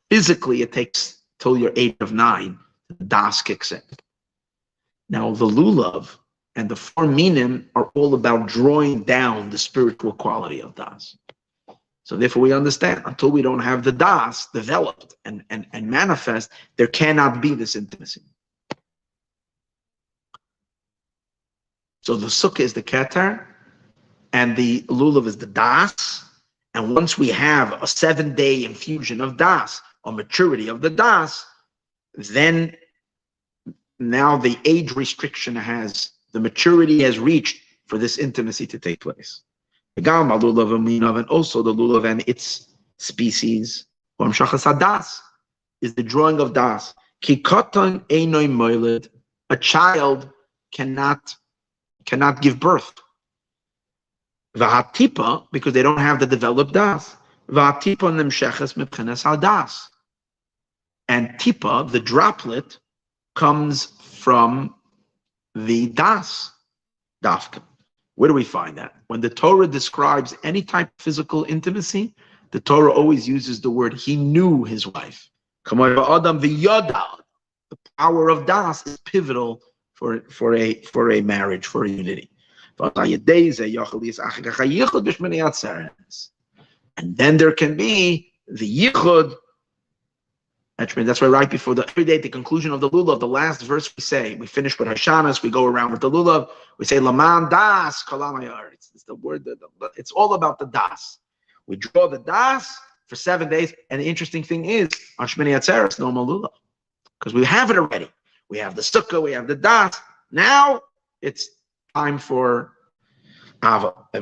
Physically, it takes till your age of 9, das kicks in. Now, the lulav and the 4 minim are all about drawing down the spiritual quality of das. So therefore we understand, until we don't have the das developed and manifest, there cannot be this intimacy. So the sukkah is the keter, and the lulav is the das. And once we have a 7-day infusion of das, or maturity of the das, then now the age restriction the maturity has reached for this intimacy to take place. And also the lulav and its species, is the drawing of das. A child cannot give birth. Because they don't have the developed das. And tipa, the droplet, comes from the das, dafka. Where do we find that? When the Torah describes any type of physical intimacy, The Torah always uses the word he knew his wife. The power of das is pivotal for a marriage, for a unity. And then there can be the yichud. That's why right before every day at the conclusion of the lulav, the last verse we finish with Hashanas, we go around with the lulav, we say Laman das kalamayar. It's the word, it's all about the das. We draw the das for 7 days, and the interesting thing is on Shmini Atzeres, no more lulav, because we have it already. We have the sukkah, we have the das. Now it's time for Ava. Then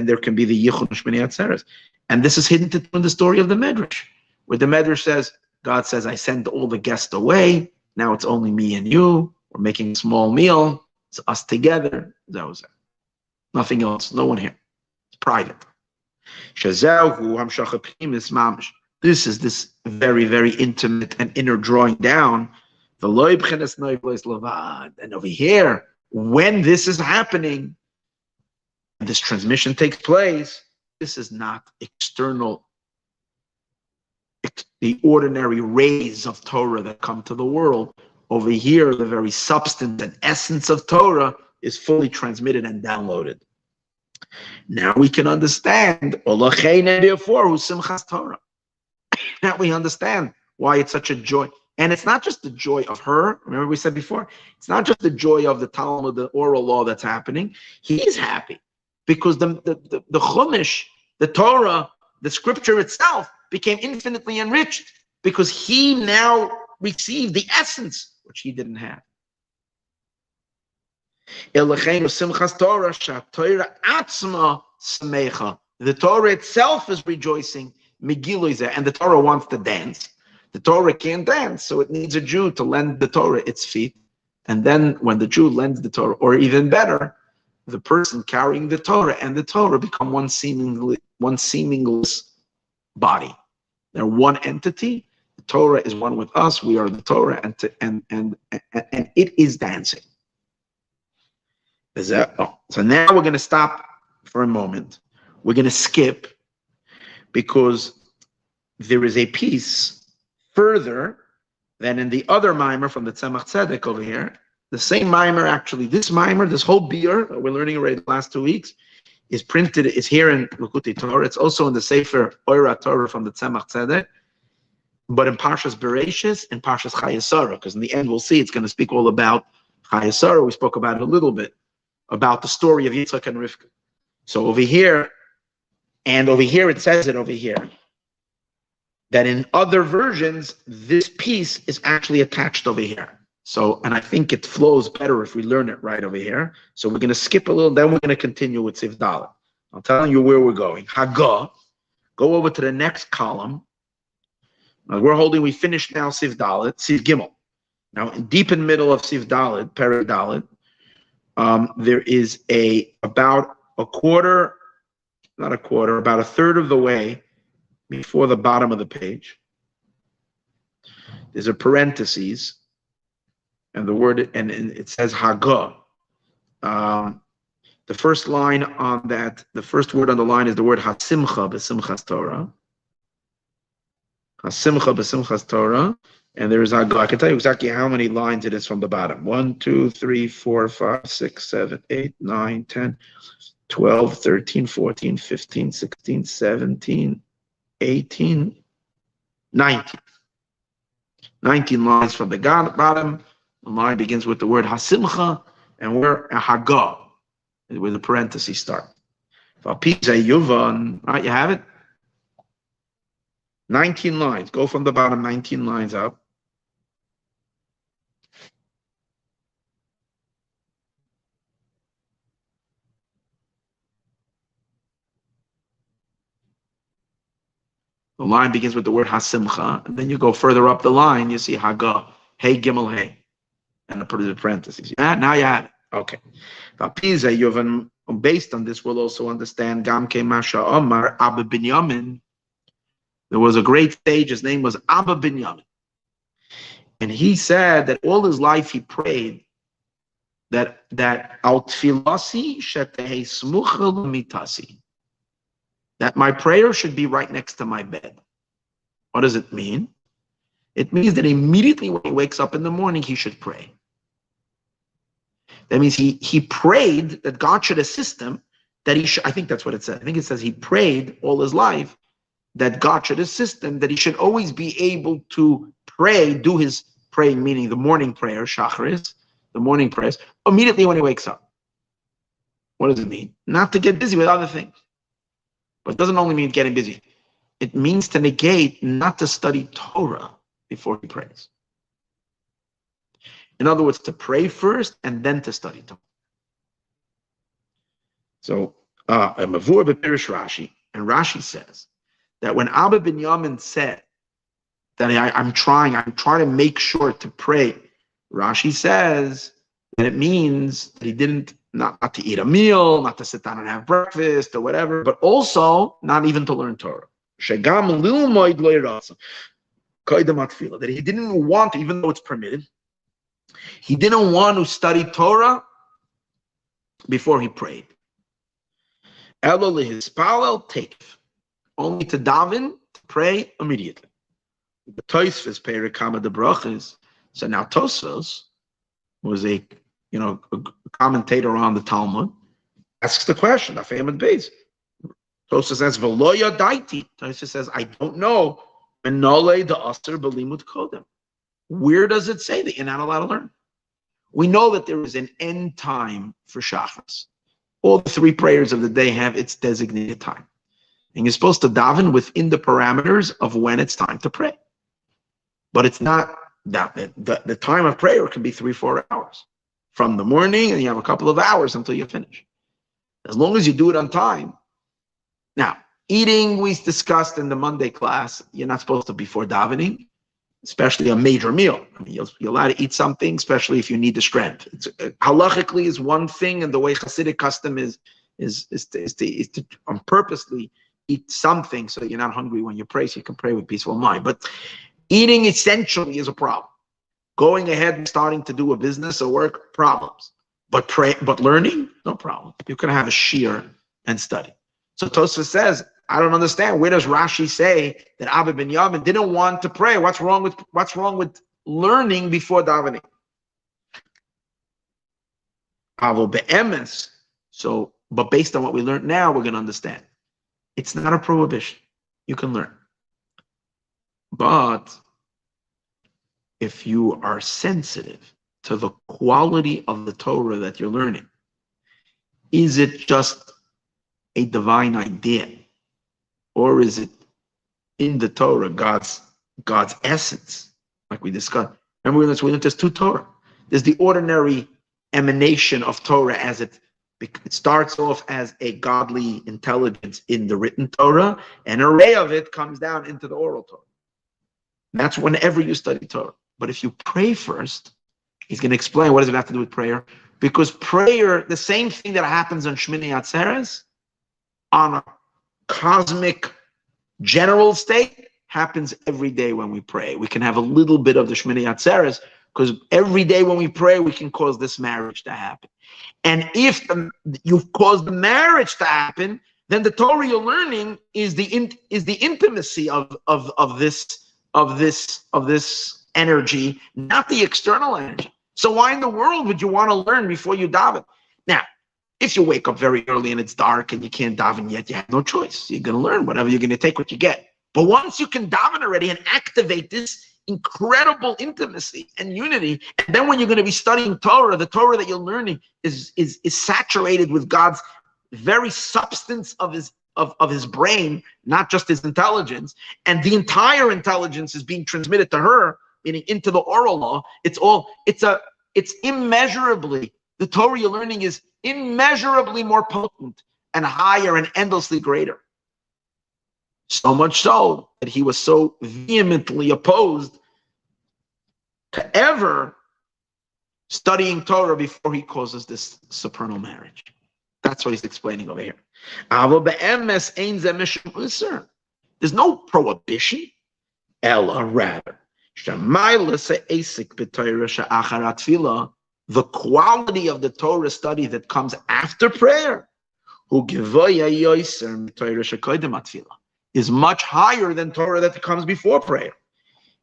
there can be the yichud Shmini Atzeres. And this is hidden in the story of the Medrash, where the Medrash says, God says, I send all the guests away. Now it's only me and you. We're making a small meal. It's us together. That was it. Nothing else. No one here. It's private. This is this very, very intimate and inner drawing down. And over here, when this is happening, this transmission takes place, this is not external, the ordinary rays of Torah that come to the world. Over here, the very substance and essence of Torah is fully transmitted and downloaded. Now we can understand, therefore, who's Simchas Torah. Now we understand why it's such a joy. And it's not just the joy of her. Remember we said before, it's not just the joy of the Talmud, the oral law that's happening. He's happy because the Chumash, the Torah, the scripture itself became infinitely enriched because he now received the essence which he didn't have. The Torah itself is rejoicing, and the Torah wants to dance. The Torah can't dance, so it needs a Jew to lend the Torah its feet. And then when the Jew lends the Torah, or even better, the person carrying the Torah and the Torah become one seamless body. They're one entity. The Torah is one with us. We are the Torah, and it is dancing. So now we're going to stop for a moment. We're going to skip because there is a piece further than in the other mimer from the Tzemach Tzedek over here. The same mimer, actually, this mimer, this whole Biur that we're learning already the last 2 weeks, is printed, is here in Likutei Torah. It's also in the Sefer Oira Torah from the Tzemach Tzedek, but in Parshas Bereshis and Parshas Chayesara, because in the end we'll see it's going to speak all about Chayesara. We spoke about it a little bit, about the story of Yitzchak and Rivka. So over here, and over here it says it over here, that in other versions, this piece is actually attached over here. So, and I think it flows better if we learn it right over here. So we're going to skip a little, then we're going to continue with Siv Dalet. I'm telling you where we're going. Haggah, go over to the next column. Now we finished now Siv Dalet, Siv Gimel. Now, deep in the middle of Siv Dalet, Perek Dalet, there is about a third of the way before the bottom of the page. There's a parentheses, and the word, and it says Haggah. The first line on that, the first word on the line is the word Hasimcha b'Simchas Torah. Hasimcha b'Simchas Torah, and there is Haggah. I can tell you exactly how many lines it is from the bottom. 1, 2, 3, 4, 5, 6, 7, 8, 9, 10, 12, 13, 14, 15, 16, 17, 18, 19. 19 lines from the bottom. The line begins with the word Hasimcha, and we're a Haggah, where the parentheses start. Right, you have it? 19 lines. Go from the bottom, 19 lines up. The line begins with the word Hasimcha, and then you go further up the line, you see Haggah, Hey Gimel Hey, and I put it in parentheses. Yeah, now you have it. Okay. Based on this, we'll also understand Gamke Masha Omar Abba Binyamin. There was a great sage, his name was Abba Binyamin. And he said that all his life he prayed that al tfilasi shetehe smucha l'mitasi, that my prayer should be right next to my bed. What does it mean? It means that immediately when he wakes up in the morning, he should pray. That means he prayed that God should assist him, that he should, I think that's what it says. I think it says he prayed all his life that God should assist him, that he should always be able to pray, do his praying, meaning the morning prayer, shacharis, the morning prayers, immediately when he wakes up. What does it mean? Not to get busy with other things. But it doesn't only mean getting busy. It means to negate not to study Torah before he prays. In other words, to pray first and then to study Torah. So, a Mavur b'Pirish Rashi, and Rashi says that when Abba Binyamin said that I'm trying to make sure to pray, Rashi says that it means that he didn't, not to eat a meal, not to sit down and have breakfast or whatever, but also not even to learn Torah. That he didn't want, even though it's permitted, he didn't want to study Torah before he prayed. Only to daven, to pray immediately. The Tosfos Perikama the Brachas. So now Tosfos was a commentator on the Talmud, asks the question, Tosfos says, Veloya daiti. Tosfos says, I don't know. Where does it say that you're not allowed to learn? We know that there is an end time for Shachas. All the three prayers of the day have its designated time. And you're supposed to daven within the parameters of when it's time to pray. But it's not that the time of prayer can be 3-4 hours. From the morning, and you have a couple of hours until you finish. As long as you do it on time. Now, eating, we discussed in the Monday class, you're not supposed to before davening, especially a major meal. I mean, you're allowed to eat something, especially if you need the strength. It's, halachically is one thing, and the way Hasidic custom is to purposely eat something so you're not hungry when you pray, so you can pray with peaceful mind. But eating essentially is a problem. Going ahead and starting to do a business or work, problems. But learning, no problem. You can have a shiur and study. So Tosfos says, I don't understand. Where does Rashi say that Abba Binyamin didn't want to pray? What's wrong with learning before davening? Avo be'emes. So, but based on what we learned now, we're going to understand. It's not a prohibition. You can learn. But if you are sensitive to the quality of the Torah that you're learning, is it just a divine idea? Or is it in the Torah, God's essence, like we discussed? Remember, we learned there's two Torah. There's the ordinary emanation of Torah as it starts off as a godly intelligence in the written Torah, and an array of it comes down into the oral Torah. And that's whenever you study Torah. But if you pray first, he's going to explain what does it have to do with prayer. Because prayer, the same thing that happens on Shmini Atzeres, on a cosmic general state, happens every day when we pray. We can have a little bit of the Shmini Atzeres, because every day when we pray, we can cause this marriage to happen. And if you've caused the marriage to happen, then the Torah you're learning is the intimacy of this energy, not the external energy. So why in the world would you want to learn before you daven? Now, if you wake up very early and it's dark and you can't daven yet, you have no choice. You're going to learn whatever you're going to take what you get. But once you can daven already and activate this incredible intimacy and unity, and then when you're going to be studying Torah, the Torah that you're learning is saturated with God's very substance of his brain, not just his intelligence, and the entire intelligence is being transmitted to her, meaning into the oral law. It's immeasurably, the Torah you're learning is immeasurably more potent and higher and endlessly greater. So much so that he was so vehemently opposed to ever studying Torah before he causes this supernal marriage. That's what he's explaining over here. There's no prohibition. Ella, rather. the quality of the Torah study that comes after prayer, is much higher than Torah that comes before prayer.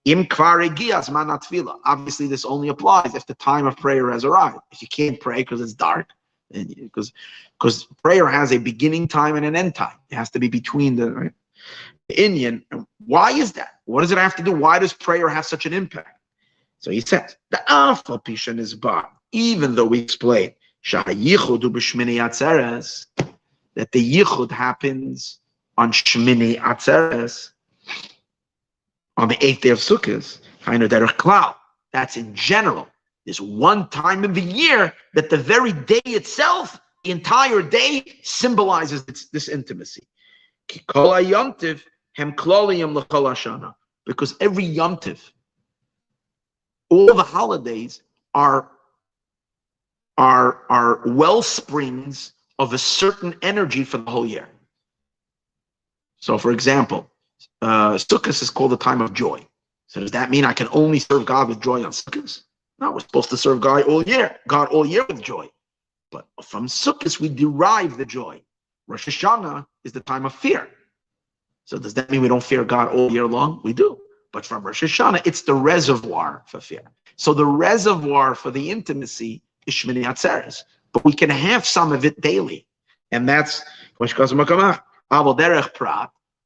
Obviously, this only applies if the time of prayer has arrived. If you can't pray because it's dark, because prayer has a beginning time and an end time. It has to be between the Indian. Why is that? What does it have to do? Why does prayer have such an impact? So he says, the Alpha Pishan is bar, even though we explained that the Yichud happens on Shmini Atzeres, on the 8th day of Sukkot. That's in general. There's one time in the year that the very day itself, the entire day, symbolizes this intimacy. Because every Yom Tiv, all the holidays are well springs of a certain energy for the whole year. So, for example, Sukkot is called the time of joy. So does that mean I can only serve God with joy on Sukkot? No, we're supposed to serve God all year with joy. But from Sukkot we derive the joy. Rosh Hashanah is the time of fear. So does that mean we don't fear God all year long? We do. But from Rosh Hashanah, it's the reservoir for fear. So the reservoir for the intimacy is Shmini Atzeres. But we can have some of it daily. And that's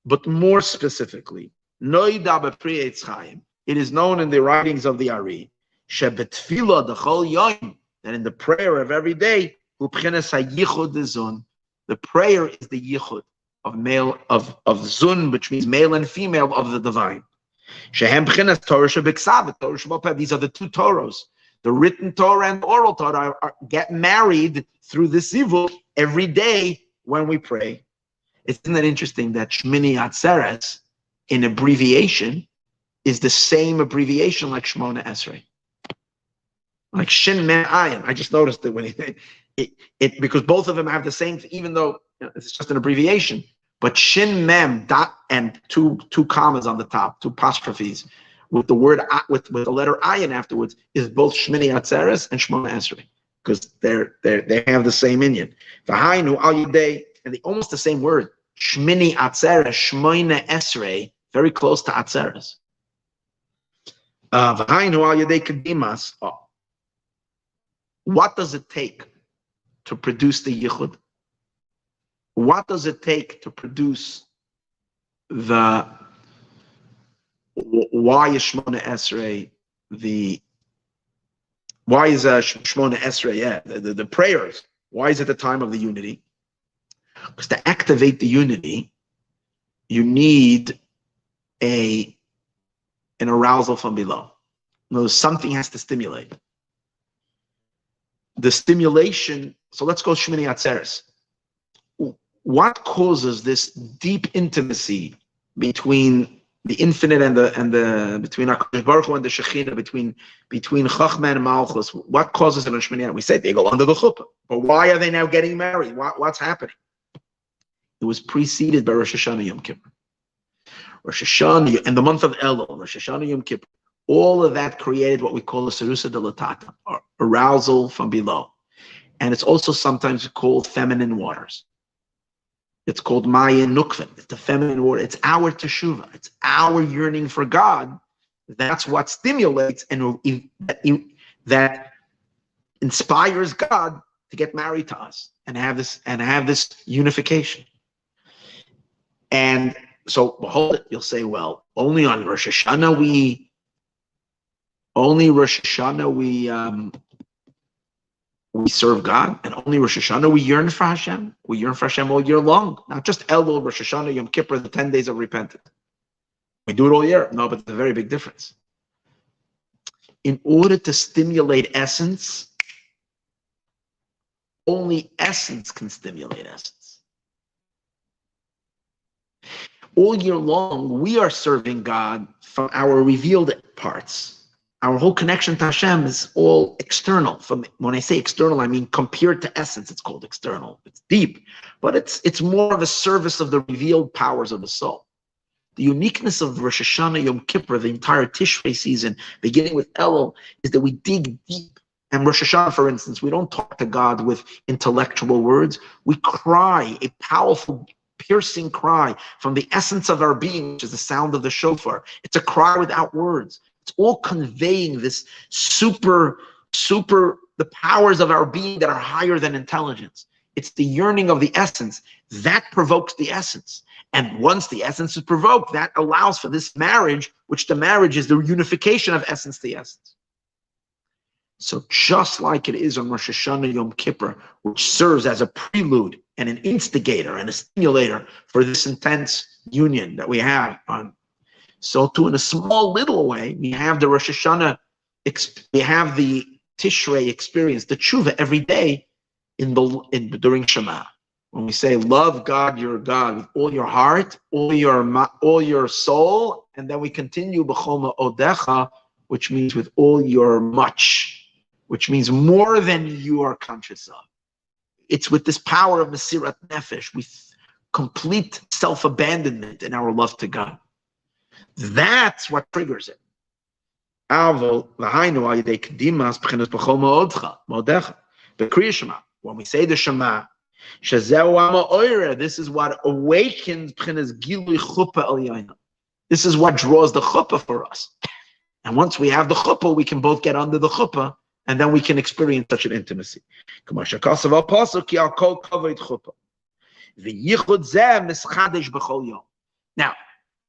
but more specifically, it is known in the writings of the Ari that in the prayer of every day, the prayer is the yichud of male of zun, which means male and female of the divine. These are the two Torahs. The written Torah and the oral Torah get married through the Sivuk every day when we pray. Isn't that interesting that Shmini Atzeres, in abbreviation, is the same abbreviation like Shmona Esrei? Like Shin Mem Ayin. I just noticed that when it because both of them have the same, even though it's just an abbreviation. But Shin Mem dot and two commas on the top, two apostrophes, with the word with the letter Ayin afterwards, is both Shmini Atzeres and Shmona Esrei, because they have the same inyan. V'hainu al yidei, and almost the same word. Shmini Atzeres, Shmoina Esrei, very close to Atzeres. V'hainu al yidei kedimas. What does it take to produce the yichud? What does it take to produce the why is Shmona Esrei why is Shmona Esrei? Yeah, the prayers. Why is it the time of the unity? Because to activate the unity, you need an arousal from below. No, something has to stimulate. The stimulation. So let's go Shmini Atzeres. What causes this deep intimacy between the infinite and the between HaKadosh Baruch Hu and the Shekhinah, between Chachma and Malchus? What causes it on Shmini? We say they go under the chuppah, but why are they now getting married? What's happening? It was preceded by Rosh Hashanah Yom Kippur. Rosh Hashanah and the month of Elul, Rosh Hashanah Yom Kippur. All of that created what we call a serusa delatata, or arousal from below, and it's also sometimes called feminine waters. It's called Maya Nukvin. It's the feminine water. It's our teshuvah. It's our yearning for God. That's what stimulates and that inspires God to get married to us and have this unification. And so, behold it. You'll say, well, only on Rosh Hashanah we serve God, and only Rosh Hashanah we yearn for Hashem. We yearn for Hashem all year long, not just Elul, Rosh Hashanah, Yom Kippur, the 10 days of repentance. We do it all year. No, but there's a very big difference. In order to stimulate essence, only essence can stimulate essence. All year long, we are serving God from our revealed parts. Our whole connection to Hashem is all external. When I say external, I mean compared to essence, it's called external. It's deep, but it's more of a service of the revealed powers of the soul. The uniqueness of Rosh Hashanah Yom Kippur, the entire Tishrei season, beginning with Elul, is that we dig deep And Rosh Hashanah, for instance, we don't talk to God with intellectual words. We cry, a powerful, piercing cry from the essence of our being, which is the sound of the shofar. It's a cry without words. It's all conveying this the powers of our being that are higher than intelligence. It's the yearning of the essence that provokes the essence. And once the essence is provoked, that allows for this marriage, which the marriage is the unification of essence to essence. So just like it is on Rosh Hashanah Yom Kippur, which serves as a prelude and an instigator and a stimulator for this intense union that we have on, so too in a small little way, we have the Rosh Hashanah, we have the Tishrei experience, the tshuva every day during Shema. When we say, love God, your God, with all your heart, all your soul, and then we continue, b'chol ma'odecha, which means with all your much, which means more than you are conscious of. It's with this power of Mesirat Nefesh, with complete self-abandonment in our love to God. That's what triggers it. When we say the Shema, this is what awakens. This is what draws the chuppah for us. And once we have the chuppah, we can both get under the chuppah, and then we can experience such an intimacy. Now,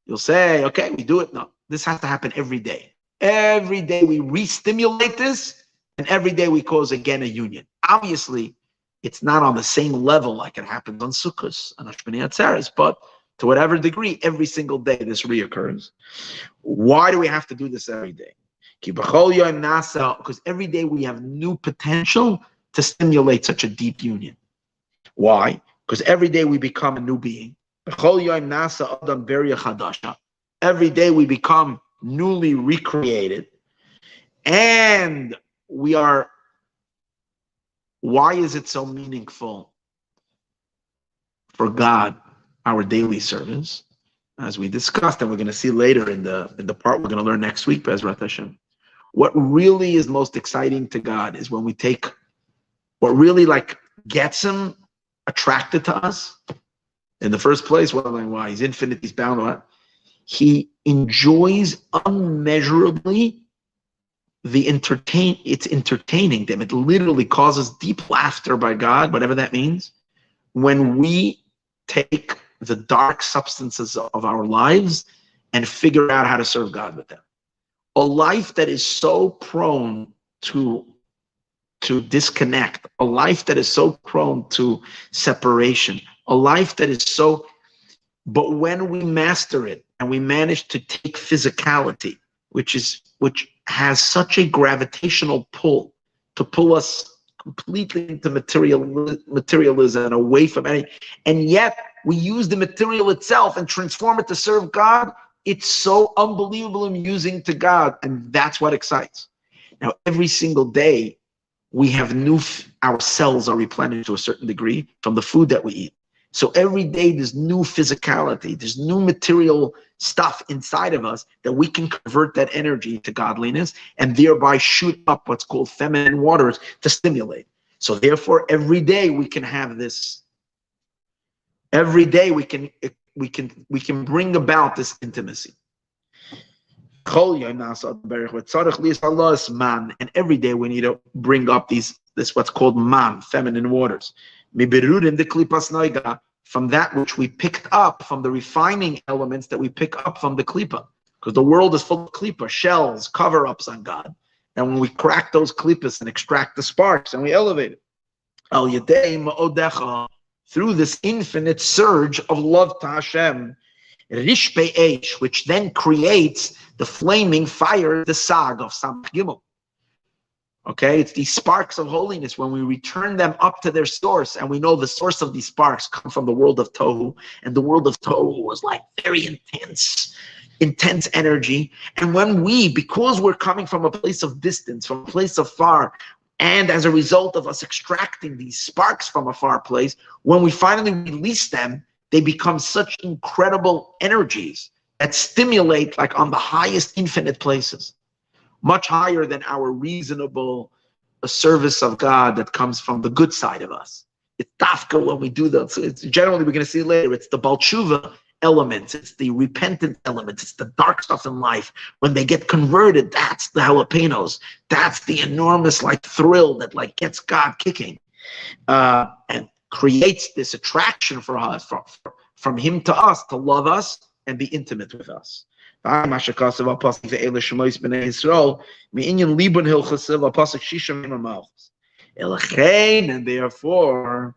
you'll say, okay, we do it. No, this has to happen every day. Every day we re-stimulate this, and every day we cause again a union. Obviously, it's not on the same level like it happens on Sukkot and Hashmini Atzeres, but to whatever degree, every single day this reoccurs. Why do we have to do this every day? Because every day we have new potential to stimulate such a deep union. Why? Because every day we become a new being. Every day we become newly recreated. And we are. Why is it so meaningful for God, our daily service? As we discussed, and we're going to see later in the part we're going to learn next week, Bezrat Hashem. What really is most exciting to God is when we take what really gets him attracted to us in the first place. Why? He's infinite, he's bound. He enjoys unmeasurably it's entertaining them. It literally causes deep laughter by God, whatever that means, when we take the dark substances of our lives and figure out how to serve God with them. A life that is so prone to disconnect, a life that is so prone to separation, a life that is so, but when we master it and we manage to take physicality, which has such a gravitational pull to pull us completely into materialism and away from any, and yet we use the material itself and transform it to serve God. It's so unbelievable amusing to God, and that's what excites. Now, every single day, we have our cells are replenished to a certain degree from the food that we eat. So every day there's new physicality, there's new material stuff inside of us that we can convert that energy to godliness and thereby shoot up what's called feminine waters to stimulate. So therefore, every day we can have this. Every day we can bring about this intimacy. And every day we need to bring up this what's called man, feminine waters. From that which we picked up, from the refining elements that we pick up from the klipa. Because the world is full of klipa, shells, cover-ups on God. And when we crack those klipas and extract the sparks and we elevate it, through this infinite surge of love to Hashem, which then creates the flaming fire, the sag of Samach Gimel. Okay, it's these sparks of holiness. When we return them up to their source, and we know the source of these sparks come from the world of Tohu, and the world of Tohu was very intense energy. And when because we're coming from a place of distance, from a place of far, and as a result of us extracting these sparks from a far place, when we finally release them, they become such incredible energies that stimulate on the highest infinite places. Much higher than our reasonable a service of God that comes from the good side of us. It's dafka when we do that. So it's generally, we're going to see it later, it's the Baal Tshuva elements, it's the repentant elements, it's the dark stuff in life. When they get converted, that's the jalapenos. That's the enormous thrill that gets God kicking and creates this attraction for us, from Him to us, to love us and be intimate with us. And therefore,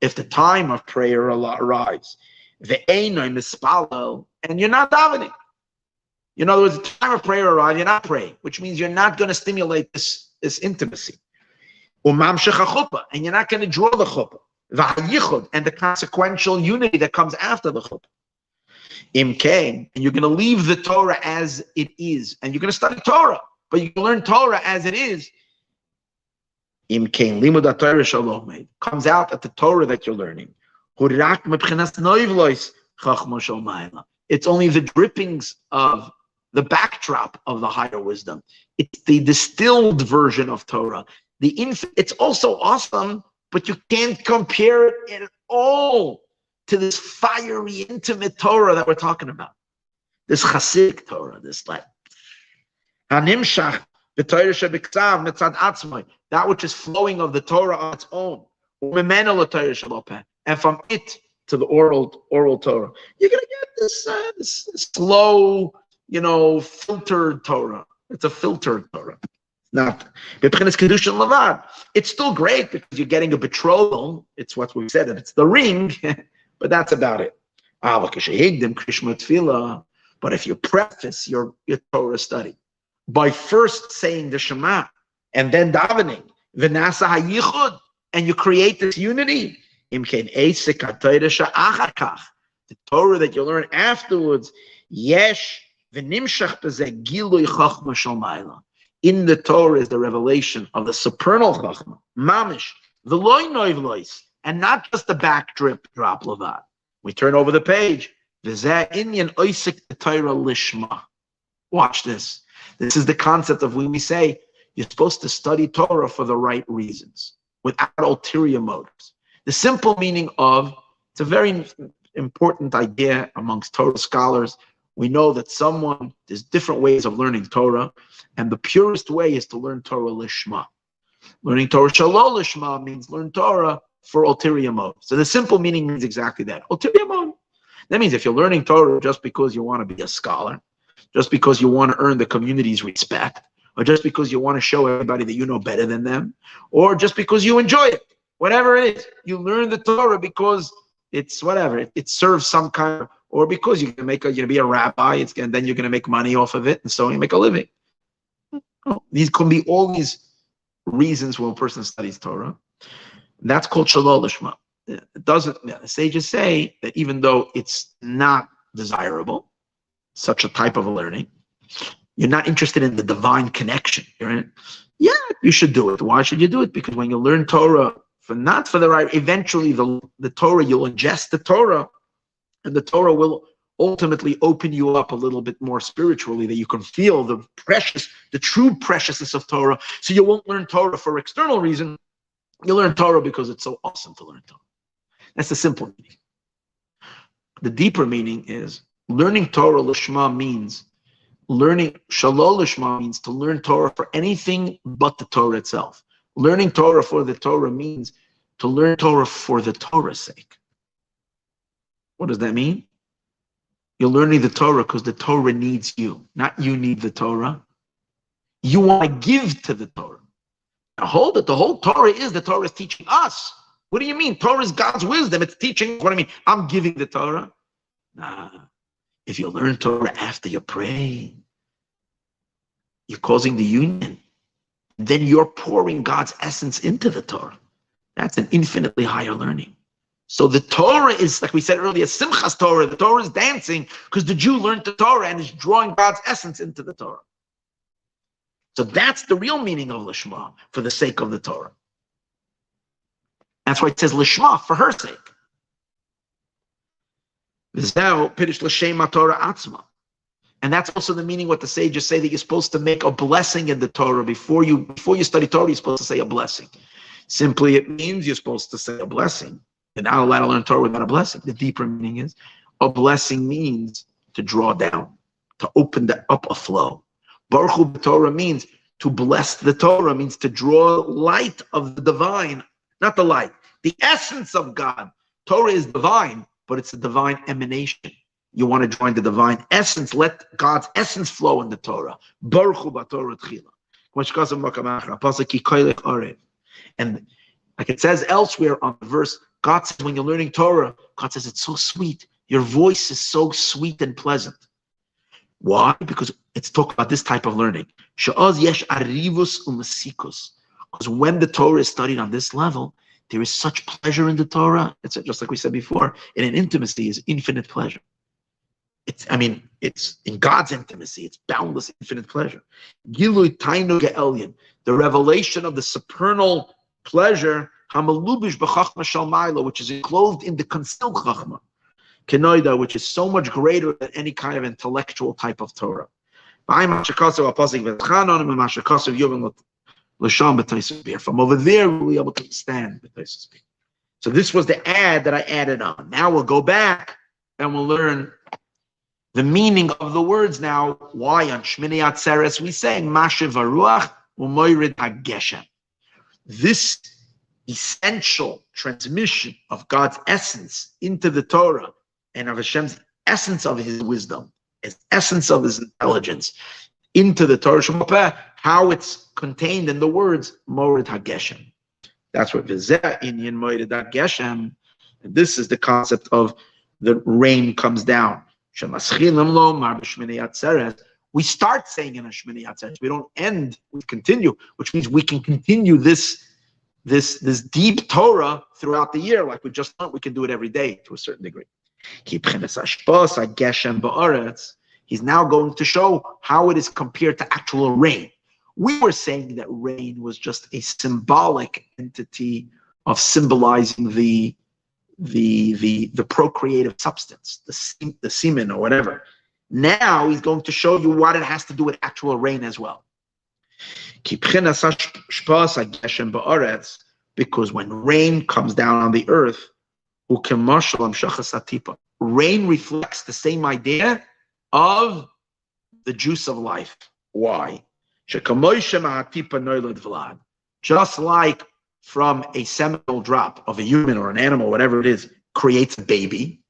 if the time of prayer arrives, and you're not davening. In other words, the time of prayer arrives, you're not praying, which means you're not going to stimulate this intimacy. And you're not going to draw the chuppah, and the consequential unity that comes after the chuppah. And you're going to leave the Torah as it is, and you're going to study Torah, but you can learn Torah as it is. Comes out at the Torah that you're learning. It's only the drippings of the backdrop of the higher wisdom. It's the distilled version of Torah. It's also awesome, but you can't compare it at all to this fiery, intimate Torah that we're talking about. This Hasidic Torah, this Hanimshach, that which is flowing of the Torah on its own, and from it to the oral Torah, you're going to get this slow, filtered Torah. It's a filtered Torah. It's still great because you're getting a betrothal. It's what we said, it's the ring, but that's about it. But if you preface your Torah study by first saying the Shema and then davening, and you create this unity, the Torah that you learn afterwards, in the Torah is the revelation of the supernal chachma, mamish, the loy noivlois, and not just the back drop levad. We turn over the page. Watch this. This is the concept of when we say you're supposed to study Torah for the right reasons, without ulterior motives. The simple meaning of, it's a very important idea amongst Torah scholars. We know that there's different ways of learning Torah, and the purest way is to learn Torah lishma. Learning Torah shalol lishma means learn Torah for ulterior motives. So the simple meaning means exactly that, ulterior motive. That means if you're learning Torah just because you want to be a scholar, just because you want to earn the community's respect, or just because you want to show everybody that you know better than them, or just because you enjoy it, whatever it is, you learn the Torah because it's whatever, it serves some kind of, or because you can be a rabbi, and then you're going to make money off of it, and so you make a living. These can be all these reasons when a person studies Torah. That's called shalol lishma. It doesn't. The sages say that even though it's not desirable, such a type of learning, you're not interested in the divine connection. You should do it. Why should you do it? Because when you learn Torah not for the right, eventually the Torah, you'll ingest the Torah, and the Torah will ultimately open you up a little bit more spiritually, that you can feel the true preciousness of Torah. So you won't learn Torah for external reason. You learn Torah because it's so awesome to learn Torah. That's the simple meaning. The deeper meaning is learning Torah lishma means learning shalol lishma means to learn Torah for anything but the Torah itself. Learning Torah for the Torah means to learn Torah for the Torah's sake. What does that mean? You're learning the Torah because the Torah needs you, not you need the Torah. You want to give to the Torah. Now hold it. The whole Torah is teaching us. What do you mean? Torah is God's wisdom. It's teaching. What do I mean? I'm giving the Torah. Nah. If you learn Torah after you pray, you're causing the union. Then you're pouring God's essence into the Torah. That's an infinitely higher learning. So the Torah is, like we said earlier, Simchas Torah. The Torah is dancing because the Jew learned the Torah and is drawing God's essence into the Torah. So that's the real meaning of Lishma, for the sake of the Torah. That's why it says Lishma, for her sake. And that's also the meaning what the sages say, that you're supposed to make a blessing in the Torah. Before you study Torah, you're supposed to say a blessing. Simply, it means you're supposed to say a blessing. You're not allowed to learn Torah without a blessing. The deeper meaning is, a blessing means to draw down, to open up a flow. Baruch Hu b'Torah means to bless the Torah, means to draw light of the divine, not the light, the essence of God. Torah is divine, but it's a divine emanation. You want to join the divine essence. Let God's essence flow in the Torah. Baruch Hu b'Torah tchila. And like it says elsewhere on the verse, God says when you're learning Torah, God says it's so sweet. Your voice is so sweet and pleasant. Why? Because it's talking about this type of learning. Because when the Torah is studied on this level, there is such pleasure in the Torah. It's just like we said before, in an intimacy is infinite pleasure. It's in God's intimacy, it's boundless, infinite pleasure. Gilui tainu ge'elyon, the revelation of the supernal pleasure, hamalubish b'chachma shel ma'ila, which is clothed in the concealed chachma, kenoida, which is so much greater than any kind of intellectual type of Torah. From over there, we'll be able to understand. So this was the add that I added on. Now we'll go back and we'll learn the meaning of the words now. Why on Shmini Atzeres we say Mashe Varuach Umoyrid HaGeshem. This essential transmission of God's essence into the Torah and of Hashem's essence of His wisdom, His essence of His intelligence into the Torah, how it's contained in the words Morid HaGeshem. That's what Vizeh Inyan Morid HaGeshem. And this is the concept of the rain comes down. We start saying in a Shmini Atzeres. We don't end, we continue, which means we can continue this deep Torah throughout the year. Like we just learned, we can do it every day to a certain degree. He's now going to show how it is compared to actual rain. We were saying that rain was just a symbolic entity of symbolizing the procreative substance, the semen or whatever. Now he's going to show you what it has to do with actual rain as well. Because when rain comes down on the earth, rain reflects the same idea of the juice of life. Why? Just like from a seminal drop of a human or an animal, whatever it is, creates a baby.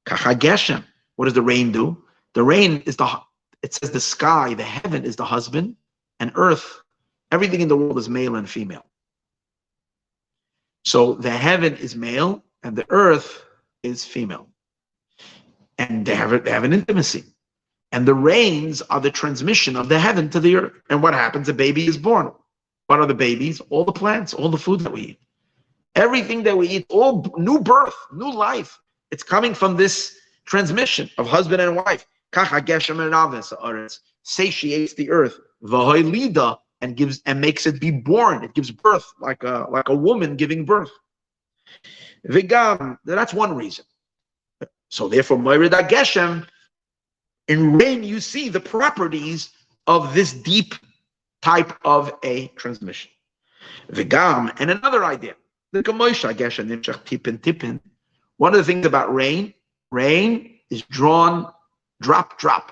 What does the rain do? The rain is it says the sky, the heaven is the husband, and earth, everything in the world is male and female. So the heaven is male and the earth is female. And they have an intimacy. And the rains are the transmission of the heaven to the earth. And what happens? A baby is born. What are the babies? All the plants, all the food that we eat. Everything that we eat, all new birth, new life. It's coming from this transmission of husband and wife. Satiates the earth, and makes it be born. It gives birth like a woman giving birth. That's one reason. So therefore, Moirid HaGeshem, in rain you see the properties of this deep type of a transmission. Vigam, and another idea. One of the things about rain is drawn drop.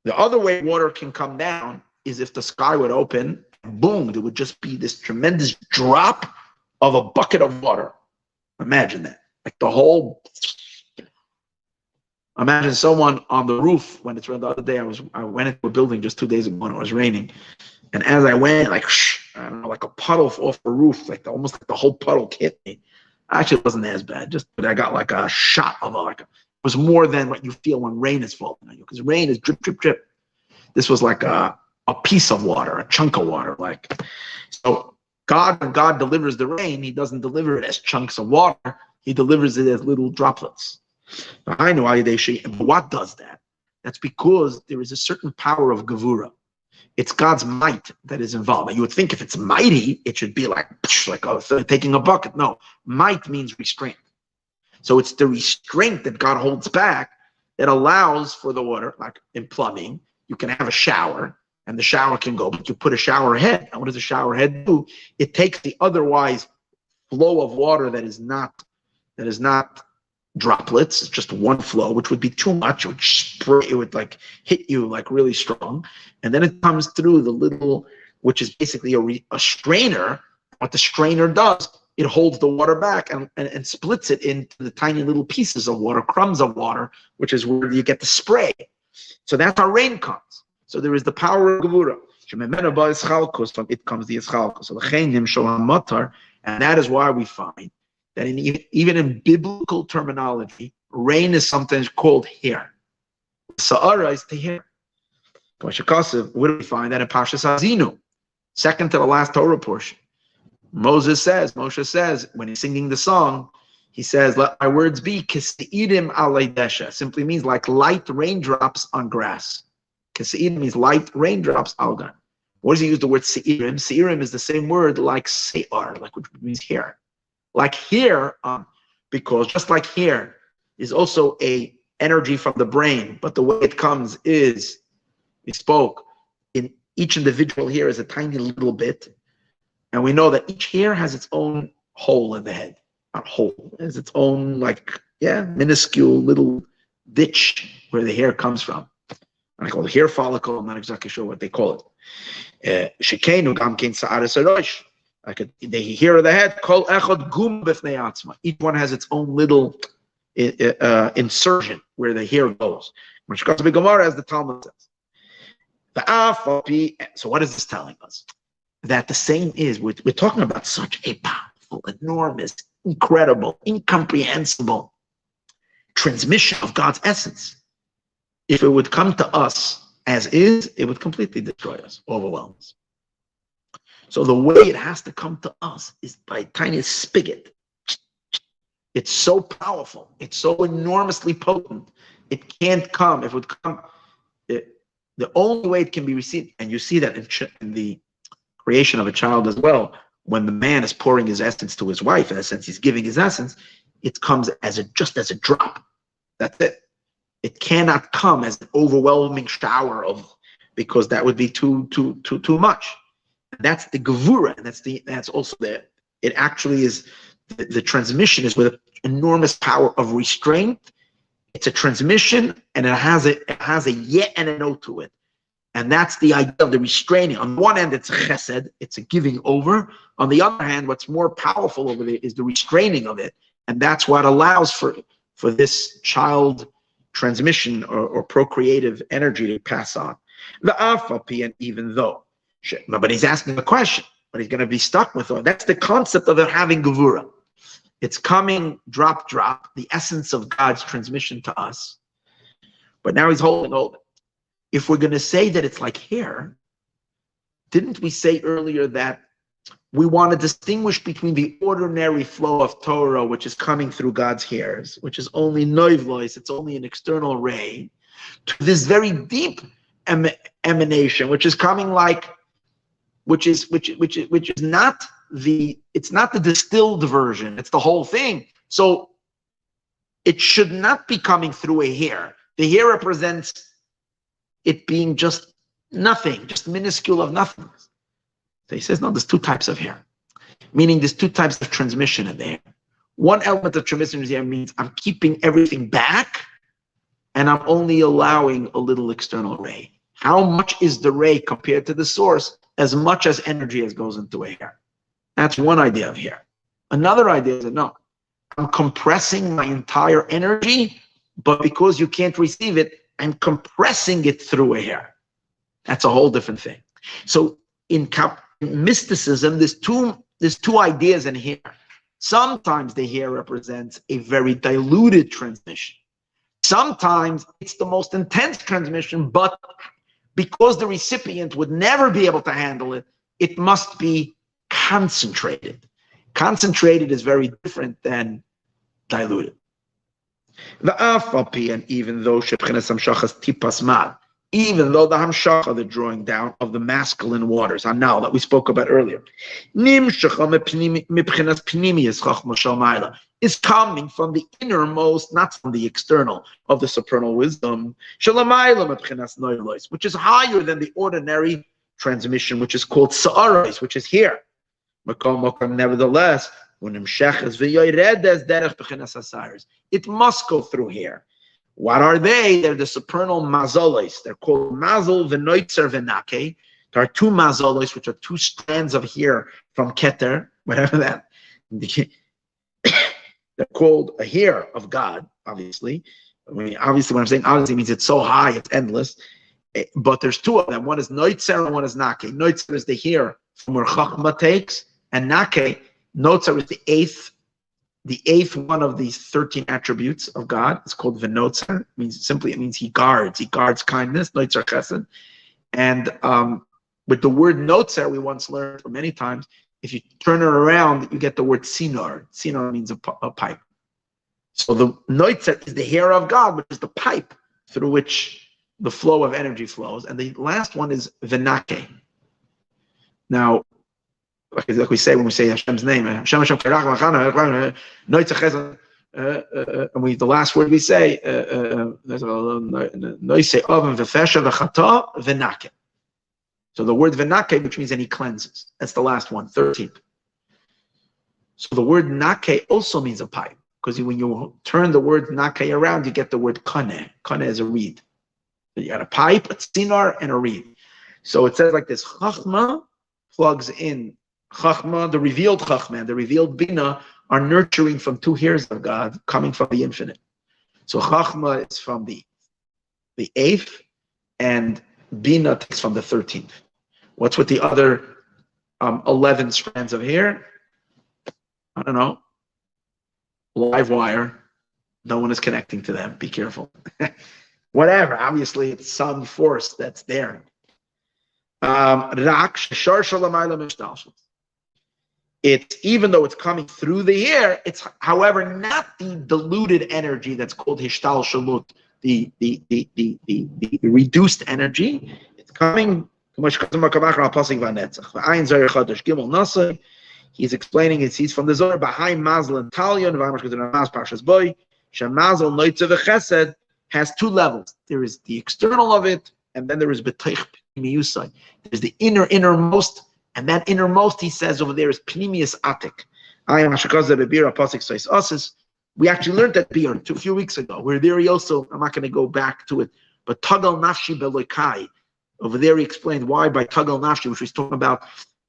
The other way water can come down is if the sky would open, boom, there would just be this tremendous drop of a bucket of water. Imagine that. Like the whole... Imagine someone on the roof when it's rained. The other day I went into a building just 2 days ago when it was raining. And as I went, like a puddle off the roof, almost like the whole puddle hit me. Actually, it wasn't as bad, but I got like a shot of it was more than what you feel when rain is falling on you, because rain is drip, drip, drip. This was like a piece of water, a chunk of water. So when God delivers the rain, He doesn't deliver it as chunks of water. He delivers it as little droplets. I know but what does that? That's because there is a certain power of Gevura. It's God's might that is involved. You would think if it's mighty, it should be like taking a bucket. No, might means restraint. So it's the restraint that God holds back it allows for the water, like in plumbing, you can have a shower and the shower can go, but you put a shower head. And what does a shower head do? It takes the otherwise flow of water that is not droplets, it's just one flow, which would be too much, it would like hit you like really strong. And then it comes through the little, which is basically a strainer. What the strainer does, it holds the water back and splits it into the tiny little pieces of water, crumbs of water, which is where you get the spray. So that's how rain comes. So there is the power of Gevura. From it comes the Ischalkus. And that is why we find that even in biblical terminology, rain is sometimes called hair. Sa'ara is the hair. Where do we find that in Parshas Hazinu? Second to the last Torah portion. Moshe says, when he's singing the song, he says, let my words be kiseidim alei desha. Simply means like light raindrops on grass. Kiseidim means light raindrops al grass. What does he use the word seirim? Seirim is the same word like se'ar, like which means hair. Like hair, because just like hair is also a energy from the brain, but the way it comes is, we spoke, in each individual hair is a tiny little bit, and we know that each hair has its own hole in the head. Not hole, it has its own minuscule little ditch where the hair comes from. And I call it hair follicle. I'm not exactly sure what they call it. Shekenu gam kein sa'aris harosh. Like the hair of the head, kol echad gum b'fnei atzma. Each one has its own little insertion where the hair goes. Which comes to be Gemara, as the Talmud says. So what is this telling us? That the same is, we're talking about such a powerful, enormous, incredible, incomprehensible transmission of God's essence. If it would come to us as is, it would completely destroy us, overwhelm us. So the way it has to come to us is by a tiny spigot. It's so powerful. It's so enormously potent. It can't come. If it would come, the only way it can be received, and you see that in the creation of a child as well, when the man is pouring his essence to his wife, in a sense, he's giving his essence, it comes just as a drop. That's it. It cannot come as an overwhelming shower because that would be too much. That's the gevura, and that's also the. It actually is the transmission is with enormous power of restraint. It's a transmission, and it has a yet and a no to it, and that's the idea of the restraining. On one end, it's a chesed, it's a giving over. On the other hand, what's more powerful over there is the restraining of it, and that's what allows for this child transmission or procreative energy to pass on. The afapi, and even though. But he's asking a question, but he's going to be stuck with it. That's the concept of it having gevura. It's coming drop, the essence of God's transmission to us. But now he's holding. If we're going to say that it's like hair, didn't we say earlier that we want to distinguish between the ordinary flow of Torah, which is coming through God's hairs, which is only noivlois, it's only an external ray, to this very deep emanation, which is coming like, which is not it's not the distilled version, it's the whole thing. So it should not be coming through a hair. The hair represents it being just nothing, just minuscule of nothing. So he says, no, there's two types of hair, meaning there's two types of transmission in the hair. One element of transmission here means I'm keeping everything back and I'm only allowing a little external ray. How much is the ray compared to the source? As much as energy as goes into a hair. That's one idea of hair. Another idea is that no, I'm compressing my entire energy, but because you can't receive it, I'm compressing it through a hair. That's a whole different thing. So in mysticism, there's two ideas in here. Sometimes the hair represents a very diluted transmission. Sometimes it's the most intense transmission, but because the recipient would never be able to handle it, it must be concentrated. Concentrated is very different than diluted. And even though even though the hamshacha, the drawing down of the masculine waters, anal, that we spoke about earlier, is coming from the innermost, not from the external, of the supernal wisdom, which is higher than the ordinary transmission, which is called sa'arais, which is here. Nevertheless, it must go through here. What are they? They're the supernal mazolos. They're called mazol v'noitzer v'nake. There are two mazolos, which are two strands of hair from keter, whatever that. They're called a hair of God, obviously. I mean, obviously, when I'm saying obviously, it means it's so high, it's endless. But there's two of them. One is noitzer and one is nake. Noitzer is the hair from where chachma takes, and nake, noitzer is the eighth one of these 13 attributes of God. It's called Vinotzer. It means he guards kindness, Notzer Chesed. And with the word Notzer, we once learned many times, if you turn it around, you get the word Sinor. Sinor means a pipe. So the Notzer is the hair of God, which is the pipe through which the flow of energy flows. And the last one is Vinake. Now, like we say when we say Hashem's name, and the last word we say, so the word v'nake, which means and he cleanses. That's the last one, 13th. So the word nake also means a pipe, because when you turn the word nake around, you get the word kane. Kane is a reed. So you got a pipe, a tzinar, and a reed. So it says like this: Chachma plugs in. Chachma, the revealed Chachma, the revealed Bina, are nurturing from two hairs of God, coming from the infinite. So Chachma is from the 8th, and Bina takes from the 13th. What's with the other 11 strands of hair? I don't know. Live wire. No one is connecting to them. Be careful. Whatever. Obviously, it's some force that's there. It's, even though it's coming through the air, it's, however, not the diluted energy that's called hishtal shalut, the reduced energy. It's coming. He's explaining it. He's from the Zohar behind Mazel and Talion. Chesed has two levels. There is the external of it, and then there is b'teich pnimiusai. There's the innermost. And that innermost, he says over there, is Pnimius Atik. We actually learned that Biur a few weeks ago. We're there. He also, I'm not going to go back to it, but Tagal Nafshi Belokai. Over there, he explained why by Tagal Nafshi, which was talking about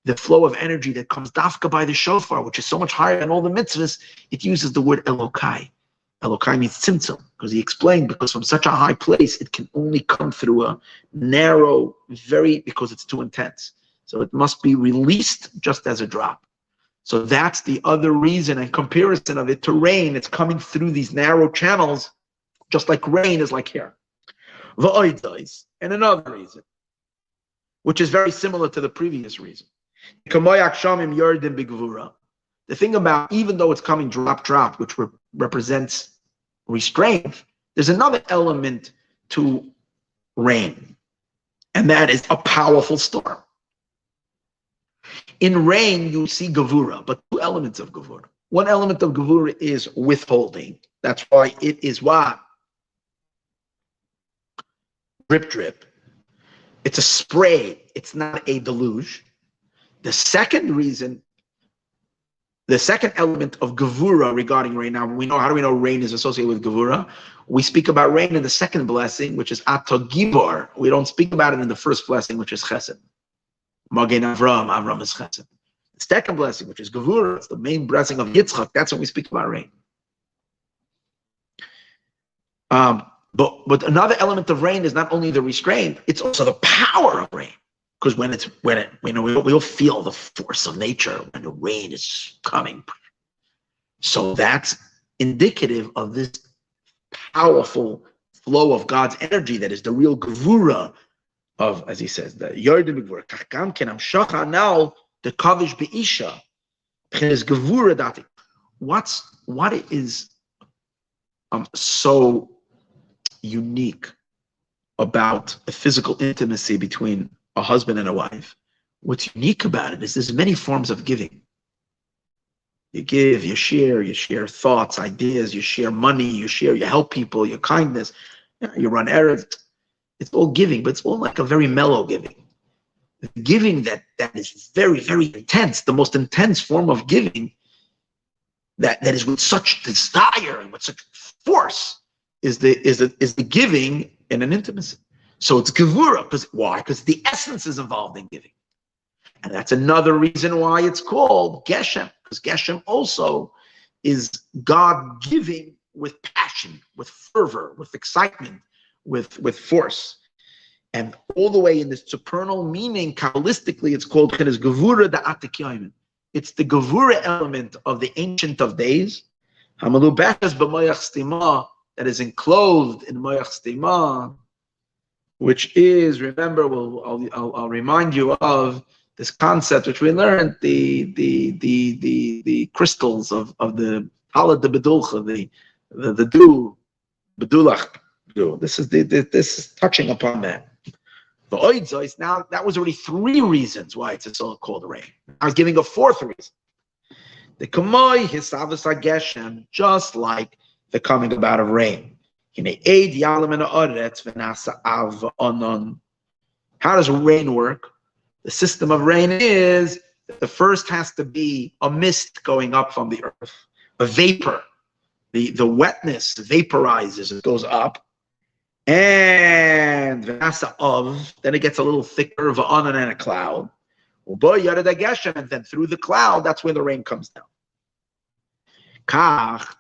the flow of energy that comes dafka by the shofar, which is so much higher than all the mitzvahs, it uses the word Elokai. Elokai means tzimtzum, because he explained, because from such a high place, it can only come through a narrow, because it's too intense. So it must be released just as a drop. So that's the other reason and comparison of it to rain. It's coming through these narrow channels, just like rain is like hair. And another reason, which is very similar to the previous reason. The thing about, even though it's coming drop, which represents restraint, there's another element to rain, and that is a powerful storm. In rain, you see Gevura, but two elements of Gevura. One element of Gevura is withholding. That's why it is what? Drip. It's a spray. It's not a deluge. The second element of Gevura regarding rain. Now, how do we know rain is associated with Gevura? We speak about rain in the second blessing, which is Ato Gibor. We don't speak about it in the first blessing, which is Chesed. Magen Avram is Chesed. The second blessing, which is Gevura, it's the main blessing of Yitzchak. That's when we speak about rain. But another element of rain is not only the restraint; it's also the power of rain. Because we'll feel the force of nature when the rain is coming. So that's indicative of this powerful flow of God's energy that is the real Gevura of, as he says, the Yardim Gevura. Kachgam ken amshacha now the kavish beisha. Is Gevura dati. What is so unique about a physical intimacy between a husband and a wife, what's unique about it is there's many forms of giving. You give, you share thoughts, ideas, you share money, you help people, your kindness, you run errands. It's all giving, but it's all like a very mellow giving. The giving that is very, very intense, the most intense form of giving that is with such desire and with such force is the giving in an intimacy. So it's gevura, because why? Because the essence is involved in giving. And that's another reason why it's called Geshem, because Geshem also is God giving with passion, with fervor, with excitement, with force. And all the way in this supernal meaning, Kabbalistically, it's called Gevura Da'atik Yomin. It's the Gevura element of the Ancient of Days, Hamalubechas b'moyach stima, that is enclosed in moyach stima, which is, remember, I'll remind you of this concept which we learned, the crystals of the Halad de Bedulcha, the dew, Bedulach dew. This is touching upon that. The oidzos, now that was already 3 reasons why it's so called rain. I was giving a 4th reason. The kamoi hisavas hageshem, just like the coming about of rain. How does rain work? The system of rain is that the first has to be a mist going up from the earth, a vapor. The wetness vaporizes, it goes up. And then it gets a little thicker of an and a cloud. And then through the cloud, that's where the rain comes down. Kach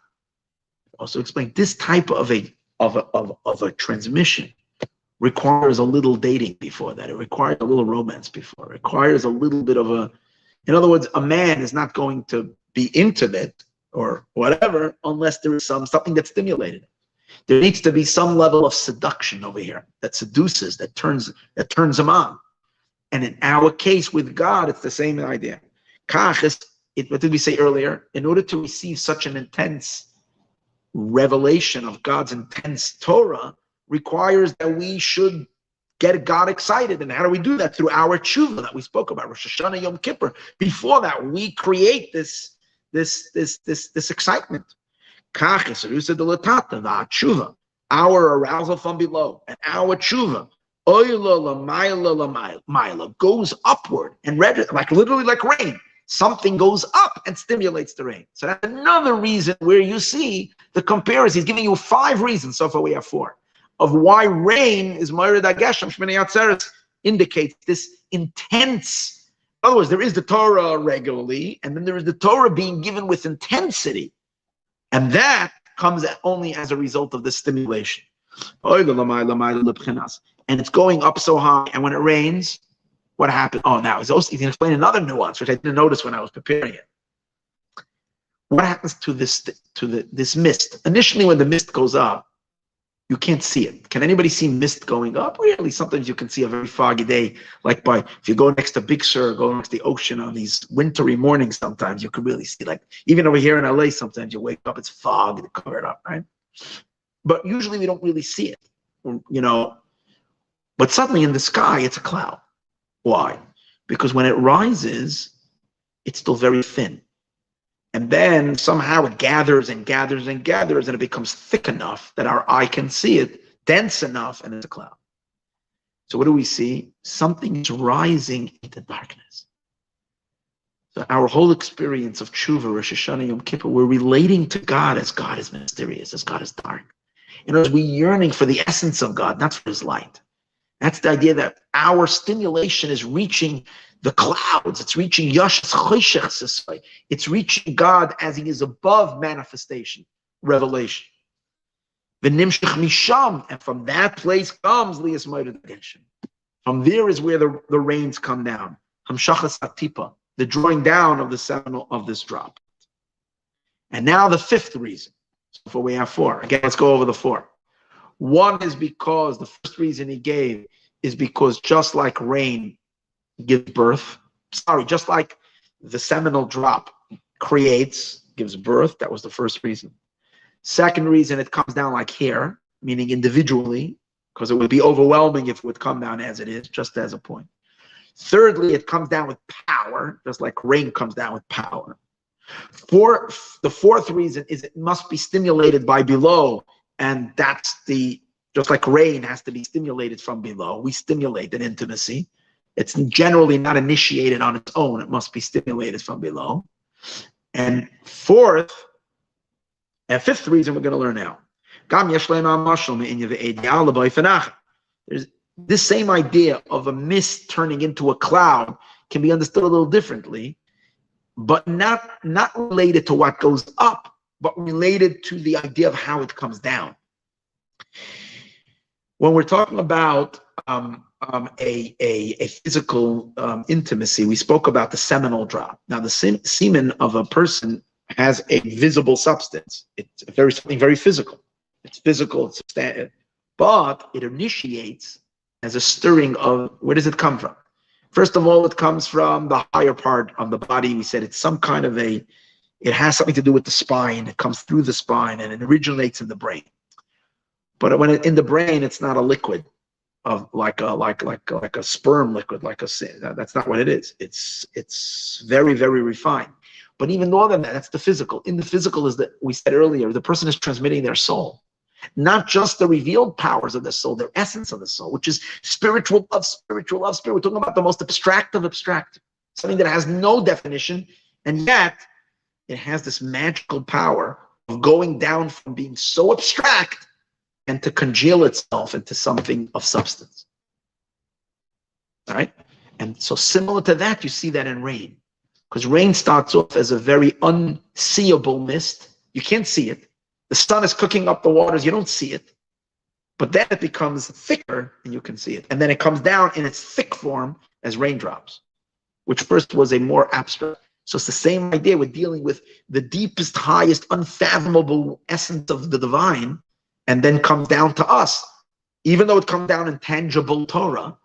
also explained this type of a transmission requires a little dating before that. It requires a little romance before. It requires a little bit of in other words, a man is not going to be intimate or whatever unless there is something that stimulated it. There needs to be some level of seduction over here that seduces, that turns him on. And in our case with God, it's the same idea. What did we say earlier? In order to receive such an intense revelation of God's intense Torah requires that we should get God excited. And how do we do that? Through our tshuva that we spoke about, Rosh Hashanah, Yom Kippur. Before that, we create this excitement. Our arousal from below and our tshuva goes upward and literally like rain. Something goes up and stimulates the rain. So that's another reason where you see the comparison. He's giving you 5 reasons. So far we have 4 of why rain is Moired HaGeshem Shmini Atzeres, indicates this intense. In other words, there is the Torah regularly, and then there is the Torah being given with intensity. And that comes only as a result of the stimulation. And it's going up so high. And when it rains, what happened? Oh, now you can explain another nuance, which I didn't notice when I was preparing it. What happens to this mist? Initially, when the mist goes up, you can't see it. Can anybody see mist going up? Really, sometimes you can see a very foggy day, like if you go next to Big Sur, go next to the ocean on these wintry mornings, sometimes you can really see, like even over here in LA, sometimes you wake up, it's fog, to cover it up, right? But usually we don't really see it, but suddenly in the sky, it's a cloud. Why? Because when it rises, it's still very thin. And then somehow it gathers and gathers and gathers, and it becomes thick enough that our eye can see it, dense enough, and it's a cloud. So what do we see? Something is rising into darkness. So our whole experience of Tshuva, Rosh Hashanah, Yom Kippur, we're relating to God as God is mysterious, as God is dark. In other words, we're yearning for the essence of God, not for His light. That's the idea that our stimulation is reaching the clouds. It's reaching Yash's Choshech. It's reaching God as He is above manifestation, revelation. V'nimshach misham, and from that place comes Lias Moed HaGeshem. From there is where the rains come down. Hamshachas Atipa, the drawing down of the seminal of this drop. And now the 5th reason. So far we have 4. Again, let's go over the 4. One is because the first reason he gave is because just like rain gives birth, just like the seminal drop gives birth, that was the first reason. Second reason, it comes down like hair, meaning individually, because it would be overwhelming if it would come down as it is, just as a point. Thirdly, it comes down with power, just like rain comes down with power. The fourth reason is it must be stimulated by below, and just like rain has to be stimulated from below. We stimulate an intimacy. It's generally not initiated on its own. It must be stimulated from below. And fifth reason we're going to learn now. There's this same idea of a mist turning into a cloud can be understood a little differently, but not related to what goes up, but related to the idea of how it comes down. When we're talking about a physical intimacy, we spoke about the seminal drop. Now, the semen of a person has a visible substance. It's something very physical. It's physical, it's substantive, but it initiates as a stirring of, where does it come from? First of all, it comes from the higher part of the body. We said it's some kind of it has something to do with the spine. It comes through the spine and it originates in the brain. But when in the brain, it's not a liquid of like a sperm liquid, that's not what it is. It's very, very refined. But even more than that, that's the physical. In the physical is that we said earlier, the person is transmitting their soul. Not just the revealed powers of the soul, their essence of the soul, which is spiritual of spiritual of spirit. We're talking about the most abstract of abstract, something that has no definition, and yet it has this magical power of going down from being so abstract and to congeal itself into something of substance. All right? And so similar to that, you see that in rain. Because rain starts off as a very unseeable mist. You can't see it. The sun is cooking up the waters. You don't see it. But then it becomes thicker and you can see it. And then it comes down in its thick form as raindrops, which first was a more abstract. So it's the same idea. We're dealing with the deepest, highest, unfathomable essence of the divine, and then comes down to us. Even though it comes down in tangible Torah,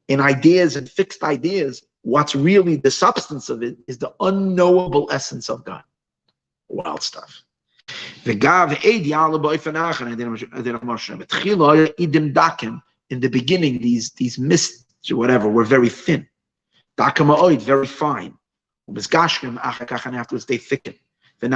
in ideas and fixed ideas, what's really the substance of it is the unknowable essence of God. Wild stuff. In the beginning, these mists or whatever were very thin. Very fine. And afterwards they thicken. And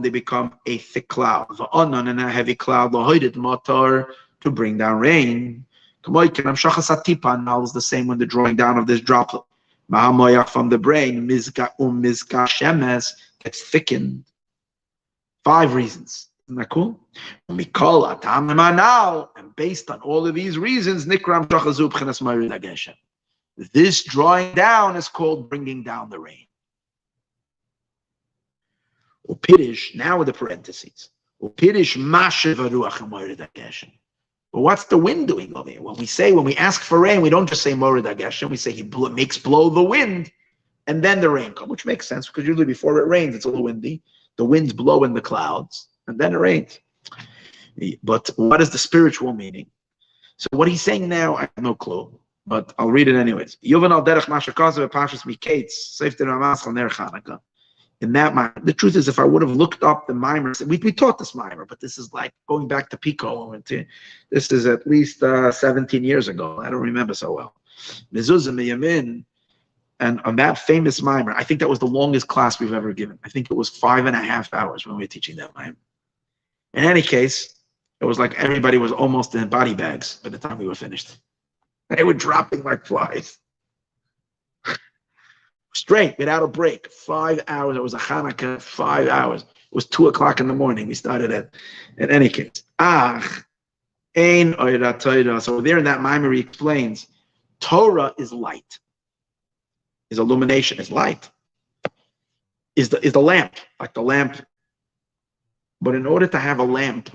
they become a thick cloud. And a heavy cloud to bring down rain. Now is the same when the drawing down of this droplet from the brain gets thickened. 5 reasons. Isn't that cool? And based on all of these reasons, this drawing down is called bringing down the rain. Now with the parentheses. But what's the wind doing over here? When we ask for rain, we don't just say Morid HaGeshem, we say he makes blow the wind, and then the rain comes, which makes sense, because usually before it rains, it's a little windy. The winds blow in the clouds, and then it rains. But what is the spiritual meaning? So what he's saying now, I have no clue, but I'll read it anyways. In that mimer, the truth is, if I would have looked up the mimer, we taught this mimer, but this is like going back to Pico. This is at least 17 years ago. I don't remember so well. And on that famous mimer, I think that was the longest class we've ever given. I think it was 5.5 hours when we were teaching that mimer. In any case, it was like everybody was almost in body bags by the time we were finished. They were dropping like flies. Straight, without a break. 5 hours. It was a Hanukkah, 5 hours. It was 2 o'clock in the morning. We started at. In any case. Ein oira Torah. So there in that mimer he explains, Torah is light. Is illumination, is light. Is the lamp, like the lamp. But in order to have a lamp,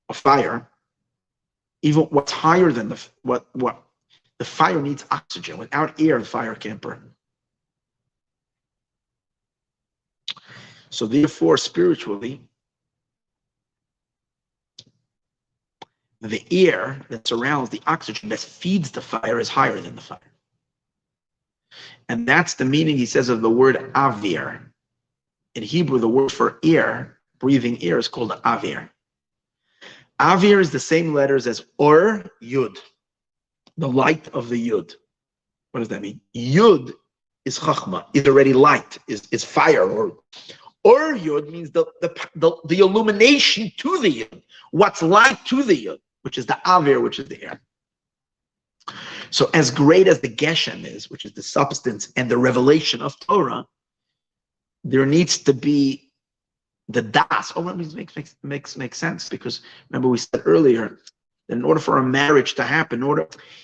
a fire, even what's higher than the fire needs oxygen. Without air, the fire can't burn. So therefore, spiritually, the air that surrounds the oxygen that feeds the fire is higher than the fire. And that's the meaning, he says, of the word avir. In Hebrew, the word for air, breathing air, is called avir. Avir is the same letters as Or, Yud, the light of the Yud. What does that mean? Yud is Chachma, is already light, is fire. Or Yud means the illumination to the Yud, what's light to the Yud, which is the Avir, which is the air. So as great as the Geshem is, which is the substance and the revelation of Torah, there needs to be the Das. Oh, that makes sense, because remember we said earlier that in order for a marriage to happen,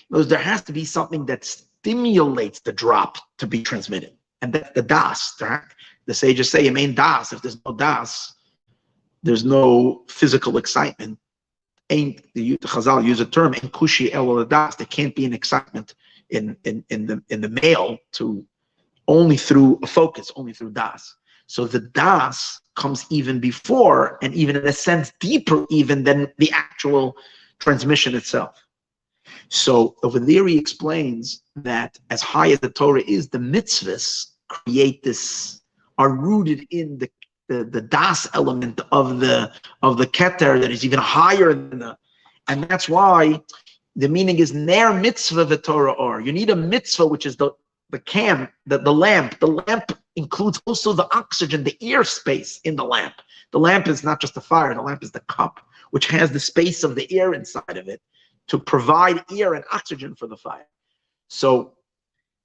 there has to be something that stimulates the drop to be transmitted, and that's the Das. The sages say, "You mean Das? If there's no Das, there's no physical excitement." The Chazal use a term, "En kushi el das." There can't be an excitement in the male to only through a focus, only through das. So the das comes even before, and even in a sense deeper even than the actual transmission itself. So over there he explains that as high as the Torah is, the mitzvahs create this, are rooted in the das element of the keter that is even higher than and that's why the meaning is ner mitzvah v'torah or. You need a mitzvah, which is the lamp. The lamp includes also the oxygen, the air space in the lamp. The lamp is not just the fire, the lamp is the cup, which has the space of the air inside of it to provide air and oxygen for the fire. So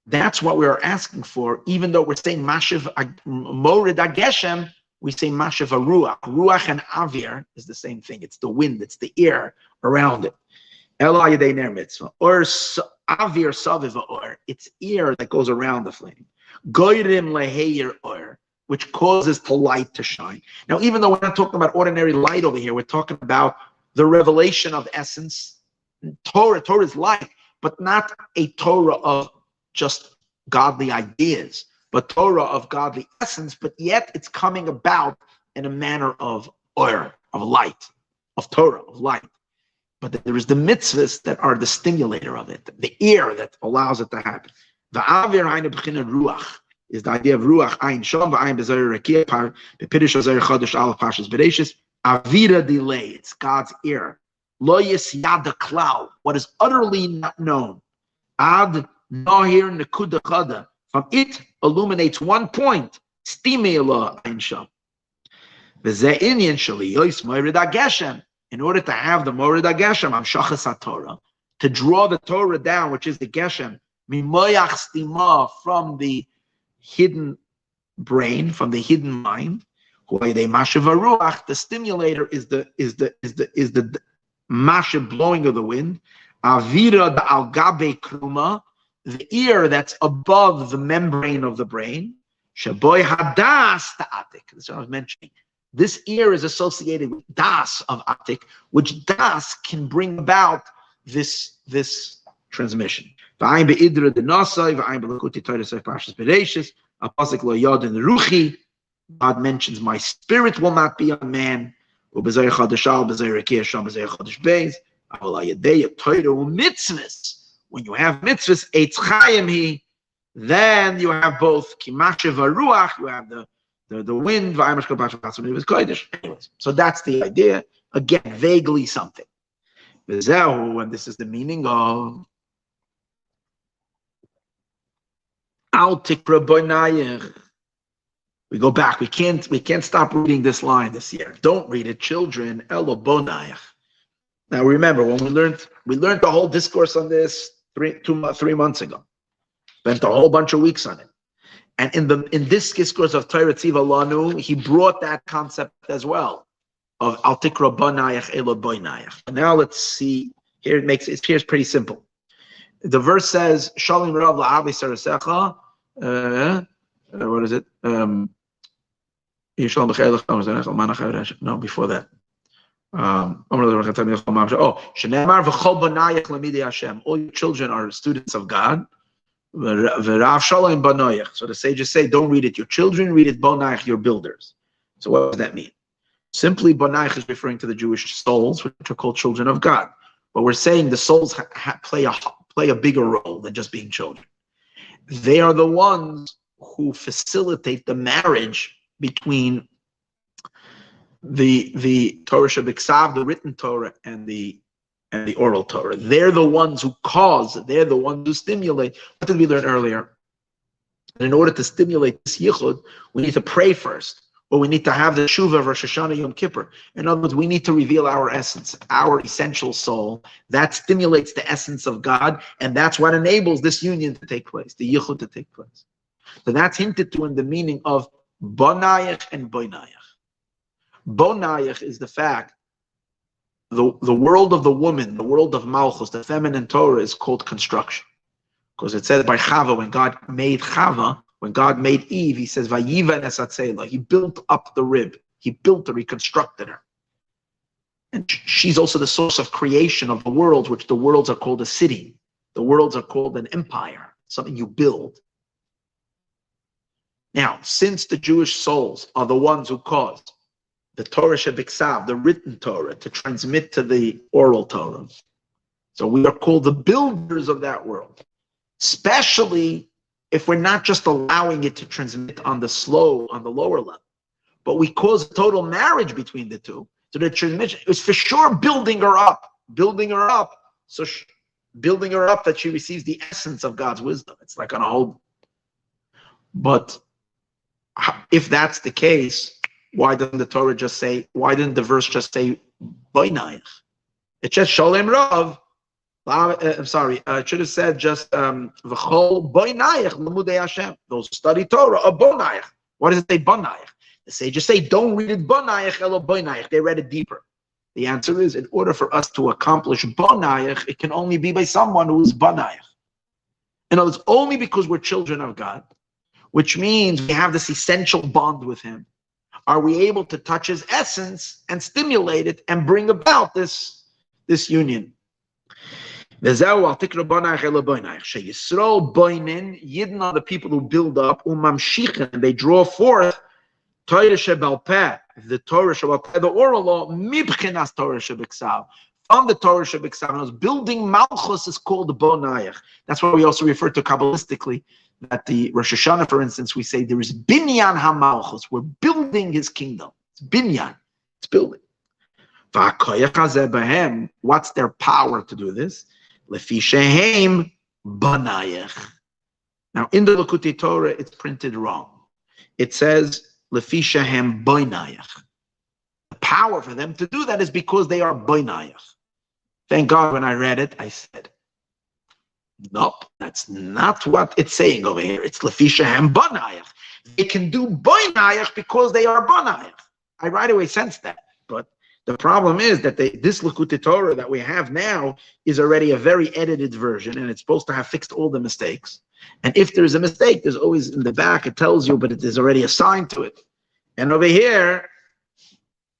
that's what we are asking for, even though we're saying Mashiv Morid Ageshem, we say Mashiv Ruach. Ruach and Avir is the same thing. It's the wind, it's the air around it. Ela Yedei Ner Mitzvah. Or Avir Saviv Or. It's air that goes around the flame. Goyrim Leheir Or, which causes the light to shine. Now, even though we're not talking about ordinary light over here, we're talking about the revelation of essence. Torah is light, but not a Torah of just godly ideas, but Torah of godly essence, but yet it's coming about in a manner of oil, of light, of Torah, of light. But there is the mitzvahs that are the stimulator of it, the air that allows it to happen. The avir eine b'china ruach is the idea of ruach ein shom v'ayin b'zayir rakia par b'pidish azayir chodesh al pashas bereshis avira delay. It's God's air. Lo yisyad klal, what is utterly not known. Ad nahir nekuda chada, from it illuminates one point. Stime Allah ein shom. V'zeh inyan shali yois moirid ageshem. In order to have the morid ageshem, amshachas haTorah, to draw the Torah down, which is the geshem, mimoyach stima, from the hidden brain, from the hidden mind. The stimulator is the mashiv blowing of the wind. Avira the algabe kruma, the ear that's above the membrane of the brain. Shaboy hadas ta'atik. That's what I was mentioning. This ear is associated with das of atik, which das can bring about this transmission. God mentions, my spirit will not be on man. When you have mitzvahs, then you have both kimashiv ruach, you have the wind. Anyways, so that's the idea. Again, vaguely something. And this is the meaning of we go back. We can't stop reading this line this year. Don't read it, children. Now remember, when we learned the whole discourse on this 3 months ago. Spent a whole bunch of weeks on it. And in this discourse of Torah Tziva Lanu, he brought that concept as well of Al Tikra Banayach Elo Boynayach. Now let's see. Here here's pretty simple. The verse says, Shalim Rav La'avi Sarasecha. What is it? No, before that. All your children are students of God. So the sages say, don't read it your children, read it bonayach, your builders. So what does that mean? Simply, bonayach is referring to the Jewish souls, which are called children of God. But we're saying the souls play a bigger role than just being children. They are the ones who facilitate the marriage between the Torah Shabbat, the written Torah, and the oral Torah. They're the ones who cause. They're the ones who stimulate. What did we learn earlier? And in order to stimulate this yichud, we need to pray first, or we need to have the Shuvah of Rosh Hashanah Yom Kippur. In other words, we need to reveal our essence, our essential soul. That stimulates the essence of God, and that's what enables this union to take place, the yichud to take place. So that's hinted to in the meaning of bonayach and boinayach. Bonayach is the fact, the world of the woman, the world of Malchus, the feminine Torah is called construction. Because it says by Chava, when God made Chava, when God made Eve, he says, Vayiva nesatzela. He built up the rib. He built her, he constructed her. And she's also the source of creation of the worlds, which the worlds are called a city. The worlds are called an empire, something you build. Now, since the Jewish souls are the ones who caused the Torah Shebiksav, the written Torah, to transmit to the oral Torah, so we are called the builders of that world. Especially if we're not just allowing it to transmit on the lower level, but we cause a total marriage between the two. So the transmission is for sure building her up, building her up that she receives the essence of God's wisdom. It's like on a whole. But if that's the case, why didn't the Torah just say, why didn't the verse just say, Boinayach? It says, Sholem Rav. I'm sorry, it should have said just v'chol boinayach l'mudei Hashem. Those who study Torah are bonayach. What does it say bonayach? The sages say don't read it bonayach elo boinayach. They read it deeper. The answer is, in order for us to accomplish bonayach, it can only be by someone who is bonayach. In other words, only because we're children of God, which means we have this essential bond with Him, are we able to touch His essence and stimulate it and bring about this union. Yidden are the people who build up, and they draw forth the Torah Shebal, the oral law, mibchenas Torah Shebiksav, from the Torah Shebiksav. Building Malchus is called the Bonayach. That's why we also refer to Kabbalistically that the Rosh Hashanah, for instance, we say there is Binyan HaMalchus. We're building his kingdom. It's Binyan. It's building. What's their power to do this? Lefi shehem banayach. Now, in the Likutei Torah, it's printed wrong. It says lefi shehem boinayach. The power for them to do that is because they are boinayach. Thank God, when I read it, I said, nope, that's not what it's saying over here. It's lefi shehem banayach. They can do boinayach because they are banayach. I right away sensed that, but the problem is that this Likutei Torah that we have now is already a very edited version, and it's supposed to have fixed all the mistakes. And if there's a mistake, there's always in the back, it tells you, but there's already a sign to it. And over here,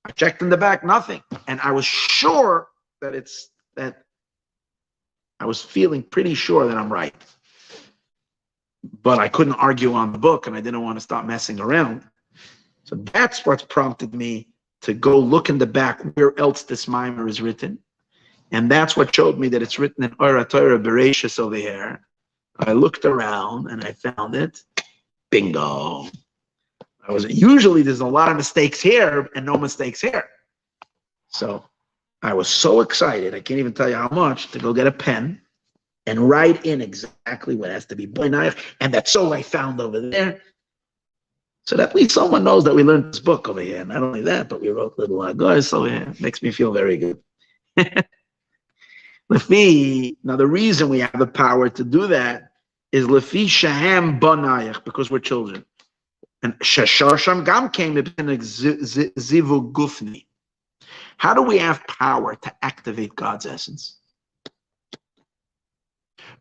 I checked in the back, nothing. And I was sure that I was feeling pretty sure that I'm right. But I couldn't argue on the book, and I didn't want to stop messing around. So that's what's prompted me to go look in the back where else this mimer is written. And that's what showed me that it's written in Ora Torah Bereshis over here. I looked around and I found it. Bingo. Usually there's a lot of mistakes here and no mistakes here. So I was so excited, I can't even tell you how much, to go get a pen and write in exactly what has to be Boinayach, and that's all I found over there. So that at least someone knows that we learned this book over here. Not only that, but we wrote little agoras over here. It makes me feel very good. Now the reason we have the power to do that is lefi shehem banayach, because we're children. And sheshasham gam came zivu gufni. How do we have power to activate God's essence?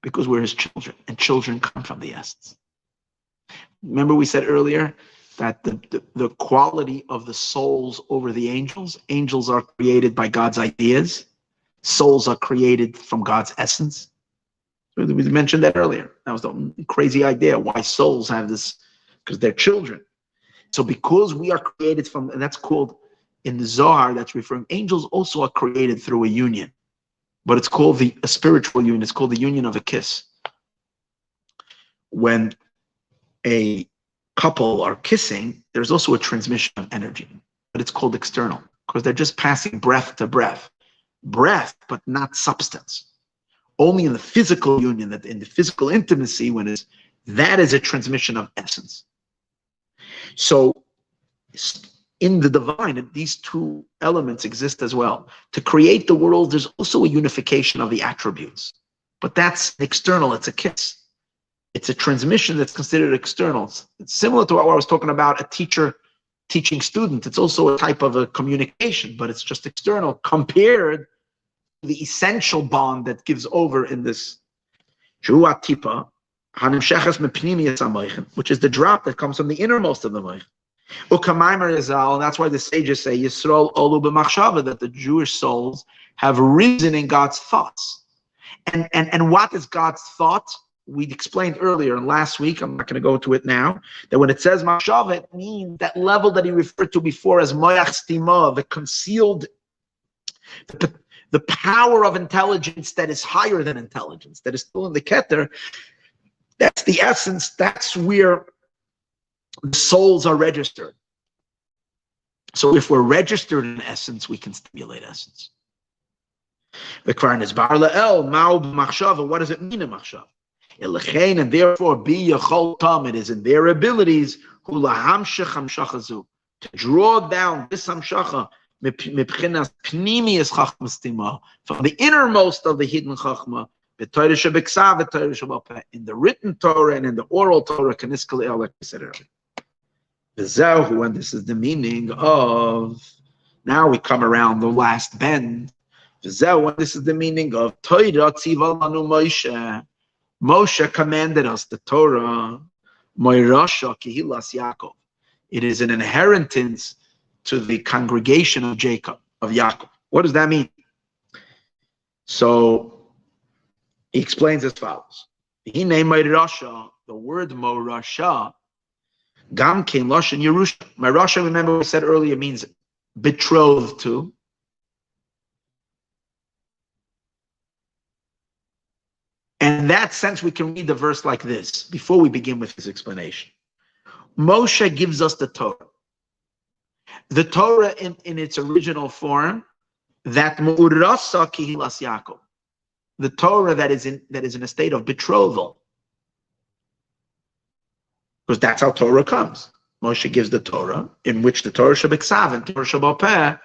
Because we're his children, and children come from the essence. Remember we said earlier that the quality of the souls over the angels are created by God's ideas. Souls are created from God's essence. We mentioned that earlier. That was the crazy idea, why souls have this, because they're children. So because we are created from, and that's called, in the Zohar, that's referring, angels also are created through a union. But it's called a spiritual union. It's called the union of a kiss. When a couple are kissing, there's also a transmission of energy. but it's called external because they're just passing breath to breath. Breath, but not substance. Only in the physical union, that in the physical intimacy, that is a transmission of essence. So in the divine, these two elements exist as well. To create the world, there's also a unification of the attributes. But that's external, it's a kiss. It's a transmission that's considered external. It's similar to what I was talking about, a teacher teaching student. It's also a type of a communication, but it's just external compared to the essential bond that gives over in this tipa, which is the drop that comes from the innermost of the moich. And that's why the sages say Yisrael olu b'machshava, that the Jewish souls have risen in God's thoughts. And what is God's thought? We explained earlier and last week, I'm not going to go to it now, that when it says machshava, it means that level that he referred to before as moyach stima, the concealed, the power of intelligence that is higher than intelligence, that is still in the keter. That's the essence. That's where the souls are registered. So if we're registered in essence, we can stimulate essence. What does it mean in machshava? And therefore, it is in their abilities to draw down this hamshacha from the innermost of the hidden chachma, in the written Torah and in the oral Torah, like we said earlier. And this is the meaning of, now we come around the last bend. And this is the meaning of Torah Tziva Lanu Moshe. Moshe commanded us the Torah, Moirasha Kihilas Yaakov. It is an inheritance to the congregation of Jacob, of Yaakov. What does that mean? So he explains as follows. He named Moirasha, the word Moirasha, Gam Kein Lashon Yerusha. Moirasha, remember we said earlier, means betrothed to. And in that sense, we can read the verse like this, before we begin with his explanation. Moshe gives us the Torah. The Torah in its original form, that Mu'urasa Kihilas Yaakov. The Torah that is in a state of betrothal. Because that's how Torah comes. Moshe gives the Torah, in which the Torah Shabbat and Torah Shabbat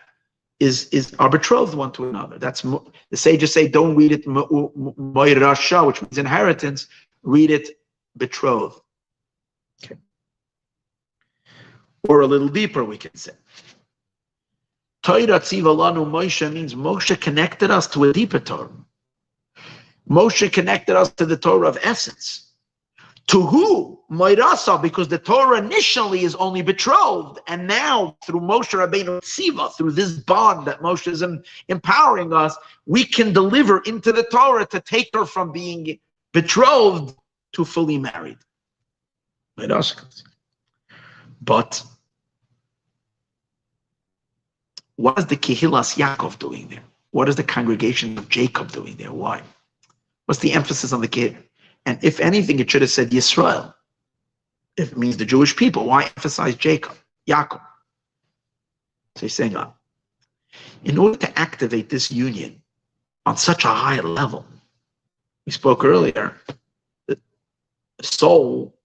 is are betrothed one to another. That's the sages say, don't read it Moirasha, which means inheritance. Read it betrothed. Okay. Or a little deeper, we can say. Torah Tziva Lanu Moshe means Moshe connected us to a deeper Torah. Moshe connected us to the Torah of essence. To who? Moirasa, because the Torah initially is only betrothed, and now through Moshe Rabbeinu Tziva, through this bond that Moshe is empowering us, we can deliver into the Torah to take her from being betrothed to fully married. But what is the Kehilas Yaakov doing there? What is the congregation of Jacob doing there? Why? What's the emphasis on the Kehillah? And if anything, it should have said Yisrael. If it means the Jewish people, why emphasize Jacob, Yaakov? So he's saying, in order to activate this union on such a high level, we spoke earlier, that the soul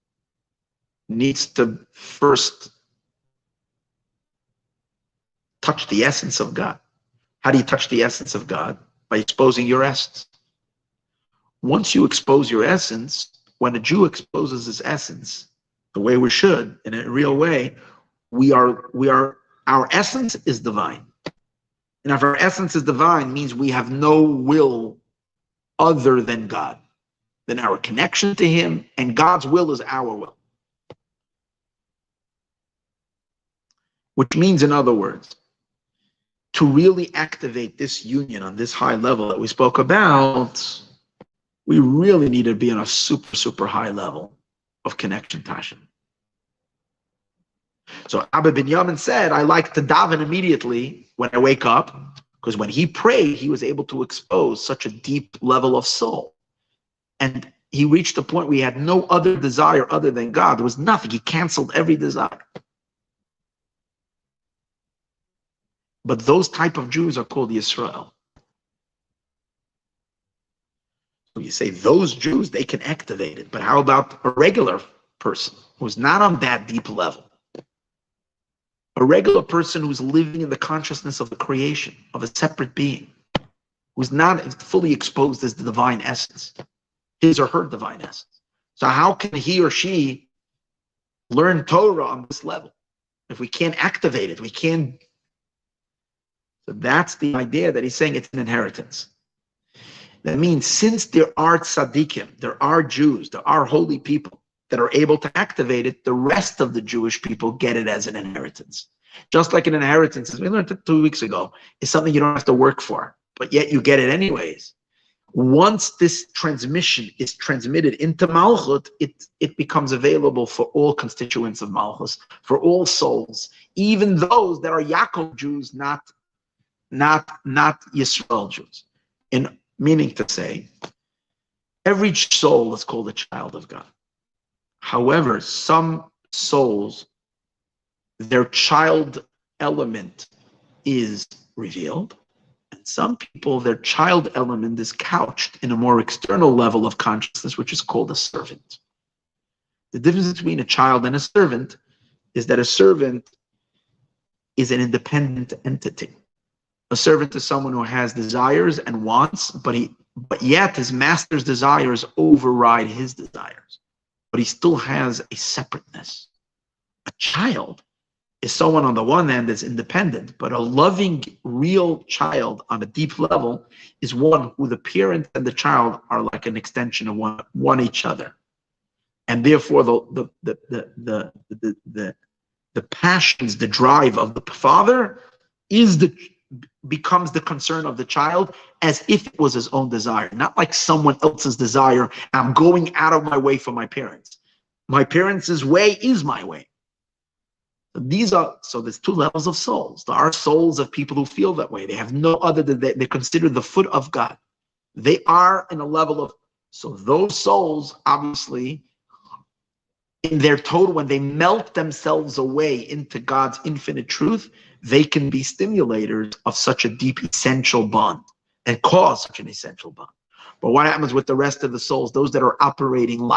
needs to first touch the essence of God. How do you touch the essence of God? By exposing your essence. Once you expose your essence, when a Jew exposes his essence, the way we should, in a real way, our essence is divine. And if our essence is divine, means we have no will other than God, than our connection to Him, and God's will is our will. Which means, in other words, to really activate this union on this high level that we spoke about, we really need to be on a super, super high level of connection, Tasha. So Abba Binyamin said, I like to daven immediately when I wake up, because when he prayed, he was able to expose such a deep level of soul. And he reached a point where he had no other desire other than God. There was nothing. He canceled every desire. But those type of Jews are called Yisrael. So you say those Jews, they can activate it. But how about a regular person who's not on that deep level? A regular person who's living in the consciousness of the creation, of a separate being, who's not fully exposed as the divine essence, his or her divine essence. So how can he or she learn Torah on this level? If we can't activate it, we can't. So that's the idea that he's saying it's an inheritance. That means since there are tzaddikim, there are Jews, there are holy people that are able to activate it, the rest of the Jewish people get it as an inheritance. Just like an inheritance, as we learned 2 weeks ago, is something you don't have to work for, but yet you get it anyways. Once this transmission is transmitted into Malchut, it becomes available for all constituents of Malchus, for all souls, even those that are Yaakov Jews, not Yisrael Jews. In meaning to say, every soul is called a child of God. However, some souls, their child element is revealed, and some people, their child element is couched in a more external level of consciousness, which is called a servant. The difference between a child and a servant is that a servant is an independent entity. A servant is someone who has desires and wants, but yet his master's desires override his desires. But he still has a separateness. A child is someone on the one hand that's independent, but a loving, real child on a deep level is one who the parent and the child are like an extension of one each other. And therefore the passions, the drive of the father becomes the concern of the child as if it was his own desire, not like someone else's desire. I'm going out of my way for my parents. My parents' way is my way. So there's two levels of souls. There are souls of people who feel that way. They have no other than they consider the foot of God. They are in a level of, so those souls, obviously, in their total, when they melt themselves away into God's infinite truth, they can be stimulators of such a deep essential bond and cause such an essential bond. But what happens with the rest of the souls, those that are operating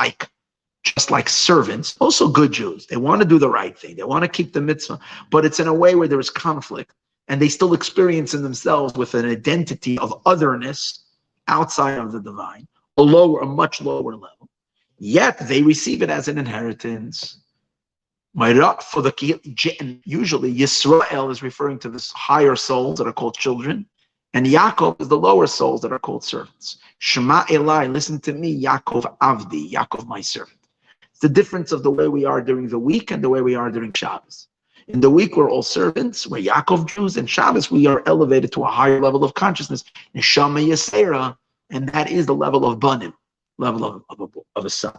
just like servants, also good Jews, they want to do the right thing, they want to keep the mitzvah, but it's in a way where there is conflict, and they still experience in themselves with an identity of otherness outside of the divine, a much lower level. Yet they receive it as an inheritance. Usually Yisrael is referring to this higher souls that are called children, and Yaakov is the lower souls that are called servants. Shema Elai, listen to me, Yaakov Avdi, Yaakov my servant. It's the difference of the way we are during the week and the way we are during Shabbos. In the week, we're all servants, we're Yaakov Jews, and Shabbos, we are elevated to a higher level of consciousness, Neshama Yasera, and that is the level of Banim, level of a son.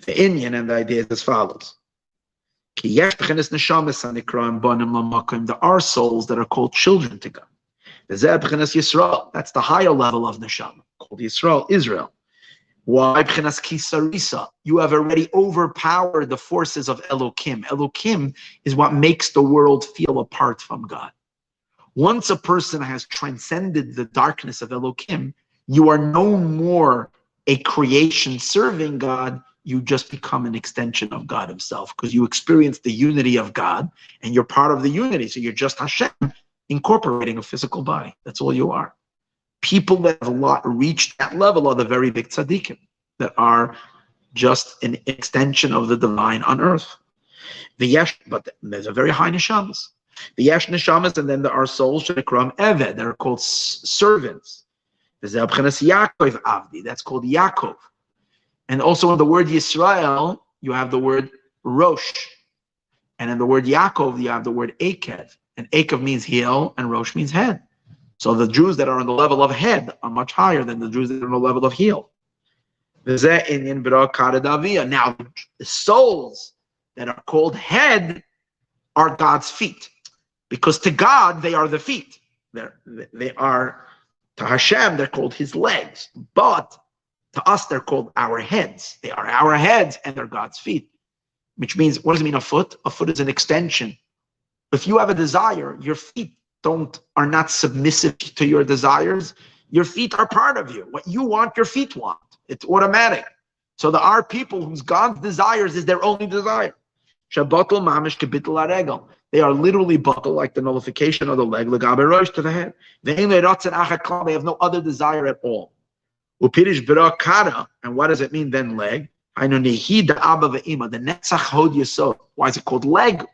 The Inyan and the idea is as follows. There are souls that are called children to God. That's the higher level of neshama, called Yisrael, Israel. Why? You have already overpowered the forces of Elokim. Elokim is what makes the world feel apart from God. Once a person has transcended the darkness of Elokim, you are no more a creation serving God. You just become an extension of God himself, because you experience the unity of God and you're part of the unity. So you're just Hashem incorporating a physical body. That's all you are. People that have reached that level are the very big tzaddikim that are just an extension of the divine on earth. But there's a very high neshamas. The yesh neshamas, and then there are souls shekram eved that are called servants. That's called Yaakov. And also in the word Yisrael, you have the word Rosh. And in the word Yaakov, you have the word Akev. And Akev means heel, and Rosh means head. So the Jews that are on the level of head are much higher than the Jews that are on the level of heel. Now, the souls that are called head are God's feet. Because to God, they are the feet. They are, to Hashem, they're called his legs. But to us, they're called our heads. They are our heads and they're God's feet. Which means, what does it mean, a foot? A foot is an extension. If you have a desire, your feet are not submissive to your desires, your feet are part of you. What you want, your feet want. It's automatic. So there are people whose God's desires is their only desire. Shabbatul mamish kebitul aregel. They are literally batal, like the nullification of the leg, legabe rosh, to the head. They have no other desire at all. Upirish bira kara, and what does it mean then, leg? The netzach hod yesod. Why is it called leg?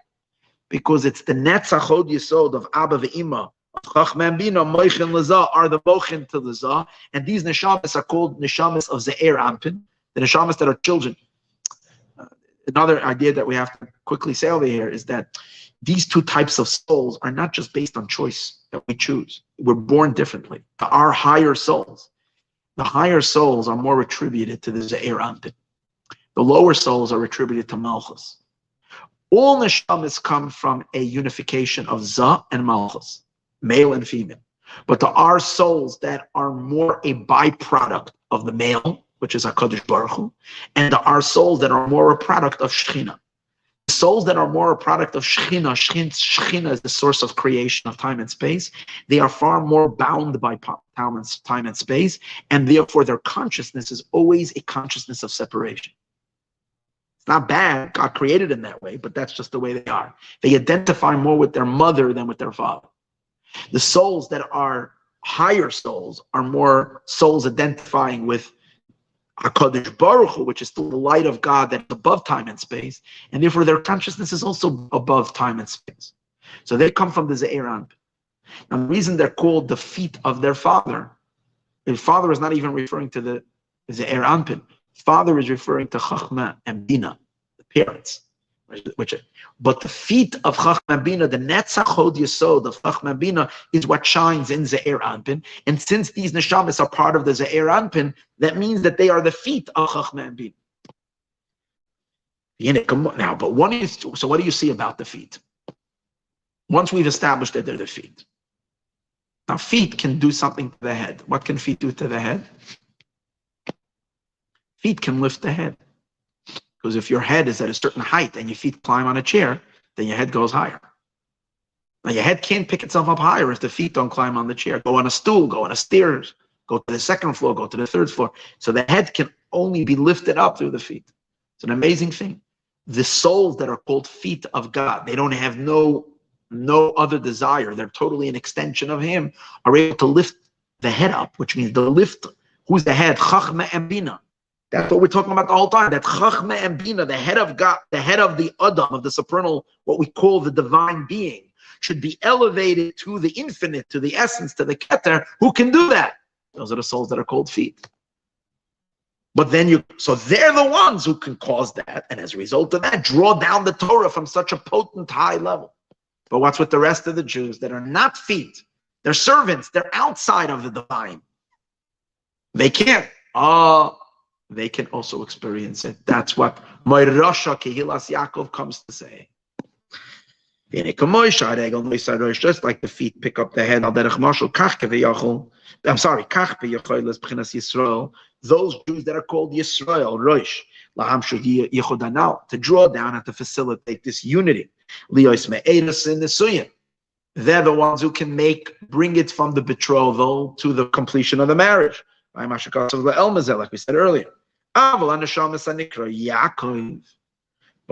Because it's the netzach hod yesod of Abba ve'ima. Chachma bina moichin leza are the mochin to leza, and these neshamas are called neshamas of ze'er ampin, the neshamas that are children. Another idea that we have to quickly say over here is that these two types of souls are not just based on choice that we choose. We're born differently. Our higher souls, the higher souls are more attributed to the ze'er ampin. The lower souls are attributed to malchus. All neshamas come from a unification of za and malchus, male and female. But there are souls that are more a byproduct of the male, which is HaKadosh Baruch Hu, and there are souls that are more a product of Shechina. The souls that are more a product of Shechina, Shechina is the source of creation of time and space. They are far more bound by time and space, and therefore their consciousness is always a consciousness of separation. It's not bad, God created them that way, but that's just the way they are. They identify more with their mother than with their father. The souls that are higher souls are more souls identifying with HaKadosh Baruch Hu, which is still the light of God that's above time and space, and therefore their consciousness is also above time and space. So they come from the Ze'er Anpin. Now the reason they're called the feet of their father is not even referring to the Ze'er Anpin. Father is referring to Chachma and Bina, the parents. But the feet of Chachma and Bina, the Netzach Hod Yesod of Chachma and Bina, is what shines in Ze'er Anpin. And since these neshamas are part of the Ze'er Anpin, that means that they are the feet of Chachma and Bina. Now, but so what do you see about the feet? Once we've established that they're the feet. Now, feet can do something to the head. What can feet do to the head? Feet can lift the head. Because if your head is at a certain height and your feet climb on a chair, then your head goes higher. Now your head can't pick itself up higher if the feet don't climb on the chair. Go on a stool, go on a stairs, go to the second floor, go to the third floor. So the head can only be lifted up through the feet. It's an amazing thing. The souls that are called feet of God, they don't have no other desire. They're totally an extension of Him, are able to lift the head up, which means the lift. Who's the head? Chachma and Bina. That's what we're talking about the whole time. That Chachma and Bina, the head of God, the head of the Adam, of the supernal, what we call the divine being, should be elevated to the infinite, to the essence, to the Keter. Who can do that? Those are the souls that are called feet. But then so they're the ones who can cause that, and as a result of that, draw down the Torah from such a potent high level. But what's with the rest of the Jews that are not feet? They're servants. They're outside of the divine. They can't. They can also experience it. That's what Moirasha Kehilas Yaakov comes to say. Just like the feet pick up the head, those Jews that are called Yisrael, Rosh, to draw down and to facilitate this unity. They're the ones who can bring it from the betrothal to the completion of the marriage. Like we said earlier. But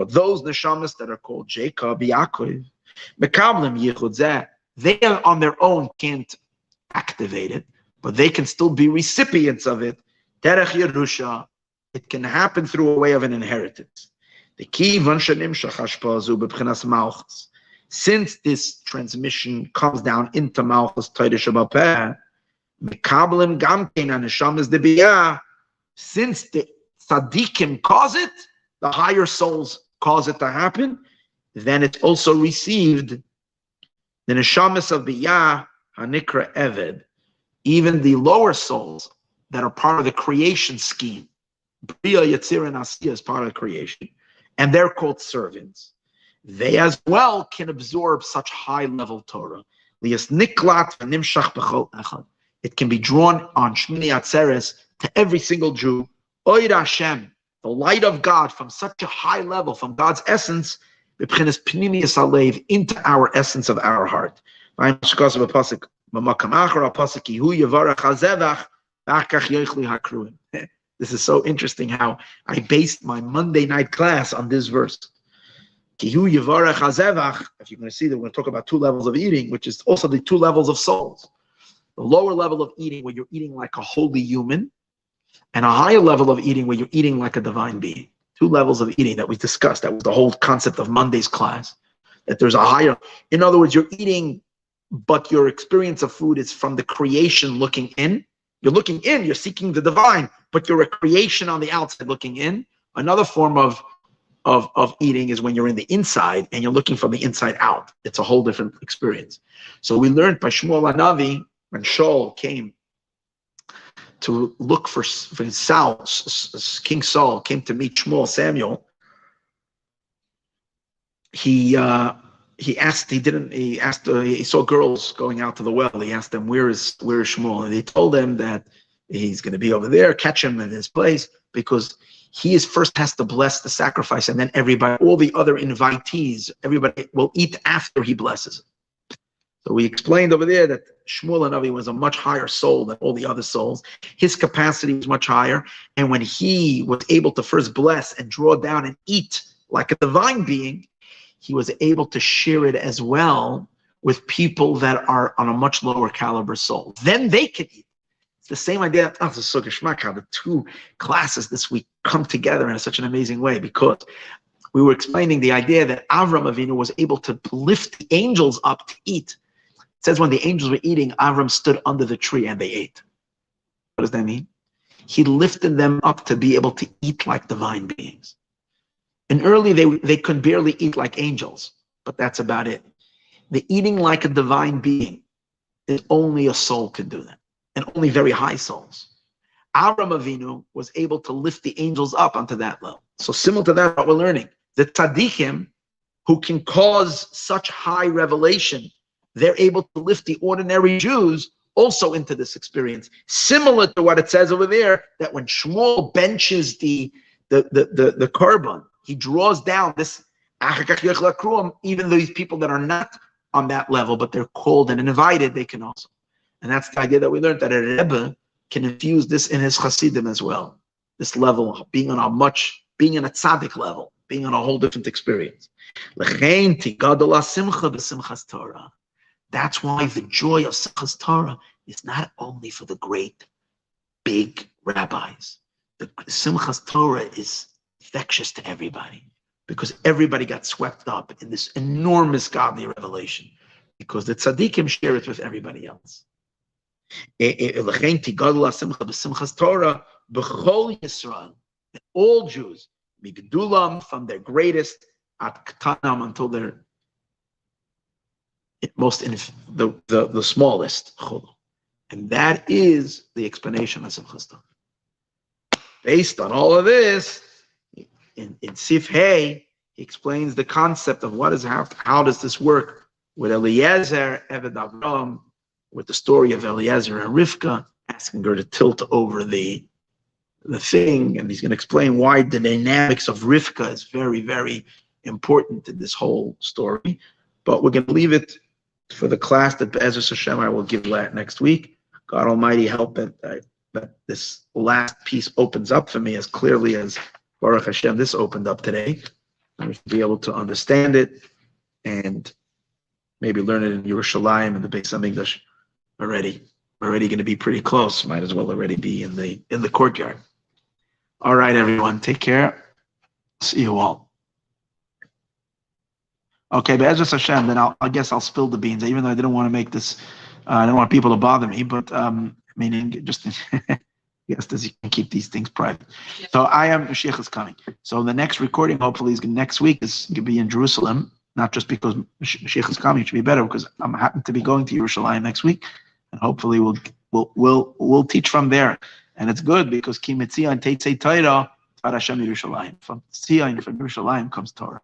those neshamas that are called Jacob, Yaakov, they on their own can't activate it, but they can still be recipients of it. Derech Yerusha, it can happen through a way of an inheritance. Since this transmission comes down into Malchus Torah Shabbat, since the tzaddikim cause it, the higher souls cause it to happen, then it's also received the neshamas of biyah hanikra eved, even the lower souls that are part of the creation scheme. Bria, Yetzir, and Asiya is part of the creation, and they're called servants. They as well can absorb such high-level Torah. It can be drawn on Shmini Atzeres to every single Jew. Oid Hashem, the light of God from such a high level, from God's essence, into our essence of our heart. This is so interesting how I based my Monday night class on this verse. If you're going to see that we're going to talk about two levels of eating, which is also the two levels of souls. The lower level of eating where you're eating like a holy human, and a higher level of eating where you're eating like a divine being. Two levels of eating that we discussed. That was the whole concept of Monday's class. That there's a higher, in other words, you're eating, but your experience of food is from the creation looking in. You're looking in, you're seeking the divine, but you're a creation on the outside looking in. Another form of eating is when you're in the inside and you're looking from the inside out. It's a whole different experience. So we learned by Shmuel HaNavi, when Shaul came to look for Saul, King Saul came to meet Samuel. He saw girls going out to the well. He asked them, where is Shmuel? And they told him that he's going to be over there, catch him in his place, because he first has to bless the sacrifice, and then all the other invitees, everybody will eat after he blesses it. So we explained over there that Shmuel HaNavi was a much higher soul than all the other souls. His capacity was much higher. And when he was able to first bless and draw down and eat like a divine being, he was able to share it as well with people that are on a much lower caliber soul. Then they can eat. It's the same idea. It's a so geschmack how the two classes this week come together in such an amazing way, because we were explaining the idea that Avram Avinu was able to lift the angels up to eat. It says when the angels were eating, Avram stood under the tree and they ate. What does that mean? He lifted them up to be able to eat like divine beings. And early they could barely eat like angels, but that's about it. The eating like a divine being is only a soul can do that, and only very high souls. Avram Avinu was able to lift the angels up onto that level. So similar to that, what we're learning, the tzaddikim who can cause such high revelation, they're able to lift the ordinary Jews also into this experience. Similar to what it says over there, that when Shmuel benches the korban, he draws down this, even these people that are not on that level, but they're called and invited, they can also. And that's the idea that we learned, that a Rebbe can infuse this in his Hasidim as well. This level, being in a tzaddik level, being on a whole different experience. That's why the joy of Simchas Torah is not only for the great, big rabbis. The Simchas Torah is infectious to everybody, because everybody got swept up in this enormous godly revelation, because the tzaddikim share it with everybody else. All Jews, from their greatest at Ktanam until their the smallest, and that is the explanation of Simchas Torah. Based on all of this, in Sif Hey, he explains the concept of how does this work with Eliezer, Eved Avram, with the story of Eliezer and Rivka, asking her to tilt over the thing, and he's going to explain why the dynamics of Rivka is very, very important in this whole story. But we're going to leave it for the class that Be'ezus Hashem I will give next week. God Almighty help that this last piece opens up for me as clearly as Baruch Hashem this opened up today. And be able to understand it and maybe learn it in Yerushalayim and the Beis HaMikdash already. We're already going to be pretty close. Might as well already be in the courtyard. All right, everyone. Take care. See you all. Okay, Be'ezus Hashem, then I guess I'll spill the beans, even though I didn't want to make this, I don't want people to bother me, but meaning just, yes, as you can keep these things private. Yeah. So Mashiach is coming. So the next recording, hopefully, next week is going to be in Jerusalem, not just because Mashiach is coming, it should be better, because I'm happen to be going to Yerushalayim next week, and hopefully we'll teach from there. And it's good, because Ki Metzion Teitzei Torah, Tvar Hashem Yerushalayim. From Tzion, from Yerushalayim comes Torah.